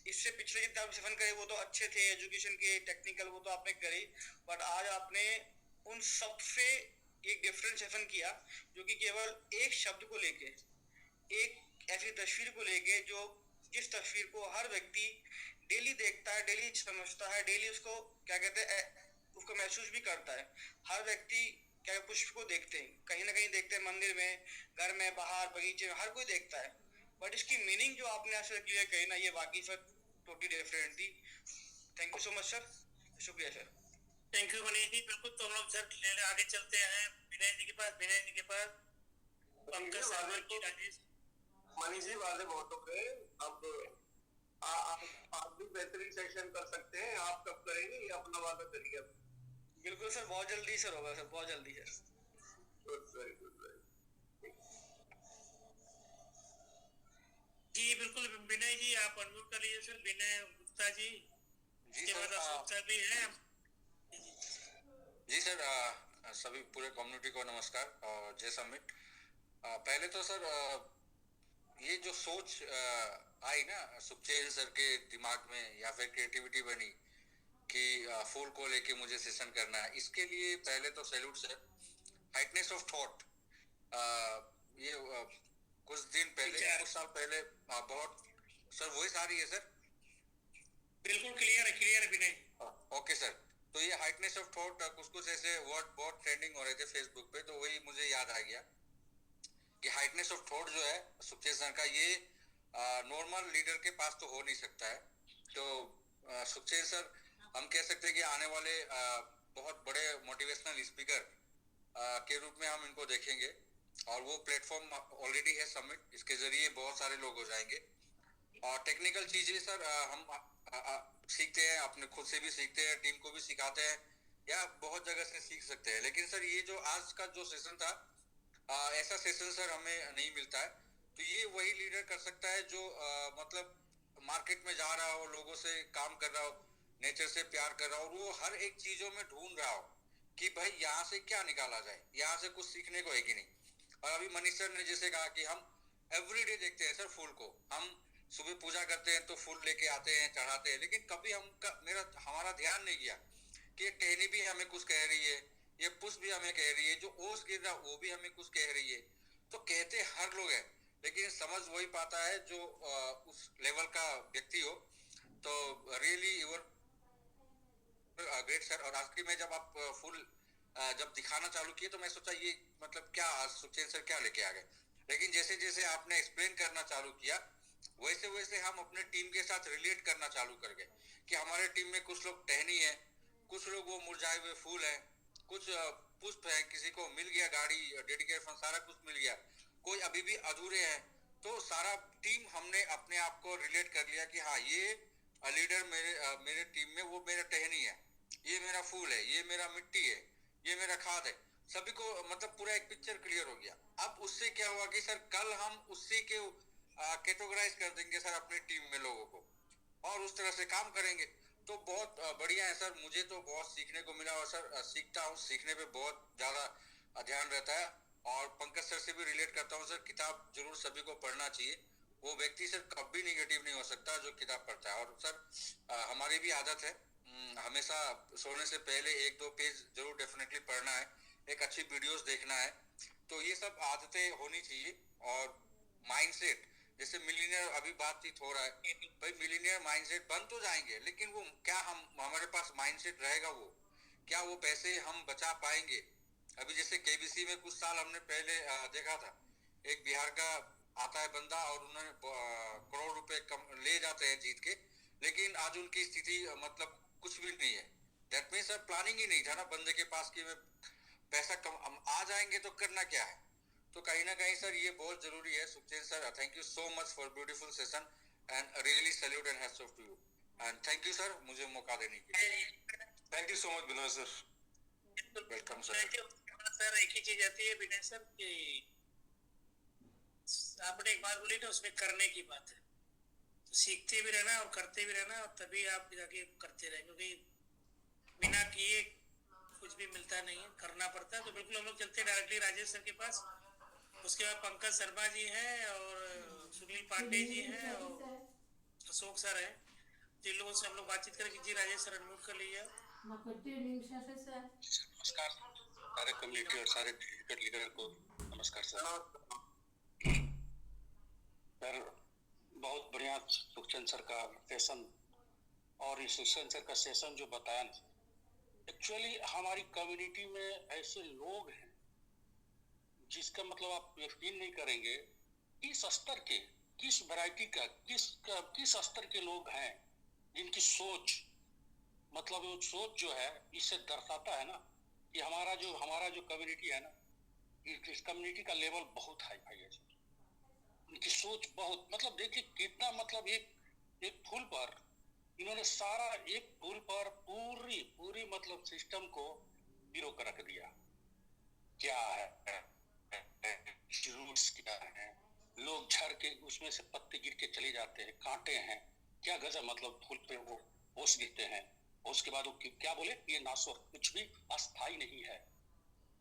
इससे पिछले जितने आप सेशन करे वो तो अच्छे थे, एजुकेशन के टेक्निकल वो तो आपने करे, बट आज आपने उन सबसे एक डिफरेंट सेशन किया जो कि केवल एक शब्द को लेके, एक ऐसी तस्वीर को लेके जो जिस तस्वीर को हर व्यक्ति डेली देखता है, डेली समझता है, डेली उसको क्या कहते हैं उसको महसूस भी करता है। हर व्यक्ति क्या पुष्प को देखते हैं, कहीं ना कहीं देखते हैं, मंदिर में, घर में, बाहर, बगीचे में, हर कोई देखता है। बट इसकी मीनिंग जो आपने ऐसे क्लियर कही ना ये वाकई सर टोटली डिफरेंट थी। Thank you so much sir, शुक्रिया sir. Thank you Manish ji. बिल्कुल तो हम लोग सर आगे चलते हैं विनय जी के पास। विनय जी के पास पंकज शर्मा जी, राजेश मनीष जी वादे बहुत हो गए। अब आप भी बेहतरीन सेशन कर सकते हैं। आप कब करेंगे ये अपना वादा करिए। बिल्कुल सर बहुत जल्दी सर होगा सर, बहुत जल्दी sir. Good, very good, very जी। बिल्कुल विनय जी आप अनम्यूट कर लीजिए सर। विनय गुप्ता जी, इसके बाद अशोक सर भी हैं। जी सर, सभी पूरे कम्युनिटी को नमस्कार और जय समिट। पहले तो सर ये जो सोच आई ना सुखचैन सर के दिमाग में या फिर क्रिएटिविटी बनी कि फूल को लेके मुझे सेशन करना है, इसके लिए पहले तो सैल्यूट सर। हाइटनेस ऑफ थॉट, ये कुछ दिन पहले, कुछ साल पहले बहुत सर वॉइस आ रही है सर? बिल्कुल क्लियर है विनय। Okay sir. तो ये हाइटनेस ऑफ थॉट कुछ ऐसे वर्ड बहुत ट्रेंडिंग हो रहे थे फेसबुक पे, तो वही मुझे याद आ गया कि हाइटनेस ऑफ थॉट जो है सुखचैन सर का, ये नॉर्मल लीडर के पास तो हो नहीं सकता है। तो सुखचैन सर हम कह सकते हैं कि आने वाले बहुत बड़े मोटिवेशनल स्पीकर के रूप में हम इनको देखेंगे। और वो प्लेटफॉर्म ऑलरेडी है समिट, इसके जरिए बहुत सारे लोग हो जाएंगे। और टेक्निकल चीजें सर हम सीखते हैं, अपने खुद से भी सीखते हैं, टीम को भी सिखाते हैं, या बहुत जगह से सीख सकते हैं। लेकिन सर ये जो आज का जो सेशन था, ऐसा सेशन सर हमें नहीं मिलता है। तो ये वही लीडर कर सकता है जो मतलब मार्केट में जा रहा हो, लोगों से काम कर रहा हो, नेचर से प्यार कर रहा हो, और वो हर एक चीजों में ढूंढ रहा हो कि भाई यहाँ से क्या निकाला जाए, यहाँ से कुछ सीखने को है कि नहीं। और अभी मनीष सर ने जैसे कहा कि हम एवरीडे देखते हैं सर फूल को, हम सुबह पूजा करते हैं तो फूल लेके आते हैं, चढ़ाते हैं, लेकिन कभी हमारा ध्यान नहीं गया कि ये टहनी भी हमें कुछ कह रही है, ये पुष्प भी हमें कह रही है, जो ओस गिर रहा वो भी हमें कुछ कह रही है। तो कहते हर लोग हैं, लेकिन समझ वही पाता है जो उस लेवल का व्यक्ति हो। तो रियली यूर ग्रेट सर। और आखिरी में जब आप फुल जब दिखाना चालू किए तो मैं सोचा ये मतलब क्या सुखचैन सर क्या लेके आ गए, लेकिन जैसे जैसे आपने एक्सप्लेन करना चालू किया वैसे वैसे हम अपने टीम के साथ रिलेट करना चालू कर गए कि हमारे टीम में कुछ लोग टहनी है, कुछ लोग वो मुरझाए हुए फूल हैं, कुछ पुष्प है, किसी को मिल गया गाड़ी, डेडिकेट फंड, सारा कुछ मिल गया, कोई अभी भी अधूरे हैं। तो सारा टीम हमने अपने आप को रिलेट कर लिया कि हाँ ये लीडर मेरे टीम में वो मेरा टहनी है, ये मेरा फूल है, ये मेरा मिट्टी है, ये मेरा खाद है। सभी को मतलब पूरा एक पिक्चर क्लियर हो गया। अब उससे क्या हुआ कि सर कल हम उसी के कैटेगराइज कर देंगे सर अपनी टीम में लोगों को, और उस तरह से काम करेंगे। तो बहुत बढ़िया है सर, मुझे तो बहुत सीखने को मिला, और सर सीखता हूँ, सीखने पे बहुत ज्यादा ध्यान रहता है। और पंकज सर से भी रिलेट करता हूँ सर, किताब जरूर सभी को पढ़ना चाहिए। वो व्यक्ति सर कभी निगेटिव नहीं हो सकता जो किताब पढ़ता है। और सर हमारी भी आदत है हमेशा सोने से पहले 1-2 पेज जरूर डेफिनेटली पढ़ना है, एक अच्छी वीडियोस देखना है। तो ये सब आदतें होनी चाहिए। और माइंडसेट, जैसे मिलीनियर अभी बातचीत हो रहा है, भाई मिलीनियर माइंडसेट बन तो जाएंगे, लेकिन वो क्या हमारे पास माइंडसेट रहेगा, वो क्या वो पैसे हम बचा पाएंगे? अभी जैसे केबीसी में कुछ साल हमने पहले देखा था, एक बिहार का आता है बंदा और उन्होंने करोड़ रुपए कम ले जाते हैं जीत के, लेकिन आज उनकी स्थिति मतलब कुछ भी नहीं है। दैट मीन्स सर प्लानिंग ही नहीं था ना बंदे के पास कि मैं पैसा कम आ जाएंगे तो करना क्या है। तो कहीं ना कहीं सर ये बहुत जरूरी है। Sukhchain sir, thank you so much for beautiful session and really salute and hats off to you and thank you sir मुझे मौका देने के लिए। Thank you so much Vinod sir. Welcome sir. Sir एक ही चीज आती है विनय सर कि आपने एक बात बोली ना, उसमें करने की बात है, तो सीखते भी रहना और करते भी रहना, और तभी आप जाके करते रहे, क्योंकि बिना किए कुछ भी मिलता नहीं है, करना पड़ता है। तो बिल्कुल हम लोग चलते हैं डायरेक्टली राजेश सर के पास। उसके बाद पंकज शर्मा जी हैं और सुनील पांडे जी हैं और अशोक सर हैं, जिन लोगों से हम लोग बातचीत करेंगे। जी राजेश सर अनम्यूट कर लीजिए। नमस्कार सारे कम्युनिटी और सारे डिजिटल लीडर को नमस्कार सर। सर बहुत बढ़िया सुखचैन सर का सेशन, और इस सुखचैन सर का सेशन जो बताया ना, एक्चुअली हमारी कम्युनिटी में ऐसे लोग हैं जिसका मतलब आप यकीन नहीं करेंगे किस स्तर के, किस वैरायटी का, किस स्तर के लोग हैं जिनकी सोच, मतलब वो सोच जो है इससे दर्शाता है ना कि हमारा जो कम्युनिटी है ना, इस कम्युनिटी का लेवल बहुत हाई फाई है। उनकी सोच बहुत, मतलब देखिए कितना, मतलब एक फूल पर इन्होंने सारा, एक फूल पर पूरी मतलब सिस्टम को हीरो कर रख दिया। क्या है रूट्स क्या है, लोग झड़ के उसमें से पत्ते गिर के चले जाते हैं, कांटे हैं, क्या गजब, मतलब फूल पे वो ओस गिरते हैं, उसके बाद वो क्या बोले, ये नासुर कुछ भी अस्थाई नहीं है।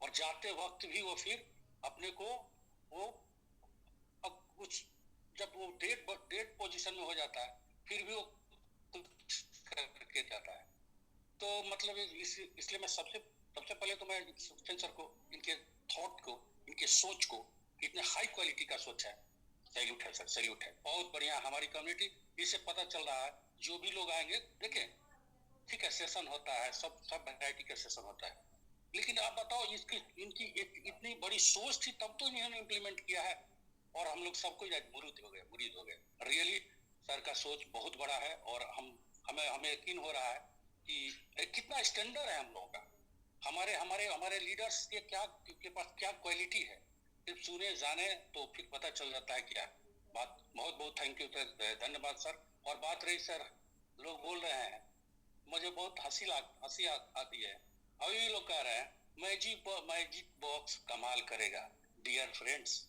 और जाते वक्त भी वो फिर अपने को वो कुछ, जब वो डेड पोजीशन में हो जाता है फिर भी वो कुछ करके जाता है। तो मतलब इसलिए मैं सबसे पहले तो मैं सुखचैन सर को, इनके थॉट को, इनके सोच को, इतने हाई क्वालिटी का सोच है, सैल्यूट है सर, सैल्यूट है। बहुत बढ़िया हमारी कम्युनिटी, इससे पता चल रहा है जो भी लोग आएंगे, देखें ठीक है सेशन होता है, सब वैरायटी का सेशन होता है, लेकिन आप बताओ इनकी इतनी बड़ी सोच थी तब तो इन्होंने इम्प्लीमेंट किया है, और हम लोग सबको मुरीद हो गए। रियली सर का सोच बहुत बड़ा है, और हमें यकीन हो रहा है कि कितना स्टैंडर्ड है हम लोगों का, हमारे लीडर्स के पास क्या क्वालिटी है, सिर्फ सुने जाने तो फिर पता चल जाता है क्या बात। बहुत थैंक यू, धन्यवाद सर। और बात रही सर, लोग बोल रहे हैं, मुझे बहुत हंसी आती है। अभी लोग कह रहे हैं मैजिक बॉक्स कमाल करेगा। डियर फ्रेंड्स,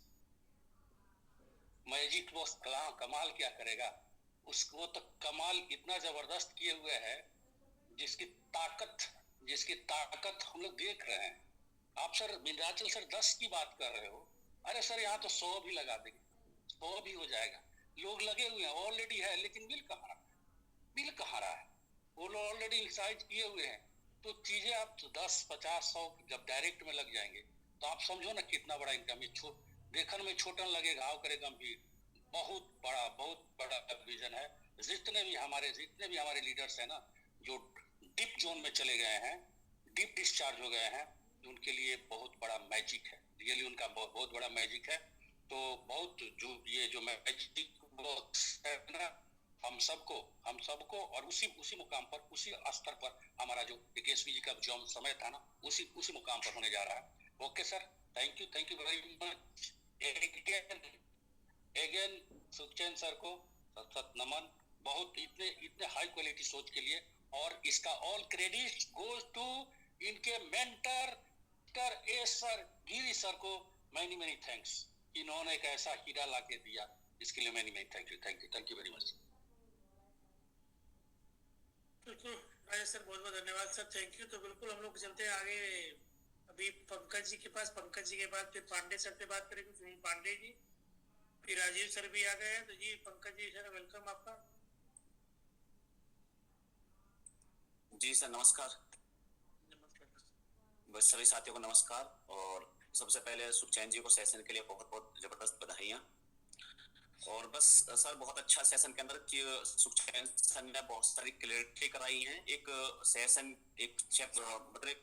मैजिक बॉक्स कमाल क्या करेगा, उसको तो कमाल इतना जबरदस्त किए हुए है जिसकी ताकत हम लोग देख रहे हैं। आप सर विंध्याचल सर 10 की बात कर रहे हो, अरे सर यहाँ तो 100 भी लगा देंगे, 100 भी हो जाएगा। लोग लगे हुए हैं, ऑलरेडी है, लेकिन बिल कहाँ रहा है, वो लोग ऑलरेडी इंसाइज किए हुए हैं। तो चीजें आप 10, 50, 100 जब डायरेक्ट में लग जाएंगे तो आप समझो ना कितना बड़ा इनकम है। देखने में छोटा लगेगा, आओ करे गंभीर, बहुत बड़ा विजन है। जितने भी हमारे लीडर्स हैं ना, जो डीप जोन में चले गए हैं, डीप डिस्चार्ज हो गए हैं, उनके लिए बहुत बड़ा मैजिक है, रियली उनका बहुत बड़ा मैजिक है। तो बहुत जो मैजिक बॉक्स है ना, हम सबको और उसी मुकाम पर, उसी स्तर पर हमारा जो केसवी जी का जो समय था ना, उसी मुकाम पर होने जा रहा है। Okay sir, thank you very much. Again Sukhchain sir को सत नमन, बहुत इतने हाई क्वालिटी सोच के लिए, और इसका ऑल क्रेडिट गोज टू इनके मेंटर डॉक्टर एस सर, गिरी सर को मैनी मैनी थैंक्स, इन्होंने एक ऐसा हीरा ला के दिया, इसके लिए many many thank you very much. बिल्कुल राजेश सर, बहुत बहुत धन्यवाद सर, थैंक यू। तो बिल्कुल हम लोग चलते हैं आगे, अभी पंकज जी के पास, पंकज जी के बाद फिर पांडे सर से बात करेंगे, सुनील पांडे जी, फिर राजीव सर भी आ गए हैं। तो जी पंकज जी सर, वेलकम आपका। जी सर नमस्कार। बस सभी साथियों को नमस्कार, और सबसे पहले सुखचैन जी को सेशन के लिए बहुत बहुत जबरदस्त बधाइयाँ। और बस सर बहुत अच्छा सेशन के अंदर कि सुखचैन सर ने बहुत सारी क्लियरिटी कराई है, एक सेशन एक मतलब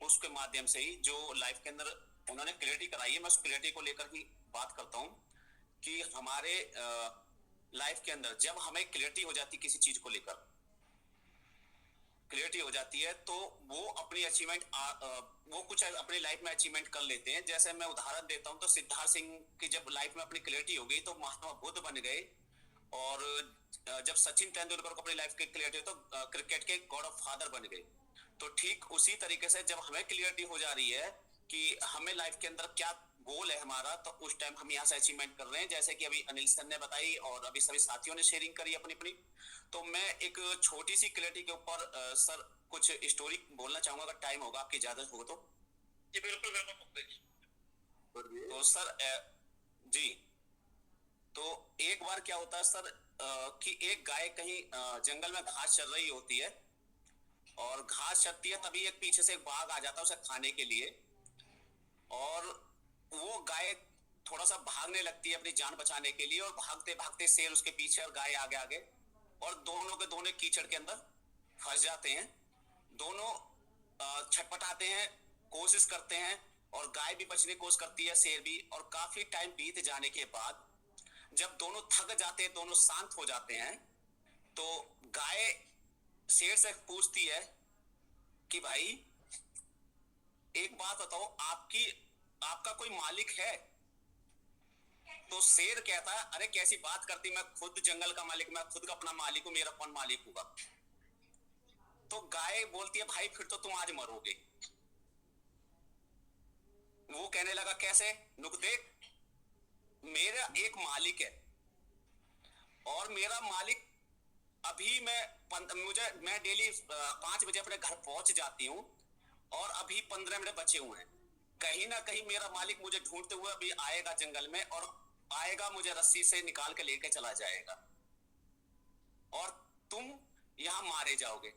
उसके के माध्यम से ही जो लाइफ के अंदर उन्होंने क्लियरिटी कराई है, मैं उस क्लियरिटी को लेकर ही बात करता हूँ कि हमारे लाइफ के अंदर जब हमें क्लियरिटी हो जाती किसी चीज को लेकर, क्लियरिटी हो जाती है, तो वो अपनी अचीवमेंट वो कुछ अपनी लाइफ में अचीवमेंट कर लेते हैं। जैसे मैं उदाहरण देता हूं, तो सिद्धार्थ सिंह की जब लाइफ में अपनी क्लियरिटी हो गई तो महात्मा बुद्ध बन गए, और जब सचिन तेंदुलकर को अपनी लाइफ की क्लियरिटी हो तो क्रिकेट के गॉड ऑफ फादर बन गए। तो ठीक उसी तरीके से जब हमें क्लियरिटी हो जा रही है कि हमें लाइफ के अंदर क्या गोल है हमारा, तो उस टाइम हम यहाँ से अचीवमेंट कर रहे हैं, जैसे कि अभी अनिल सर ने बताई और अभी सभी साथियों ने शेयरिंग करी अपनी अपनी। तो मैं एक छोटी सी क्लियरिटी के ऊपर सर कुछ स्टोरी बोलना चाहूंगा, अगर टाइम होगा, आपकी इजाजत हो तो। जी बिल्कुल बिल्कुल। तो सर जी, तो एक बार क्या होता है सर कि एक गाय कहीं जंगल में घास चर रही होती है, और घास चरती है, तभी एक पीछे से एक बाघ आ जाता है उसे खाने के लिए, और वो गाय थोड़ा सा भागने लगती है अपनी जान बचाने के लिए, और भागते भागते शेर उसके पीछे और गाय आगे आगे, और दोनों के दोनों कीचड़ के अंदर फंस जाते हैं। दोनों छटपटाते हैं, कोशिश करते हैं, और गाय भी बचने की कोशिश करती है, शेर भी। और काफी टाइम बीत जाने के बाद जब दोनों थक जाते हैं, दोनों शांत हो जाते हैं, तो गाय शेर से पूछती है कि भाई एक बात बताओ, आपका कोई मालिक है? तो शेर कहता है, अरे कैसी बात करती, मैं खुद जंगल का मालिक, मैं खुद का अपना मालिक हूं, मेरा कौन मालिक होगा? तो गाय बोलती है, भाई फिर तो तुम आज मरोगे। वो कहने लगा, कैसे? नुक देख, मेरा एक मालिक है, और मेरा मालिक अभी मैं डेली 5 बजे अपने घर पहुंच जाती हूँ, और अभी 15 मिनट बचे हुए हैं। कहीं ना कहीं मेरा मालिक मुझे ढूंढते हुए अभी आएगा जंगल में, और आएगा, मुझे रस्सी से निकाल के लेके चला जाएगा, और तुम यहां मारे जाओगे।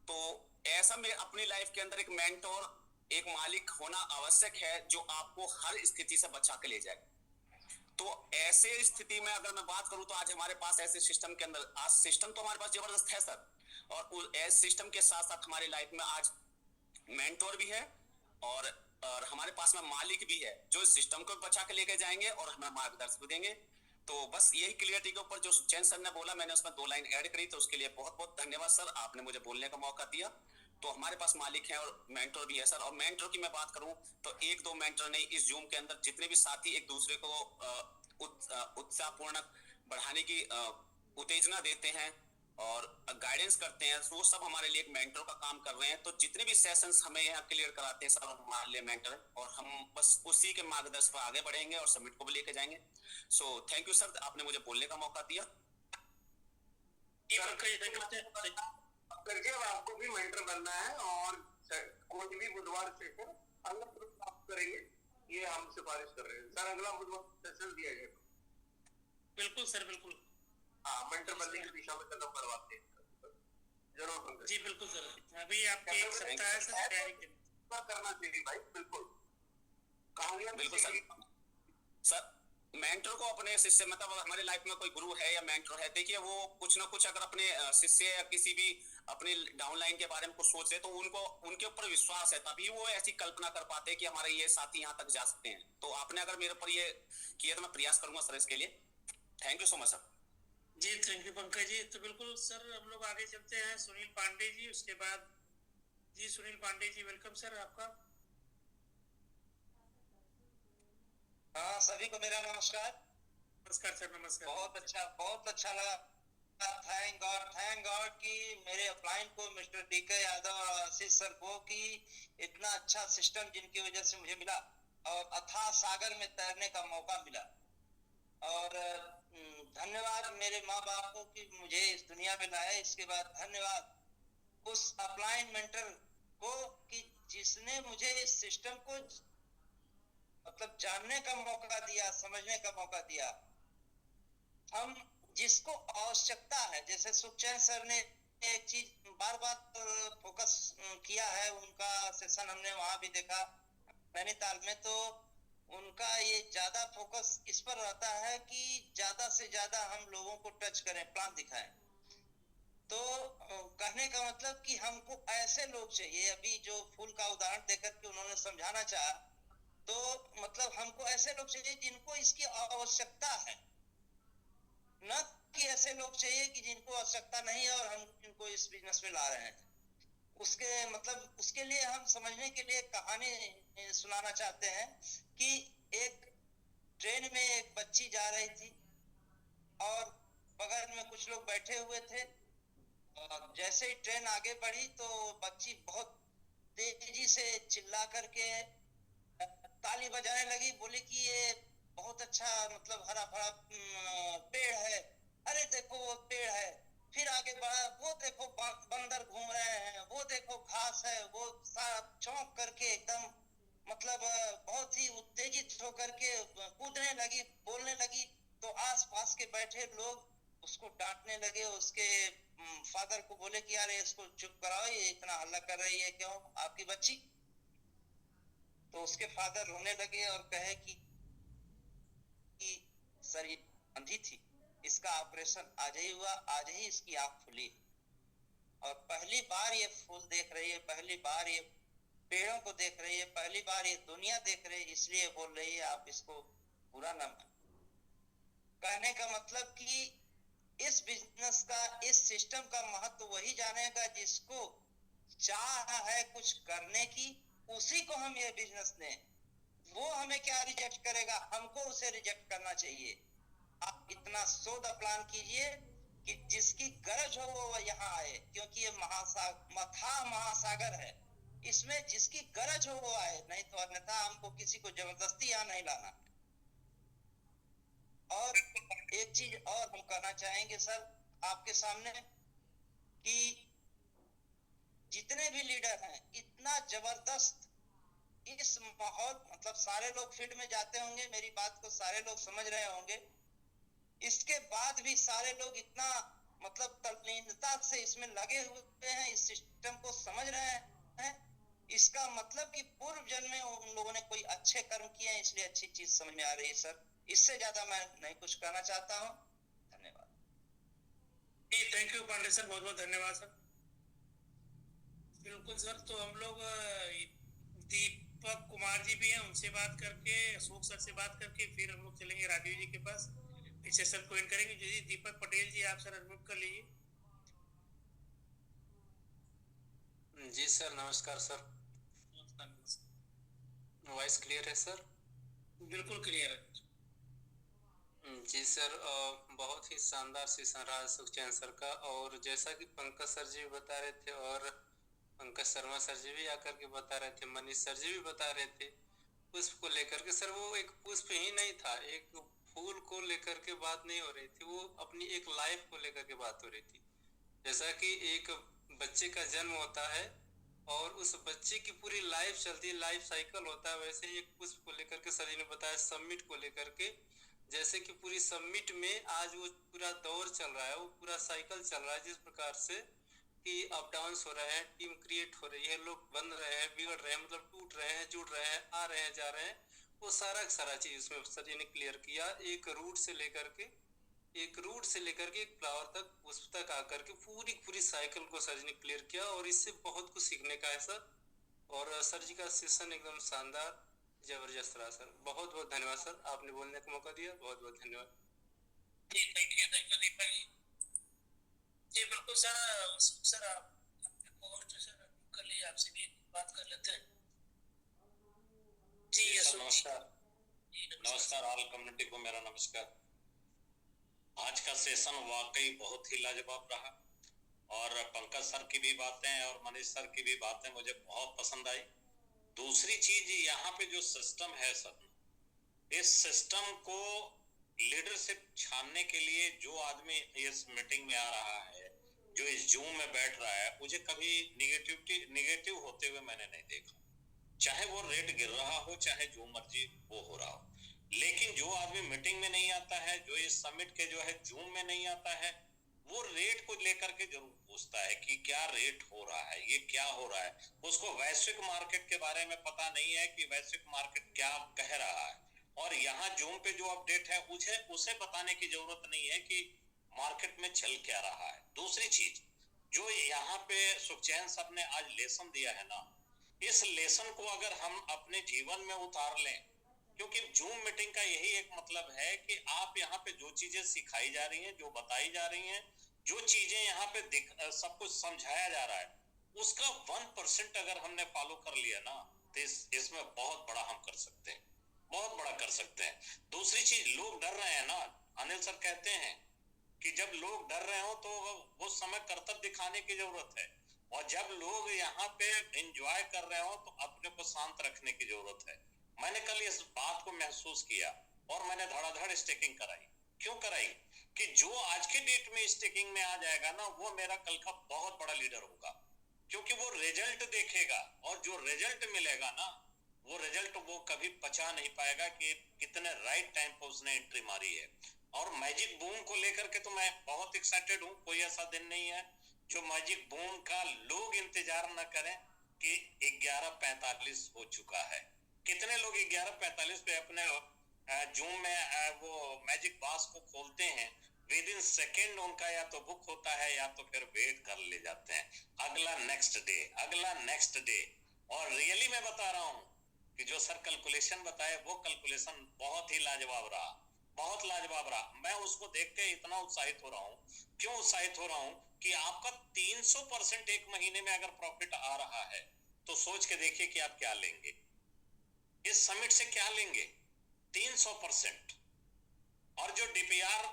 तो ऐसा में अपनी लाइफ के अंदर एक मेंटोर, एक मालिक होना आवश्यक है, जो आपको हर स्थिति से बचा के ले जाए। तो ऐसे स्थिति में अगर मैं बात करूं, तो आज हमारे पास ऐसे सिस्टम के अंदर, आज सिस्टम तो हमारे पास जबरदस्त है सर, और ऐसे सिस्टम के साथ साथ हमारी लाइफ में आज मेंटोर भी है, और हमारे पास में मालिक भी है, जो इस सिस्टम को बचा के लेके जाएंगे और हमें मार्गदर्शन देंगे। तो बस यही क्लियरिटी के ऊपर जो सुखचैन सर ने बोला, मैंने उसमें 2 लाइन ऐड करी, तो उसके लिए बहुत बहुत धन्यवाद सर, आपने मुझे बोलने का मौका दिया। तो हमारे पास मालिक है और मेंटर भी है सर। और मेंटर की मैं बात करूं तो 1-2 मेंटर नहीं, इस जूम के अंदर जितने भी साथी एक दूसरे को उत्साहपूर्ण बढ़ाने की उत्तेजना देते हैं और गाइडेंस करते हैं, वो सब हमारे लिए एक मेंटर का काम कर रहे हैं। तो जितने भी सेशंस हमें यहाँ क्लियर कराते हैं, सब हमारे लिए मेंटर है, और हम बस उसी के मार्गदर्शन पर आगे बढ़ेंगे और समिट को भी लेके जाएंगे। सो थैंक यू सर, आपने मुझे बोलने का मौका दिया। करके अब आपको भी मेंटर बनना है, और कोई भी बुधवार सेशन अलग प्राप्त करेंगे, ये हम सिफारिश कर रहे हैं सर। अगला बुधवार सेशन दिया जाएगा। बिल्कुल सर, बिल्कुल। हाँ, मेंटर बनने की दिशा में कदम करवाते हैं जरूर। जी बिल्कुल सर, अभी आपके एक सप्ताह है सर तैयारी करना चाहिए भाई, बिल्कुल बिल्कुल सर। मेंटर को अपने शिष्य, मतलब हमारे लाइफ में कोई गुरु है या मेंटर है, देखिए वो कुछ ना कुछ अगर अपने शिष्य या किसी भी अपनी डाउनलाइन के बारे में कुछ सोच रहे, तो उनको उनके ऊपर विश्वास है, तभी वो ऐसी कल्पना कर पाते हैं कि हमारे ये साथी यहाँ तक जा सकते हैं। तो आपने अगर मेरे पर ये किया तो मैं प्रयास करूंगा सर इसके लिए। Thank you so much sir. जी थैंक यू पंकज जी। तो बिल्कुल सर, हम लोग आगे चलते हैं सुनील पांडे जी, उसके बाद जी सुनील पांडे जी, वेलकम सर आपका। हाँ, सभी को मेरा नमस्कार। नमस्कार सर, नमस्कार। बहुत अच्छा लगा थैंक गॉड कि मेरे अपलाइन को मिस्टर डीके यादव और आशीष सर को कि इतना अच्छा सिस्टम जिनकी वजह से मुझे मिला और अथाह सागर में तैरने का मौका मिला। और धन्यवाद मेरे माँ बाप को कि मुझे इस दुनिया में लाए। इसके बाद धन्यवाद उस अपलाइन मेंटर को कि जिसने मुझे इस सिस्टम को मतलब जानने का मौका दिया, समझने का मौका दिया। हम जिसको आवश्यकता है, जैसे सुखचैन सर ने एक चीज बार बार फोकस किया है, उनका सेशन हमने वहां भी देखा नैनीताल में, तो उनका ये ज्यादा फोकस इस पर रहता है कि ज्यादा से ज्यादा हम लोगों को टच करें, प्लान दिखाएं। तो कहने का मतलब कि हमको ऐसे लोग चाहिए। अभी जो फूल का उदाहरण देकर के उन्होंने समझाना चाहा, तो मतलब हमको ऐसे लोग चाहिए जिनको इसकी आवश्यकता है, न कि ऐसे लोग चाहिए कि जिनको आवश्यकता नहीं है और हम इनको इस बिजनेस में ला रहे हैं। उसके मतलब उसके लिए हम समझने के लिए कहानी सुनाना चाहते हैं कि एक ट्रेन में एक बच्ची जा रही थी और बगल में कुछ लोग बैठे हुए थे। और जैसे ही ट्रेन आगे बढ़ी तो बच्ची बहुत तेजी से चिल्ला करके ताली बजाने लगी, बोली कि ये बहुत अच्छा मतलब हरा भरा पेड़ है, अरे देखो वो पेड़ है। फिर आगे बढ़ा, वो देखो बंदर घूम रहे हैं, वो देखो घास है। वो चौंक करके एकदम मतलब बहुत ही उत्तेजित होकर के कूदने लगी, बोलने लगी। तो आसपास के बैठे लोग उसको डांटने लगे। उसके फादर को बोले कि यार इसको चुप कराओ, ये इतना हल्ला कर रही है क्यों आपकी बच्ची। तो उसके फादर रोने लगे और कहे कि सर ये अंधी थी, इसका ऑपरेशन आज ही हुआ, आज ही इसकी आंख खुली और पहली बार ये फूल देख रही है, पहली बार ये पेड़ों को देख रही है, पहली बार ये दुनिया देख रही है, इसलिए बोल रही है, आप इसको बुरा ना माने। कहने का मतलब कि इस बिजनेस का, इस सिस्टम का महत्व वही जानेगा जिसको चाह है कुछ करने की, उसी को हम ये बिजनेस दें। वो हमें क्या रिजेक्ट करेगा, हमको उसे रिजेक्ट करना चाहिए। आप इतना सोच प्लान कीजिए कि जिसकी गरज हो वो यहाँ आए, क्योंकि ये महासागर है, इसमें जिसकी गरज हो वो आए, नहीं तो अन्यथा हमको किसी को जबरदस्ती यहाँ नहीं लाना। और एक चीज और हम कहना चाहेंगे सर आपके सामने कि जितने भी लीडर हैं, इतना जबरदस्त इस माहौल, मतलब सारे लोग फील्ड में जाते होंगे, मेरी बात को सारे लोग समझ रहे होंगे, इसके बाद भी सारे लोग इतना मतलब तल्लीनता से इसमें लगे हुए हैं, इस सिस्टम को समझ रहे हैं। इसका मतलब कि पूर्व जन्म में उन लोगों ने कोई अच्छे कर्म किए हैं, इसलिए अच्छी चीज समझ में आ रही है सर। इससे ज्यादा मैं नहीं कुछ कहना चाहता हूँ। धन्यवाद। थैंक यू पांडे सर, बहुत बहुत धन्यवाद सर। बिल्कुल सर, तो हम लोग दीपक कुमार जी भी हैं, उनसे बात करके, अशोक सर से बात करके फिर हम लोग चलेंगे राजीव जी के पास, फिर सेशन को एंड करेंगे। जी दीपक पटेल जी, आप सर अनम्यूट कर लीजिए। जी सर, नमस्कार सर। वॉइस क्लियर है सर? बिल्कुल क्लियर है जी सर, बहुत ही शानदार सेशन रहा सुखचैन सर का। और जैसा कि पंकज सर जी भी बता रहे थे और पंकज शर्मा सर जी भी आकर के बता रहे थे, मनीष सर जी भी बता रहे थे, पुष्प को लेकर के। सर वो एक पुष्प ही नहीं था, एक फूल को लेकर के बात नहीं हो रही थी, वो अपनी एक लाइफ को लेकर के बात हो रही थी। जैसा कि एक बच्चे का जन्म होता है और उस बच्चे की पूरी लाइफ चलती है, लाइफ साइकिल होता है, वैसे ही एक पुष्प को लेकर के सर जी ने बताया समिट को लेकर के। जैसे कि पूरी समिट में आज वो पूरा दौर चल रहा है, वो पूरा साइकिल चल रहा है, जिस प्रकार से कि अप डाउन्स हो रहे हैं, टीम क्रिएट हो रही है, लोग बन रहे हैं, बिगड़ रहे हैं, मतलब टूट रहे हैं, जुड़ रहे हैं, आ रहे हैं, जा रहे हैं, वो सारा चीज उसमें सर जी ने क्लियर किया। एक रूट से लेकर के एक फ्लावर तक, पुष्प तक आकर के पूरी साइकिल को सर जी ने क्लियर किया और इससे बहुत कुछ सीखने का है सर। और सर जी का सेशन एकदम शानदार, जबरदस्त रहा सर। बहुत बहुत धन्यवाद सर, आपने बोलने का मौका दिया, बहुत बहुत धन्यवाद। जी थैंक यू दीपक जी। जी बिल्कुल सर आप सर कर लीजिए, आपसे भी बात कर लेते हैं। जी नमस्कार ऑल कम्युनिटी को मेरा नमस्कार। आज आज का सेशन वाकई बहुत ही लाजवाब रहा और पंकज सर की भी बातें और मनीष सर की भी बातें मुझे बहुत पसंद आई। दूसरी चीज यहाँ पे जो सिस्टम है सर, इस सिस्टम को लीडरशिप छानने के लिए जो आदमी इस मीटिंग में आ रहा है, जो इस जूम में बैठ रहा है, मुझे कभी निगेटिव होते हुए मैंने नहीं देखा। चाहे वो रेट गिर रहा हो, चाहे जो मर्जी वो हो रहा हो, लेकिन जो आदमी मीटिंग में नहीं आता है, जो इस समिट के जो है जूम में नहीं आता है, वो रेट को लेकर के जरूर पूछता है कि क्या रेट हो रहा है, ये क्या हो रहा है। उसको वैश्विक मार्केट के बारे में पता नहीं है कि वैश्विक मार्केट क्या कह रहा है, और यहाँ जूम पे जो अपडेट है उसे बताने की जरूरत नहीं है कि मार्केट में चल क्या रहा है। दूसरी चीज जो यहाँ पे सुखचैन सर ने आज लेसन दिया है ना, इस लेसन को अगर हम अपने जीवन में उतार लें, क्योंकि जूम मीटिंग का यही एक मतलब है कि आप यहाँ पे जो चीजें सिखाई जा रही हैं, जो बताई जा रही हैं, जो चीजें यहाँ पे सब कुछ समझाया जा रहा है, उसका 1% अगर हमने फॉलो कर लिया ना, तो इसमें बहुत बड़ा हम कर सकते हैं, बहुत बड़ा कर सकते हैं। दूसरी चीज, लोग डर रहे हैं ना, अनिल सर कहते हैं कि जब लोग डर रहे हो तो वो समय कर्तव्य दिखाने की जरूरत है, और जब लोग यहाँ पे एंजॉय कर रहे हो तो अपने को शांत रखने की जरूरत है। मैंने कल इस बात को महसूस किया और मैंने धड़ाधड़ स्टेकिंग कराई। क्यों कराई? कि जो आज के डेट में स्टेकिंग में आ जाएगा ना, वो मेरा कल का बहुत बड़ा लीडर होगा, क्योंकि वो रिजल्ट देखेगा, और जो रिजल्ट मिलेगा ना, वो रिजल्ट वो कभी पचा नहीं पाएगा कि कितने राइट टाइम पर उसने एंट्री मारी है। और मैजिक बूम को लेकर के तो मैं बहुत एक्साइटेड हूँ। कोई ऐसा दिन नहीं है जो मैजिक बूम का लोग इंतजार न करें कि 11:45 हो चुका है। कितने लोग 11:45 पे अपने जूम में वो मैजिक बास को खोलते हैं, विद इन सेकेंड उनका या तो बुक होता है या तो फिर वेट कर ले जाते हैं अगला नेक्स्ट डे। और रियली मैं बता रहा हूँ कि जो सर कैलकुलेशन बताए, वो कैलकुलेशन बहुत ही लाजवाब रहा, बहुत लाजवाब रहा। मैं उसको देख के इतना उत्साहित हो रहा हूँ। क्यों उत्साहित हो रहा हूँ? कि आपका 300% एक महीने में अगर प्रॉफिट आ रहा है, तो सोच के देखिए कि आप क्या लेंगे, इस समिट से क्या लेंगे। 300%। और जो डीपीआर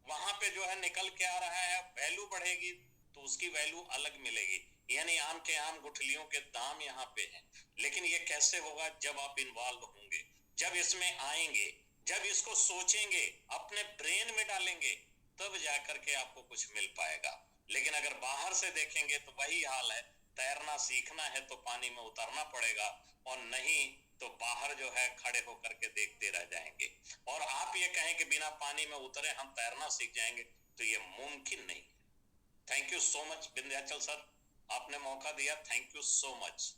वहां पे जो है निकल के आ रहा है, वैल्यू बढ़ेगी तो उसकी वैल्यू अलग मिलेगी। यानी आम के आम गुठलियों के दाम यहाँ पे हैं। लेकिन ये कैसे होगा? जब आप इन्वॉल्व होंगे, जब इसमें आएंगे, जब इसको सोचेंगे, अपने ब्रेन में डालेंगे, तब जाकर के आपको कुछ मिल पाएगा। लेकिन अगर बाहर से देखेंगे तो वही हाल है, तैरना सीखना है तो पानी में उतरना पड़ेगा, और नहीं तो बाहर जो है खड़े होकर के देखते रह जाएंगे। और आप ये कहें कि बिना पानी में उतरे हम तैरना सीख जाएंगे, तो ये मुमकिन नहीं। Thank you so much Vindhyachal sir, आपने मौका दिया, थैंक यू सो मच।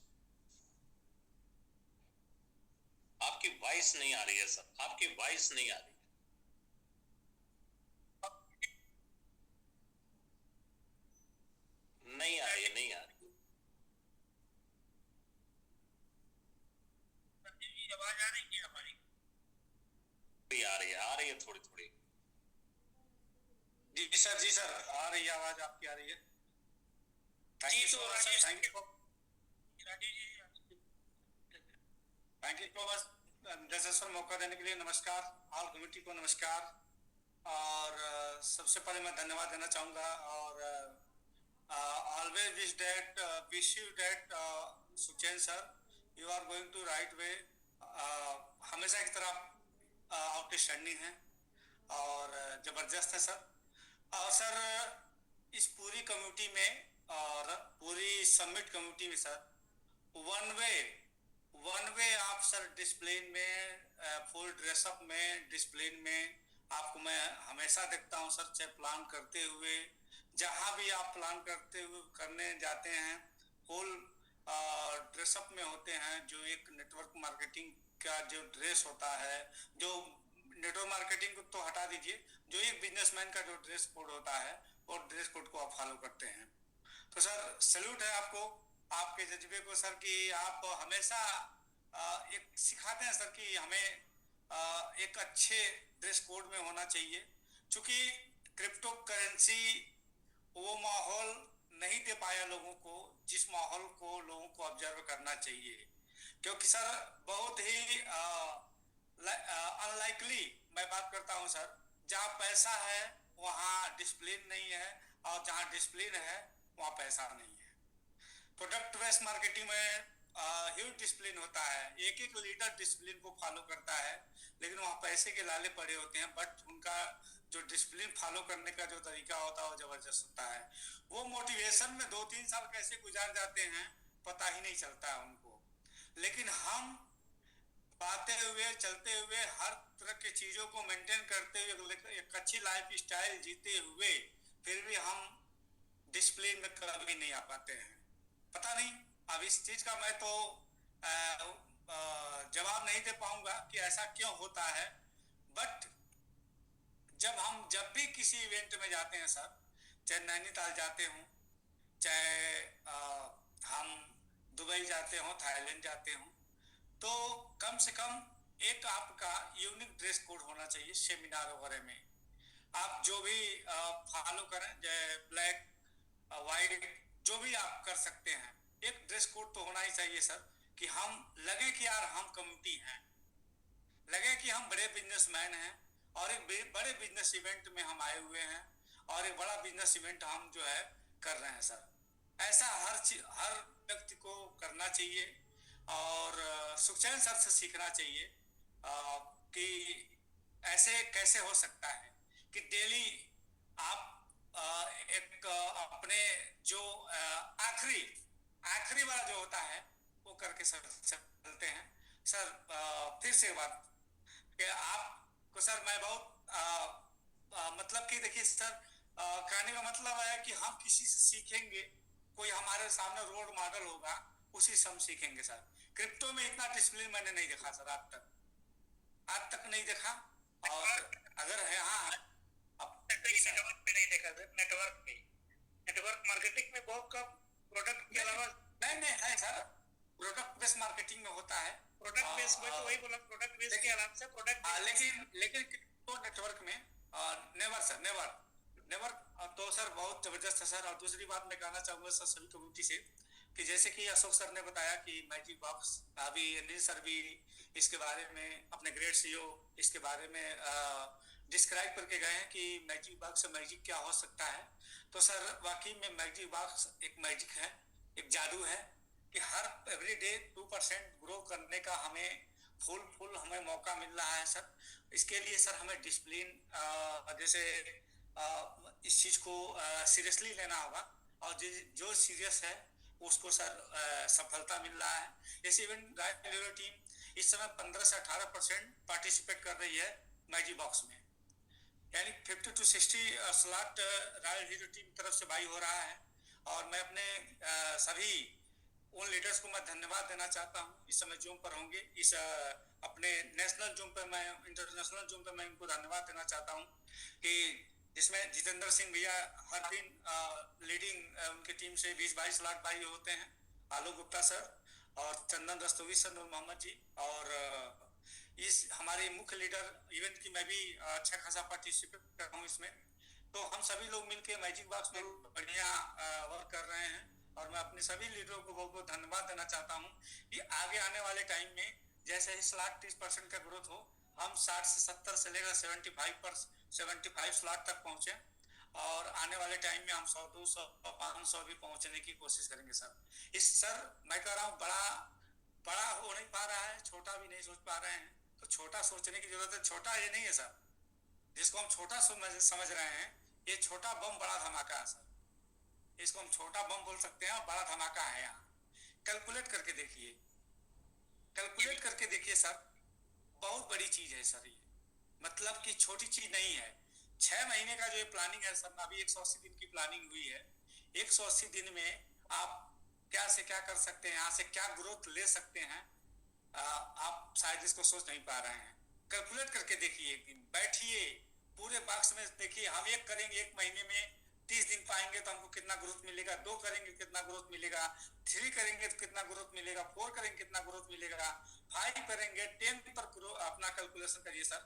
आपकी वॉइस नहीं आ रही है सर, आपकी वॉइस नहीं आ रही। नहीं आ रही, नहीं आ रही। आवाज आ रही है हमारी? आ रही है थोड़ी थोड़ी। जी सर आ रही है आवाज, आपकी आ रही है। Thank you so much sir, thank you so much जैसे सर मौका देने के लिए। नमस्कार ऑल कमेटी को, नमस्कार। और सबसे पहले मैं धन्यवाद देना चाहूँगा, और always wish you that Suchain sir, you are going to right way. हमेशा की तरह आउटस्टैंडिंग है और ज़बरदस्त है सर। और सर इस पूरी कम्युनिटी में और पूरी समिट कम्युनिटी में सर वन वे आप सर डिसिप्लिन में, फुल ड्रेसअप में, डिसिप्लिन में आपको मैं हमेशा देखता हूँ सर। चाहे प्लान करते हुए, जहाँ भी आप प्लान करते हुए करने जाते हैं, फुल ड्रेसअप में होते हैं। जो एक नेटवर्क मार्केटिंग का जो ड्रेस होता है, जो नेटवर्क मार्केटिंग को तो हटा दीजिए, जो एक बिजनेसमैन का जो ड्रेस कोड होता है, वो ड्रेस कोड को आप फॉलो करते हैं। तो सर सैल्यूट है आपको, आपके जज्बे को सर, कि आप हमेशा एक सिखाते हैं सर कि हमें एक अच्छे ड्रेस कोड में होना चाहिए। क्योंकि क्रिप्टो करेंसी वो माहौल नहीं दे पाया लोगों को, जिस माहौल को लोगों को ऑब्जर्व करना चाहिए। क्योंकि सर बहुत ही अनलाइकली मैं बात करता हूं सर, जहाँ पैसा है वहाँ डिसिप्लिन नहीं है, और जहाँ डिसिप्लिन है वहाँ पैसा नहीं है। प्रोडक्ट बेस्ड मार्केटिंग में ह्यूज डिसिप्लिन होता है, एक एक लीडर डिसिप्लिन को फॉलो करता है, लेकिन वहाँ पैसे के लाले पड़े होते हैं, बट उनका जो डिसिप्लिन फॉलो करने का जो तरीका होता है वो जबरदस्त होता है। वो मोटिवेशन में 2-3 साल कैसे गुजार जाते हैं पता ही नहीं चलता है उनको। लेकिन हम पाते हुए चलते हुए हर तरह की चीजों को मेंटेन करते हुए एक अच्छी लाइफ स्टाइल जीते हुए फिर भी हम डिसिप्लिन में कभी नहीं आ पाते हैं। पता नहीं, अब इस चीज का मैं तो जवाब नहीं दे पाऊंगा कि ऐसा क्यों होता है, बट जब भी किसी इवेंट में जाते हैं सर, चाहे नैनीताल जाते हों, चाहे हम दुबई जाते हों, थाईलैंड जाते हों, तो कम से कम एक आपका यूनिक ड्रेस कोड होना चाहिए। सेमिनार वगैरह में आप जो भी फॉलो करें, जैसे ब्लैक वाइट जो भी आप कर सकते हैं, एक ड्रेस कोड तो होना ही चाहिए सर, कि हम लगे कि यार हम कम्युनिटी हैं, लगे कि हम बड़े बिजनेसमैन हैं और एक बड़े बिजनेस इवेंट में हम आए हुए हैं और एक बड़ा बिजनेस इवेंट हम जो है कर रहे हैं सर। ऐसा हर व्यक्ति को करना चाहिए और सुखचैन सर से सीखना चाहिए कि ऐसे कैसे हो सकता है कि डेली आप एक अपने जो आखिरी वाला जो होता है वो करके सर चलते हैं। सर फिर से बात कि आपको सर मैं बहुत मतलब कि देखिए सर, कहने का मतलब है कि हम किसी से सीखेंगे, कोई हमारे सामने रोल मॉडल होगा, उसी से हम सीखेंगे सर। क्रिप्टो में इतना डिसिप्लिन मैंने नहीं देखा सर, आज तक नहीं देखा। और अगर है हाँ नेटवर्क में नहीं देखा सर, नेटवर्क मार्केटिंग में बहुत कम, प्रोडक्ट के अलावा नहीं है सर, प्रोडक्ट बेस्ड मार्केटिंग में होता है। प्रोडक्ट बेस्ड में तो वही बोला, प्रोडक्ट बेस्ड के आराम से प्रोडक्ट, लेकिन क्रिप्टो नेटवर्क में नेवर सर, नेवर तो सर बहुत जबरदस्त है सर। और दूसरी बात मैं कहना चाहूंगा सर सभी कम्युनिटी से कि जैसे कि अशोक सर ने बताया कि मैजिक बॉक्स, अभी अनिल सर भी इसके बारे में अपने ग्रेट सीईओ इसके बारे में डिस्क्राइब करके गए हैं कि मैजिक बॉक्स से मैजिक क्या हो सकता है। तो सर वाकई में मैजिक बॉक्स एक मैजिक है, एक जादू है कि हर एवरीडे 2% ग्रो करने का हमें फुल हमें मौका मिल रहा है सर। इसके लिए सर हमें डिसिप्लिन जैसे इस चीज को सीरियसली लेना होगा, और जो सीरियस है उसको सर सफलता मिल रहा है। जैसे इवन राय टीम इस समय 15 से 18% पार्टिसिपेट कर रही है मैजिक बॉक्स में, यानी 50 to 60 slot royal hero team तरफ से बाई हो रहा है। और मैं अपने सभी उन लीडर्स को मैं धन्यवाद देना चाहता हूँ, इस समय जूम पर होंगे, इस अपने नेशनल जूम पे, मैं इंटरनेशनल जूम पे मैं इनको धन्यवाद देना चाहता हूँ कि जिसमें जितेंद्र सिंह भैया हर दिन लीडिंग उनकी टीम से 20-22 लाख बाई होते हैं, आलोक गुप्ता सर और चंदन रस्तोगी सर, नूर मोहम्मद जी, और इस हमारे मुख्य लीडर इवेंट की मैं भी अच्छा खासा पार्टिसिपेट कर रहा हूँ इसमें। तो हम सभी लोग मिलकर मैजिक बॉक्स में बढ़िया वर्क कर रहे हैं, और मैं अपने सभी लीडरों को बहुत बहुत धन्यवाद देना चाहता हूँ कि आगे आने वाले टाइम में जैसे ही स्लॉट 30% का ग्रोथ हो, हम 60 से 70 से लेकर 75 स्लॉट तक पहुंचे, और आने वाले टाइम में हम 100, 200, 500 भी पहुंचने की कोशिश करेंगे सर। इस सर मैं कह रहा हूँ बड़ा हो नहीं पा रहा है, छोटा भी नहीं सोच पा रहे हैं, तो छोटा सोचने की जरूरत है। छोटा ये नहीं है सर, जिसको हम छोटा समझ रहे हैं, ये छोटा बम बड़ा धमाका है सर, इसको हम छोटा बम बोल सकते हैं और बड़ा धमाका है। यहाँ कैलकुलेट करके देखिए सर, बहुत बड़ी चीज है सर ये, मतलब कि छोटी चीज नहीं है। 6 महीने का जो ये प्लानिंग है सर, अभी 180 दिन की प्लानिंग हुई है। 180 दिन में आप क्या से क्या कर सकते हैं, यहाँ से क्या ग्रोथ ले सकते हैं, आप शायद इसको सोच नहीं पा रहे हैं। कैलकुलेट करके देखिए, एक दिन बैठिए, पूरे बॉक्स में देखिए, हम एक करेंगे 1 महीने में 30 दिन पाएंगे तो हमको कितना ग्रोथ मिलेगा, 2 करेंगे कितना ग्रोथ मिलेगा, 3 करेंगे तो कितना ग्रोथ मिलेगा, 4 करेंगे कितना ग्रोथ मिलेगा, 5 करेंगे, 10 पर अपना कैलकुलेशन करिए सर,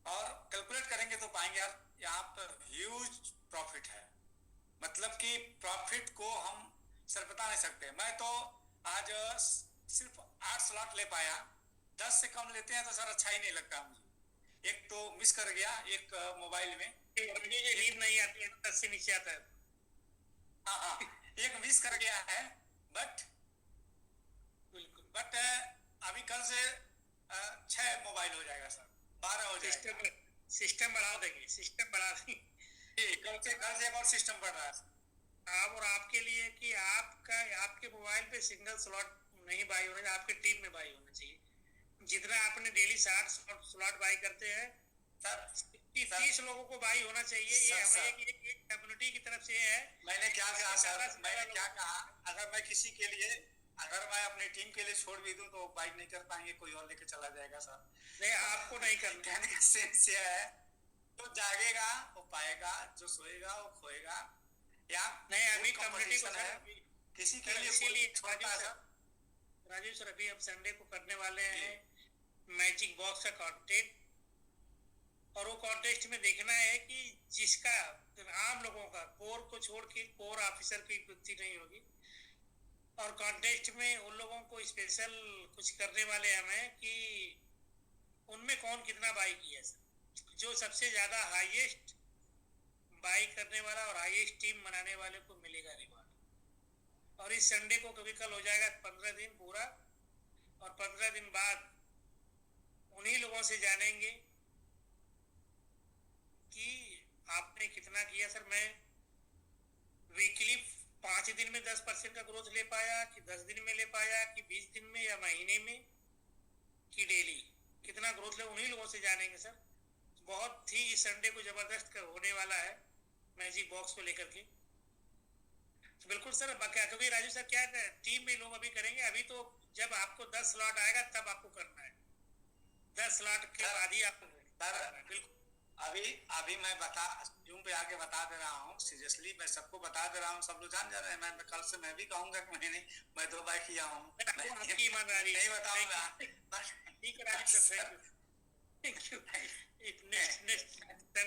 और कैलकुलेट करेंगे तो पाएंगे यार यहाँ पर ह्यूज प्रॉफिट है। मतलब कि प्रॉफिट को हम सर बता नहीं सकते। मैं तो आज सिर्फ 8 स्लॉट ले पाया, 10 से कम लेते हैं तो सर अच्छा ही नहीं लगता मुझे। एक तो मिस कर गया, एक मोबाइल में मुझे नींद नहीं आती है, 10 से नीचे आता है। हाँ हाँ, एक मिस कर गया है, बट अभी कल से 6 मोबाइल हो जाएगा सर, 12 हो जाएगा। सिस्टम बढ़ा देंगे, सिस्टम बढ़ा देंगे। कल से एक और सिस्टम बढ़ रहा है आप और आपके लिए कि आपके मोबाइल पे सिंगल स्लॉट नहीं बाई होना चाहिए, आपके टीम में बाई होना चाहिए। जितना आपने डेली 60 स्लॉट बाई करते हैं सर, 30 लोगों को बाई होना चाहिए। ये हमें एक कम्युनिटी की तरफ से है। मैंने क्या कहा सर, मैंने क्या कहा, अगर मैं किसी के लिए, अगर मैं अपनी टीम के लिए छोड़ भी दूं तो बाई नहीं कर पाएंगे, कोई और लेके चला जाएगा सर। नहीं, आपको नहीं करना। कहने का सेंस ये है, तो जागेगा वो पाएगा, जो सोएगा वो खोएगा। या नहीं, अभी कम्युनिटी को है, किसी के लिए छोड़ता है सर। राजीव सर, अभी हम संडे को करने वाले हैं मैजिक बॉक्स का कॉन्टेस्ट, और वो कॉन्टेस्ट में देखना है कि जिसका आम लोगों का, कोर को छोड़ के, कोर ऑफिसर की वृत्ति नहीं होगी, और कॉन्टेस्ट में उन लोगों को स्पेशल कुछ करने वाले हमें कि उनमें कौन कितना बाई किया है। जो सबसे ज्यादा हाईएस्ट बाई करने वाला और हाईएस्ट टीम बनाने वाले को मिलेगा रिवॉर्ड। और इस संडे को, क्योंकि कल हो जाएगा 15 दिन पूरा, और 15 दिन बाद उन्हीं लोगों से जानेंगे कि आपने कितना किया। सर, मैं वीकली 5 दिन में 10% का ग्रोथ ले पाया, कि 10 दिन में ले पाया, कि 20 दिन में, या महीने में, कि डेली कितना ग्रोथ ले, उन्हीं लोगों से जानेंगे सर। बहुत ही इस संडे को जबरदस्त होने वाला है मैजिक बॉक्स को लेकर के। तो बिल्कुल सर, क्योंकि राजू सर क्या है, टीम में लोग अभी करेंगे। अभी तो जब आपको 10 स्लॉट आएगा तब आपको करना है, 10 स्लॉट के बाद ही आपको। बिल्कुल, अभी मैं जूम पे आके बता दे रहा हूँ, सीरियसली मैं सबको बता दे रहा हूँ, सब लोग जान जा रहे हैं। मैं कल से मैं भी कहूंगा कि मैं 2 बार किया हूँ। आपकी ईमानदारी नहीं बताऊंगा। ठीक है Raju sir, thank you.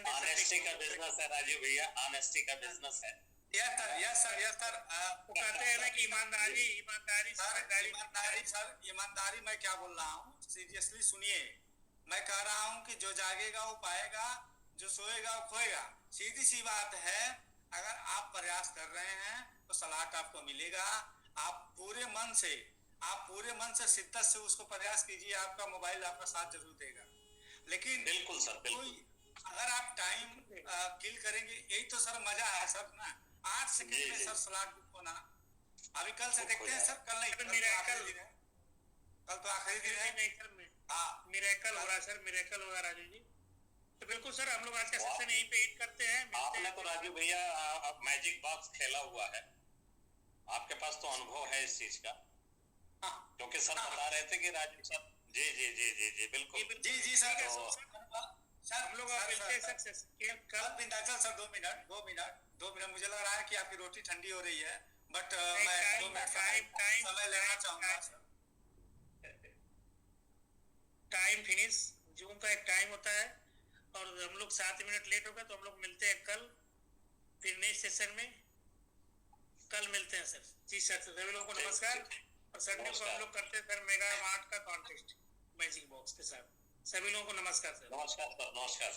Honesty का बिजनेस है राजू भैया, ऑनेस्टी का बिजनेस है। Yes sir. वो कहते हैं ना कि ईमानदारी मैं क्या बोल रहा हूँ, सीरियसली सुनिए। मैं कह रहा हूँ कि जो जागेगा वो पाएगा, जो सोएगा वो खोएगा। सीधी सी बात है, अगर आप प्रयास कर रहे हैं तो सलाह आपको मिलेगा। आप पूरे मन से शिद्दत से उसको प्रयास कीजिए, आपका मोबाइल आपका साथ जरूर देगा। लेकिन बिल्कुल सर, बिल्कुल। अगर आप टाइम किल करेंगे, यही तो सर मजा है सर ना। 8 सेकंड में सर स्लॉट बुक होना। अभी कल से देखते हैं सर, कल नहीं, कल तो आखिरी दिन है। मिरेकल हो रहा है सर, मिरेकल होगा राजू जी। तो बिल्कुल सर, हम लोग आज का सेशन यहीं पे एंड करते हैं। आपने तो राजू भैया मैजिक बॉक्स खेला हुआ है, आपके पास तो अनुभव है इस चीज का, क्योंकि सर बता रहे थे कि राजू सर। जी बिल्कुल। जी सर। सर हम लोग मिलते हैं सर कल। विंध्याचल सर 2 मिनट मुझे लग रहा है कि आपकी रोटी ठंडी हो रही है, बट मैं 2 मिनट समय लेना चाहूंगा सर। टाइम फिनिश, जूम का एक टाइम होता है, और हम लोग 7 मिनट लेट हो गए, तो हम लोग मिलते हैं कल फिर नेक्स्ट सेशन में। कल मिलते हैं सर। जी सर, सभी लोगों को नमस्कार। और संडे को हम लोग करते हैं सर मेगा मार्ट का कॉन्टेस्ट मैजिक बॉक्स के साथ। सभी लोगों को नमस्कार सर। नमस्कार सर, नमस्कार।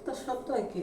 একটা শব্দ কি